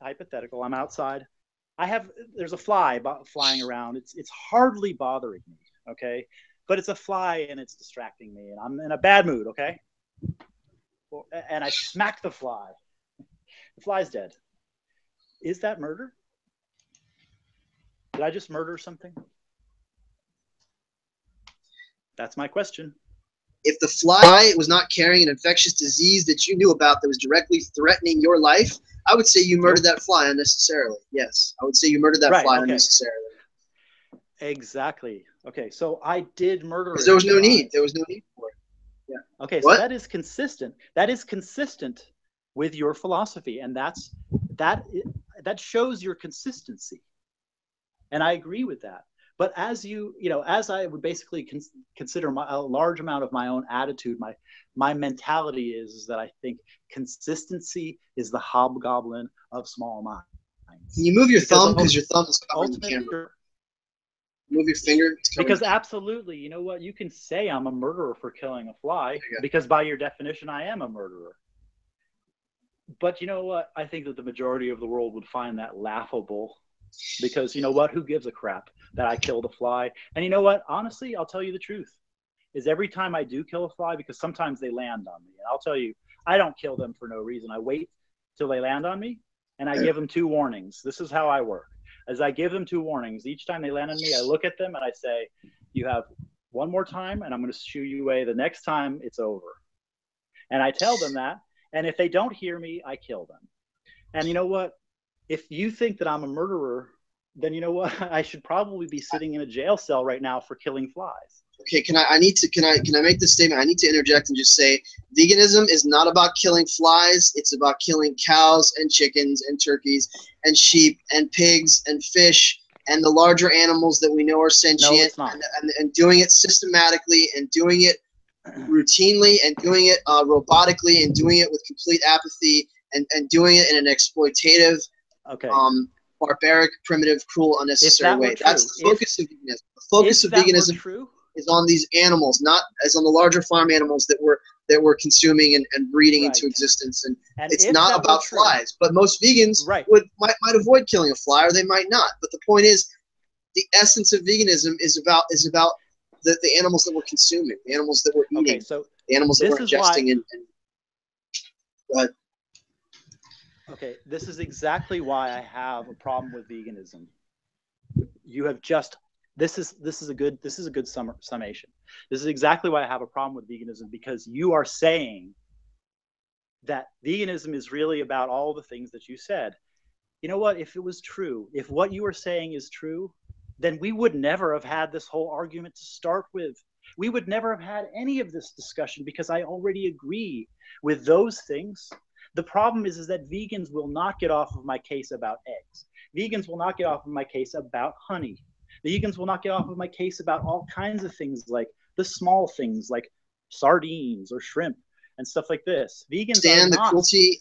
Hypothetical. I'm outside. There's a fly flying around. It's hardly bothering me. Okay, but it's a fly and it's distracting me, and I'm in a bad mood. Okay, and I smack the fly. The fly's dead. Is that murder? Did I just murder something? That's my question. If the fly was not carrying an infectious disease that you knew about that was directly threatening your life, I would say you murdered that fly unnecessarily. Yes, I would say you murdered that fly unnecessarily. Exactly. Okay, so I did murder. Because there was no need. There was no need for it. Yeah. Okay, so that is consistent. That is consistent with your philosophy, and that shows your consistency. And I agree with that. But as as I would basically consider a large amount of my own attitude, my mentality is that I think consistency is the hobgoblin of small minds. Can you move your thumb because your thumb is covering the camera? Move your finger. Because absolutely, you know what? You can say I'm a murderer for killing a fly because by your definition, I am a murderer. But you know what? I think that the majority of the world would find that laughable. Because you know what? Who gives a crap that I killed a fly? And you know what? Honestly, I'll tell you the truth. Is every time I do kill a fly, because sometimes they land on me. And I'll tell you, I don't kill them for no reason. I wait till they land on me, and I give them 2 warnings. This is how I work. As I give them 2 warnings, each time they land on me, I look at them and I say, you have 1 more time, and I'm going to shoo you away. The next time, it's over. And I tell them that. And if they don't hear me, I kill them. And you know what? If you think that I'm a murderer, then you know what? I should probably be sitting in a jail cell right now for killing flies. Okay, can I make this statement? I need to interject and just say veganism is not about killing flies. It's about killing cows and chickens and turkeys and sheep and pigs and fish and the larger animals that we know are sentient. No, it's not. And doing it systematically and doing it routinely and doing it robotically and doing it with complete apathy and doing it in an exploitative, barbaric, primitive, cruel, unnecessary way. That's the focus of veganism. The focus of veganism is on these animals, not as on the larger farm animals that we're consuming and breeding into existence. And it's not about flies. But most vegans might avoid killing a fly, or they might not. But the point is, the essence of veganism is about the animals that we're consuming, the animals that we're eating, the animals that we're ingesting. Go ahead. Okay, this is exactly why I have a problem with veganism. You have just this is a good summation. This is exactly why I have a problem with veganism, because you are saying that veganism is really about all the things that you said. You know what? If it was true, if what you are saying is true, then we would never have had this whole argument to start with. We would never have had any of this discussion, because I already agree with those things. The problem is that vegans will not get off of my case about eggs. Vegans will not get off of my case about honey. Vegans will not get off of my case about all kinds of things, like the small things like sardines or shrimp and stuff like this. Vegans the cruelty.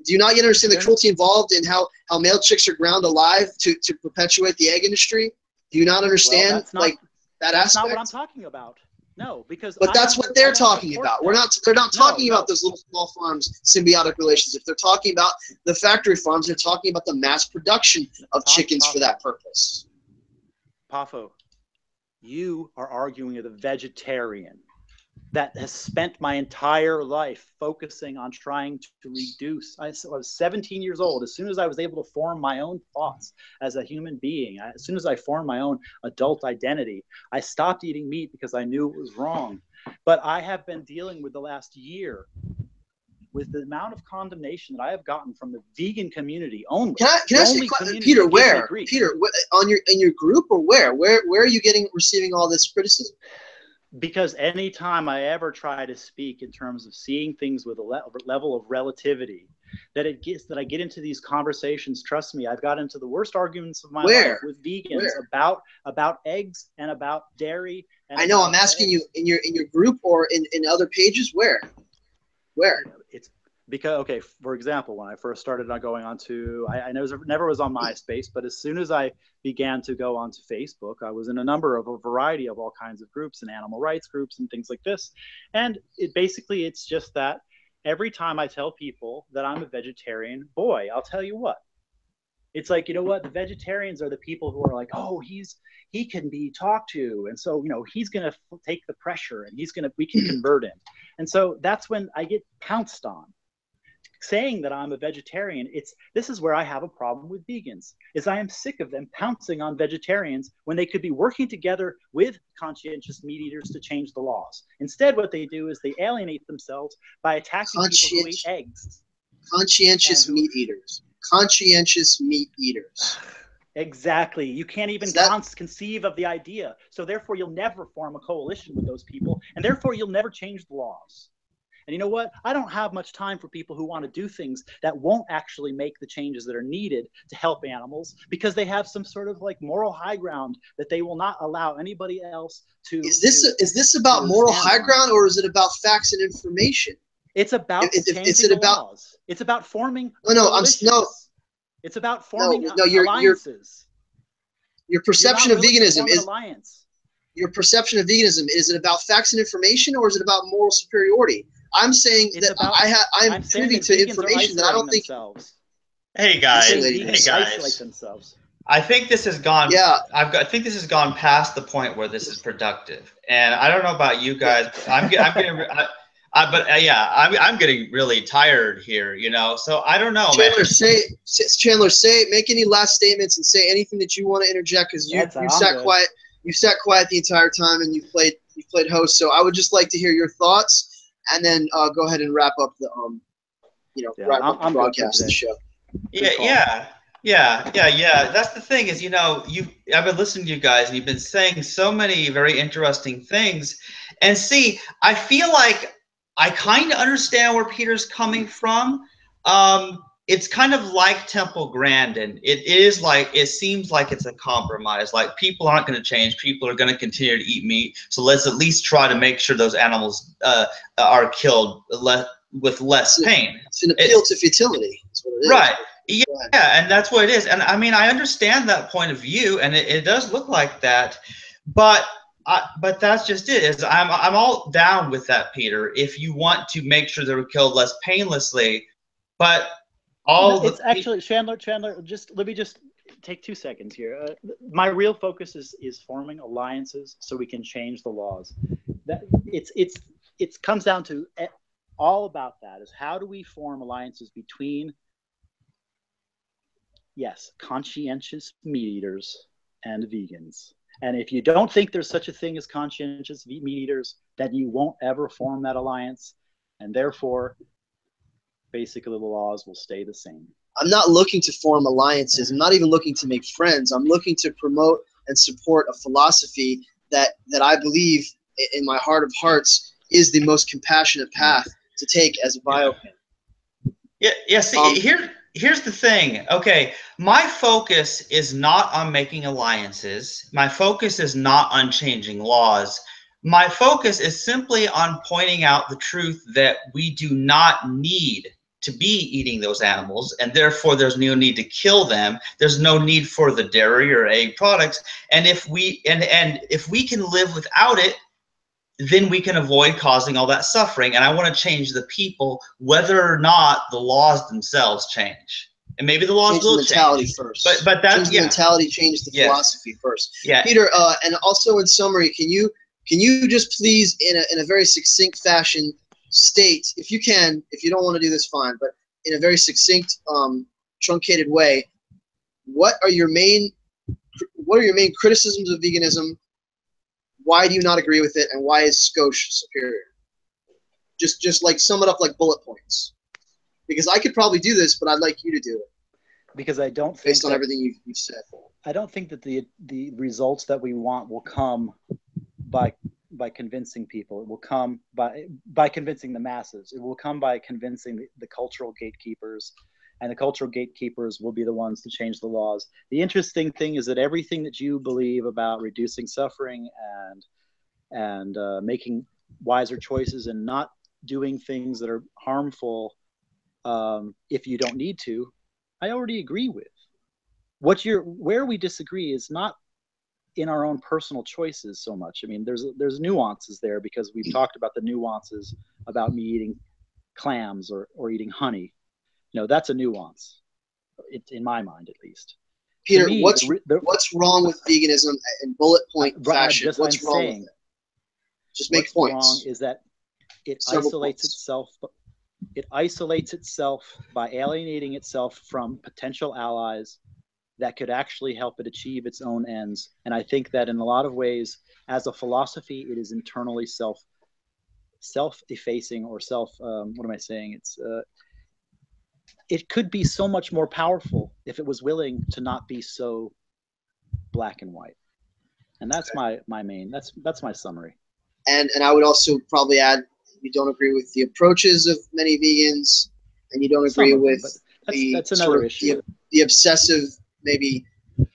Do you not yet understand the cruelty involved in how male chicks are ground alive to perpetuate the egg industry? Do you not understand that aspect? That's not what I'm talking about. No, because that's what they're talking about. They're not talking about those little small farms, symbiotic relationship. They're talking about the factory farms. They're talking about the mass production of chickens for that purpose. Poffo, you are arguing with a vegetarian. that has spent my entire life focusing on trying to reduce. I was 17 years old. As soon as I was able to form my own thoughts as a human being, as soon as I formed my own adult identity, I stopped eating meat because I knew it was wrong. But I have been dealing with the last year with the amount of condemnation that I have gotten from the vegan community only. Can I ask you, Peter, where? Peter, in your group, or where are you receiving all this criticism? Because anytime I ever try to speak in terms of seeing things with a level of relativity, that I get into these conversations. Trust me, I've got into the worst arguments of my life with vegans about eggs and about dairy. And I know. I'm asking you, in your group or in other pages. Where? It's because, okay, for example, when I first started going on to, I never was on MySpace, but as soon as I began to go onto Facebook, I was in a variety of all kinds of groups and animal rights groups and things like this. And it's just that every time I tell people that I'm a vegetarian, boy, I'll tell you what, it's like, you know what, the vegetarians are the people who are like, oh, he can be talked to, and so, you know, he's going to take the pressure, and we can convert him. And so that's when I get pounced on. Saying that I'm a vegetarian, this is where I have a problem with vegans, is I am sick of them pouncing on vegetarians when they could be working together with conscientious meat eaters to change the laws. Instead, what they do is they alienate themselves by attacking people who eat eggs. Conscientious meat eaters. Conscientious meat eaters. Exactly. You can't even conceive of the idea. So therefore, you'll never form a coalition with those people, and therefore, you'll never change the laws. And you know what? I don't have much time for people who want to do things that won't actually make the changes that are needed to help animals, because they have some sort of like moral high ground that they will not allow anybody else to. Is this about moral high ground, or is it about facts and information? It's about changing the laws. It's about forming. It's about forming alliances. Your perception of veganism is your perception of veganism. Is it about facts and information, or is it about moral superiority? I'm saying that I'm privy to information that I don't think. Hey guys, isolate themselves. I think this has gone. Yeah, I think this has gone past the point where this is productive, and I don't know about you guys. I'm getting. I'm getting really tired here, you know. So I don't know, Chandler, make any last statements and say anything that you want to interject, because you sat quiet. You sat quiet the entire time, and you played host. So I would just like to hear your thoughts, and then go ahead and wrap up the wrap up the broadcast of the show. Yeah. That's the thing is, you know, I've been listening to you guys, and you've been saying so many very interesting things. And see, I feel like I kind of understand where Peter's coming from. It's kind of like Temple Grandin. It seems like it's a compromise. Like, people aren't going to change. People are going to continue to eat meat. So let's at least try to make sure those animals are killed with less pain. It's an appeal to futility. That's what it is. Right. Yeah, and that's what it is. And I mean, I understand that point of view, and it does look like that. But that's just it. Is I'm all down with that, Peter. If you want to make sure they were killed less painlessly, but actually Chandler. Let me just take 2 seconds here. My real focus is forming alliances so we can change the laws. It comes down to all about that. Is how do we form alliances between conscientious meat eaters and vegans? And if you don't think there's such a thing as conscientious meat eaters, then you won't ever form that alliance, and therefore, basically, the laws will stay the same. I'm not looking to form alliances. I'm not even looking to make friends. I'm looking to promote and support a philosophy that I believe, in my heart of hearts, is the most compassionate path to take as a biopan. Yeah. See, here's the thing. Okay, my focus is not on making alliances. My focus is not on changing laws. My focus is simply on pointing out the truth that we do not need to be eating those animals, and therefore there's no need to kill them. There's no need for the dairy or egg products. And if we can live without it, then we can avoid causing all that suffering. And I want to change the people, whether or not the laws themselves change. And maybe the laws will change. Mentality first. But that's mentality, change the philosophy first. Yeah. Peter, and also in summary, can Can you just please, in a very succinct fashion, state, if you can, if you don't want to do this, fine, but in a very succinct, truncated way, what are your main criticisms of veganism? Why do you not agree with it, and why is SCOSH superior? Just like sum it up like bullet points, because I could probably do this, but I'd like you to do it. Because I don't think based on everything you've said. I don't think that the results that we want will come by convincing people. It will come by convincing the masses. It will come by convincing the cultural gatekeepers, and the cultural gatekeepers will be the ones to change the laws. The interesting thing is that everything that you believe about reducing suffering and making wiser choices and not doing things that are harmful if you don't need to, I already agree with. Where we disagree is not in our own personal choices so much. I mean, there's nuances there, because we've talked about the nuances about me eating clams or eating honey. You know, that's a nuance, in my mind at least. Peter, me, what's wrong with veganism in bullet point fashion? What's wrong with it? Just make points. What's wrong is that it isolates itself. It isolates itself by alienating itself from potential allies that could actually help it achieve its own ends. And I think that in a lot of ways, as a philosophy, it is internally self-effacing, or what am I saying? It could be so much more powerful if it was willing to not be so black and white. And that's my main, that's my summary. And I would also probably add, you don't agree with the approaches of many vegans, and you don't agree with that's another issue. The obsessive, maybe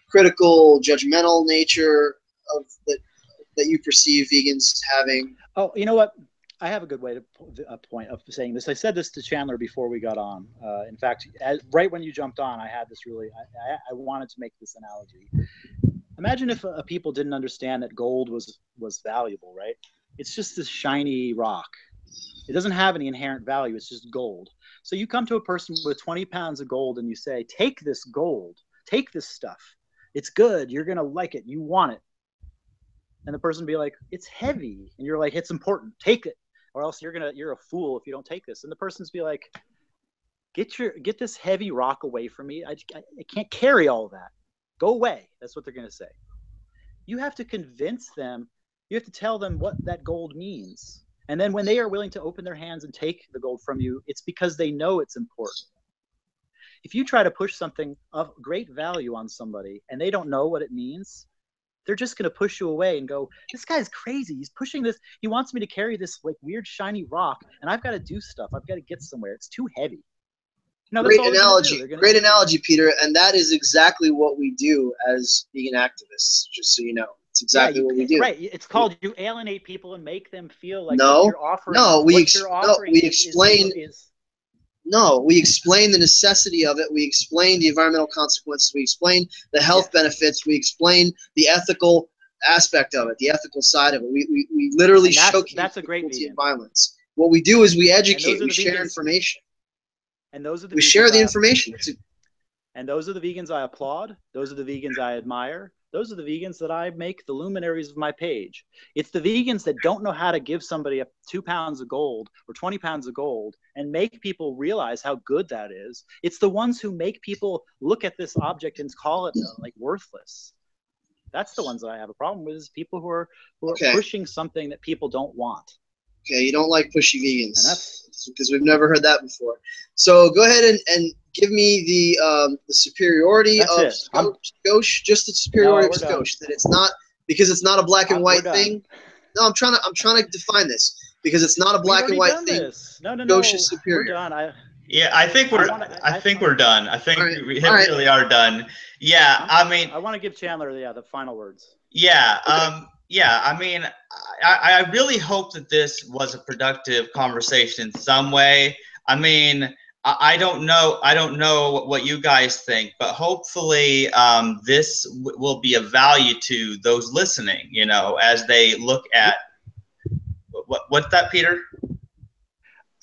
critical, judgmental nature of that you perceive vegans having. Oh, you know what? I have a good way a point of saying this. I said this to Chandler before we got on. In fact, right when you jumped on, I had this really. I wanted to make this analogy. Imagine if people didn't understand that gold was valuable, right? It's just this shiny rock. It doesn't have any inherent value. It's just gold. So you come to a person with 20 pounds of gold and you say, take this gold, take this stuff. It's good. You're going to like it. You want it. And the person will be like, it's heavy. And you're like, it's important. Take it. Or else you're a fool if you don't take this. And the person's be like, get this heavy rock away from me. I can't carry all of that. Go away. That's what they're going to say. You have to convince them. You have to tell them what that gold means. And then when they are willing to open their hands and take the gold from you, it's because they know it's important. If you try to push something of great value on somebody and they don't know what it means, they're just going to push you away and go, this guy's crazy. He's pushing this. He wants me to carry this like weird shiny rock, and I've got to do stuff. I've got to get somewhere. It's too heavy. No, great analogy. Great analogy, Peter. And that is exactly what we do as vegan activists, just so you know. It's exactly what we do. Right. It's called you alienate people and make them feel like what you're offering. We explain the necessity of it. We explain the environmental consequences. We explain the health benefits. We explain the ethical aspect of it, the ethical side of it. We literally showcase that's a great violence. What we do is we educate. We share information. And those are the we share the information. And those are the vegans I applaud. Those are the vegans I admire. Those are the vegans that I make the luminaries of my page. It's the vegans that don't know how to give somebody 2 pounds of gold or 20 pounds of gold and make people realize how good that is. It's the ones who make people look at this object and call it like worthless. That's the ones that I have a problem with, is people who are pushing something that people don't want. Okay, you don't like pushy vegans. And that's because we've never heard that before. So go ahead and give me the superiority of SCOSH, just the superiority of SCOSH. That it's not, because it's not a black and white thing. No, I'm trying to define this, because it's not a black and white thing. No. SCOSH is superior. We're done. I think we're done. I think we really are done. Yeah, I mean, I want to give Chandler the final words. Yeah. Okay. I mean, I really hope that this was a productive conversation in some way. I mean, I don't know what you guys think, but hopefully this will be of value to those listening, you know, as they look at what's that, Peter?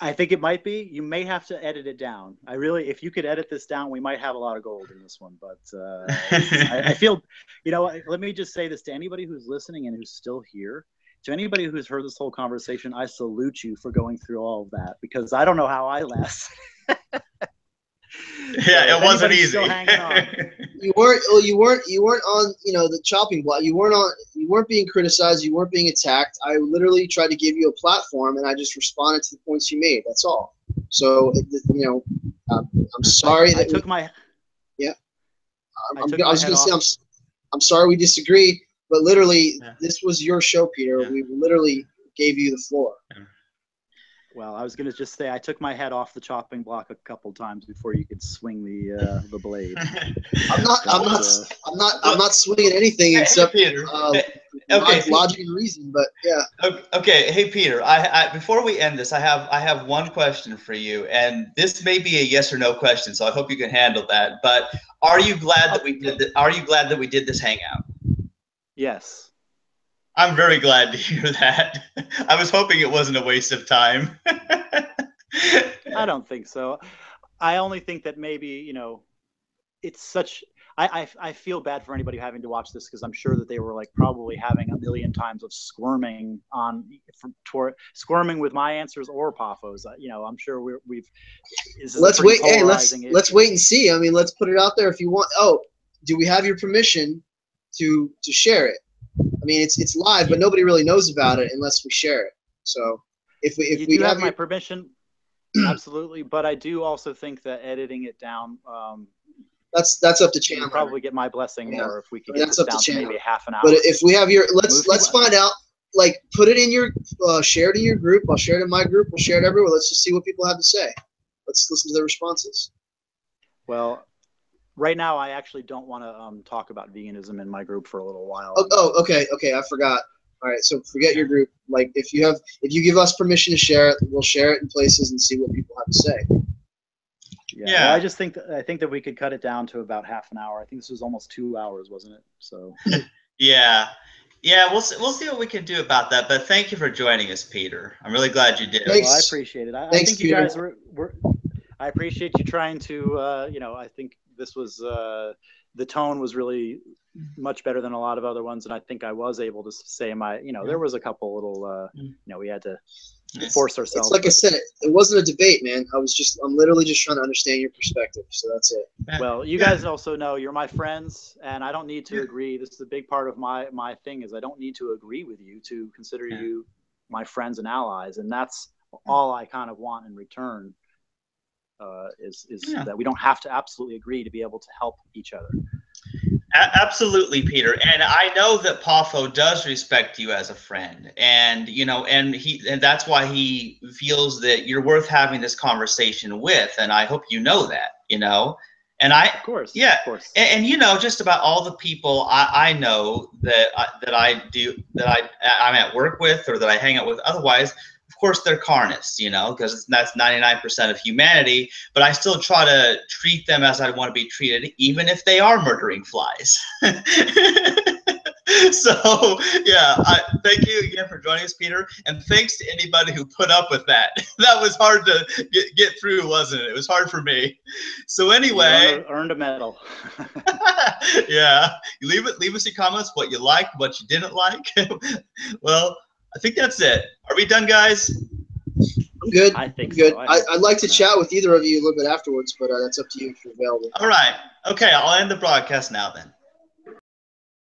I think it might be. You may have to edit it down. If you could edit this down, we might have a lot of gold in this one. But I feel, let me just say this to anybody who's listening and who's still here. to anybody who's heard this whole conversation, I salute you for going through all of that, because I don't know how I last. Yeah, it wasn't easy. You weren't on, the chopping block. You weren't being criticized. You weren't being attacked. I literally tried to give you a platform, and I just responded to the points you made. That's all. So, I'm sorry that I was going to say I'm sorry we disagree, but literally this was your show, Peter. Yeah. We literally gave you the floor. Yeah. Well, I was going to just say I took my head off the chopping block a couple times before you could swing the blade. I'm not swinging anything except Peter. Logic and reason. But yeah. Okay, hey Peter. Before we end this, I have one question for you, and this may be a yes or no question, so I hope you can handle that. But are you glad that we did? Are you glad that we did this hangout? Yes. I'm very glad to hear that. I was hoping it wasn't a waste of time. I don't think so. I only think that maybe, it's such, I feel bad for anybody having to watch this, because I'm sure that they were like probably having a million times of squirming with my answers or Poffo's. I'm sure we've. Let's wait. Hey, let's wait and see. I mean, let's put it out there if you want. Oh, do we have your permission to share it? I mean, it's live, but nobody really knows about it unless we share it. So if we have my permission, absolutely. But I do also think that editing it down, that's up to Chandler. Probably get my blessing more if we could get this down to maybe half an hour. But if we have let's find out. Like, put it in your share it in your group. I'll share it in my group. We'll share it everywhere. Let's just see what people have to say. Let's listen to their responses. Well. Right now, I actually don't want to talk about veganism in my group for a little while. Okay. I forgot. All right, so forget your group. Like, if you give us permission to share it, we'll share it in places and see what people have to say. Yeah. Well, I think that we could cut it down to about half an hour. I think this was almost 2 hours, wasn't it? So. Yeah, we'll see what we can do about that. But thank you for joining us, Peter. I'm really glad you did. Thanks. Well, I appreciate it. I think you guys were. I appreciate you trying to. I think this was the tone was really much better than a lot of other ones, and I think I was able to say there was a couple little we had to force ourselves. It's like I said, it wasn't a debate, man. I'm literally just trying to understand your perspective, so that's it. Well, you guys also know you're my friends, and I don't need to agree. This is a big part of my thing, is I don't need to agree with you to consider you my friends and allies, and that's all I kind of want in return. Is that we don't have to absolutely agree to be able to help each other. Absolutely, Peter. And I know that Poffo does respect you as a friend, and that's why he feels that you're worth having this conversation with. And I hope you know that, And of course. And just about all the people I know that I'm at work with or that I hang out with otherwise. Of course, they're carnists, because that's 99% of humanity. But I still try to treat them as I want to be treated, even if they are murdering flies. So, thank you again for joining us, Peter. And thanks to anybody who put up with that. That was hard to get through, wasn't it? It was hard for me. So anyway. You earned a medal. Yeah. Leave us your comments, what you liked, what you didn't like. Well, I think that's it. Are we done, guys? I'm good. I think good. So. I'd like to chat with either of you a little bit afterwards, but that's up to you if you're available. All right. Okay, I'll end the broadcast now then.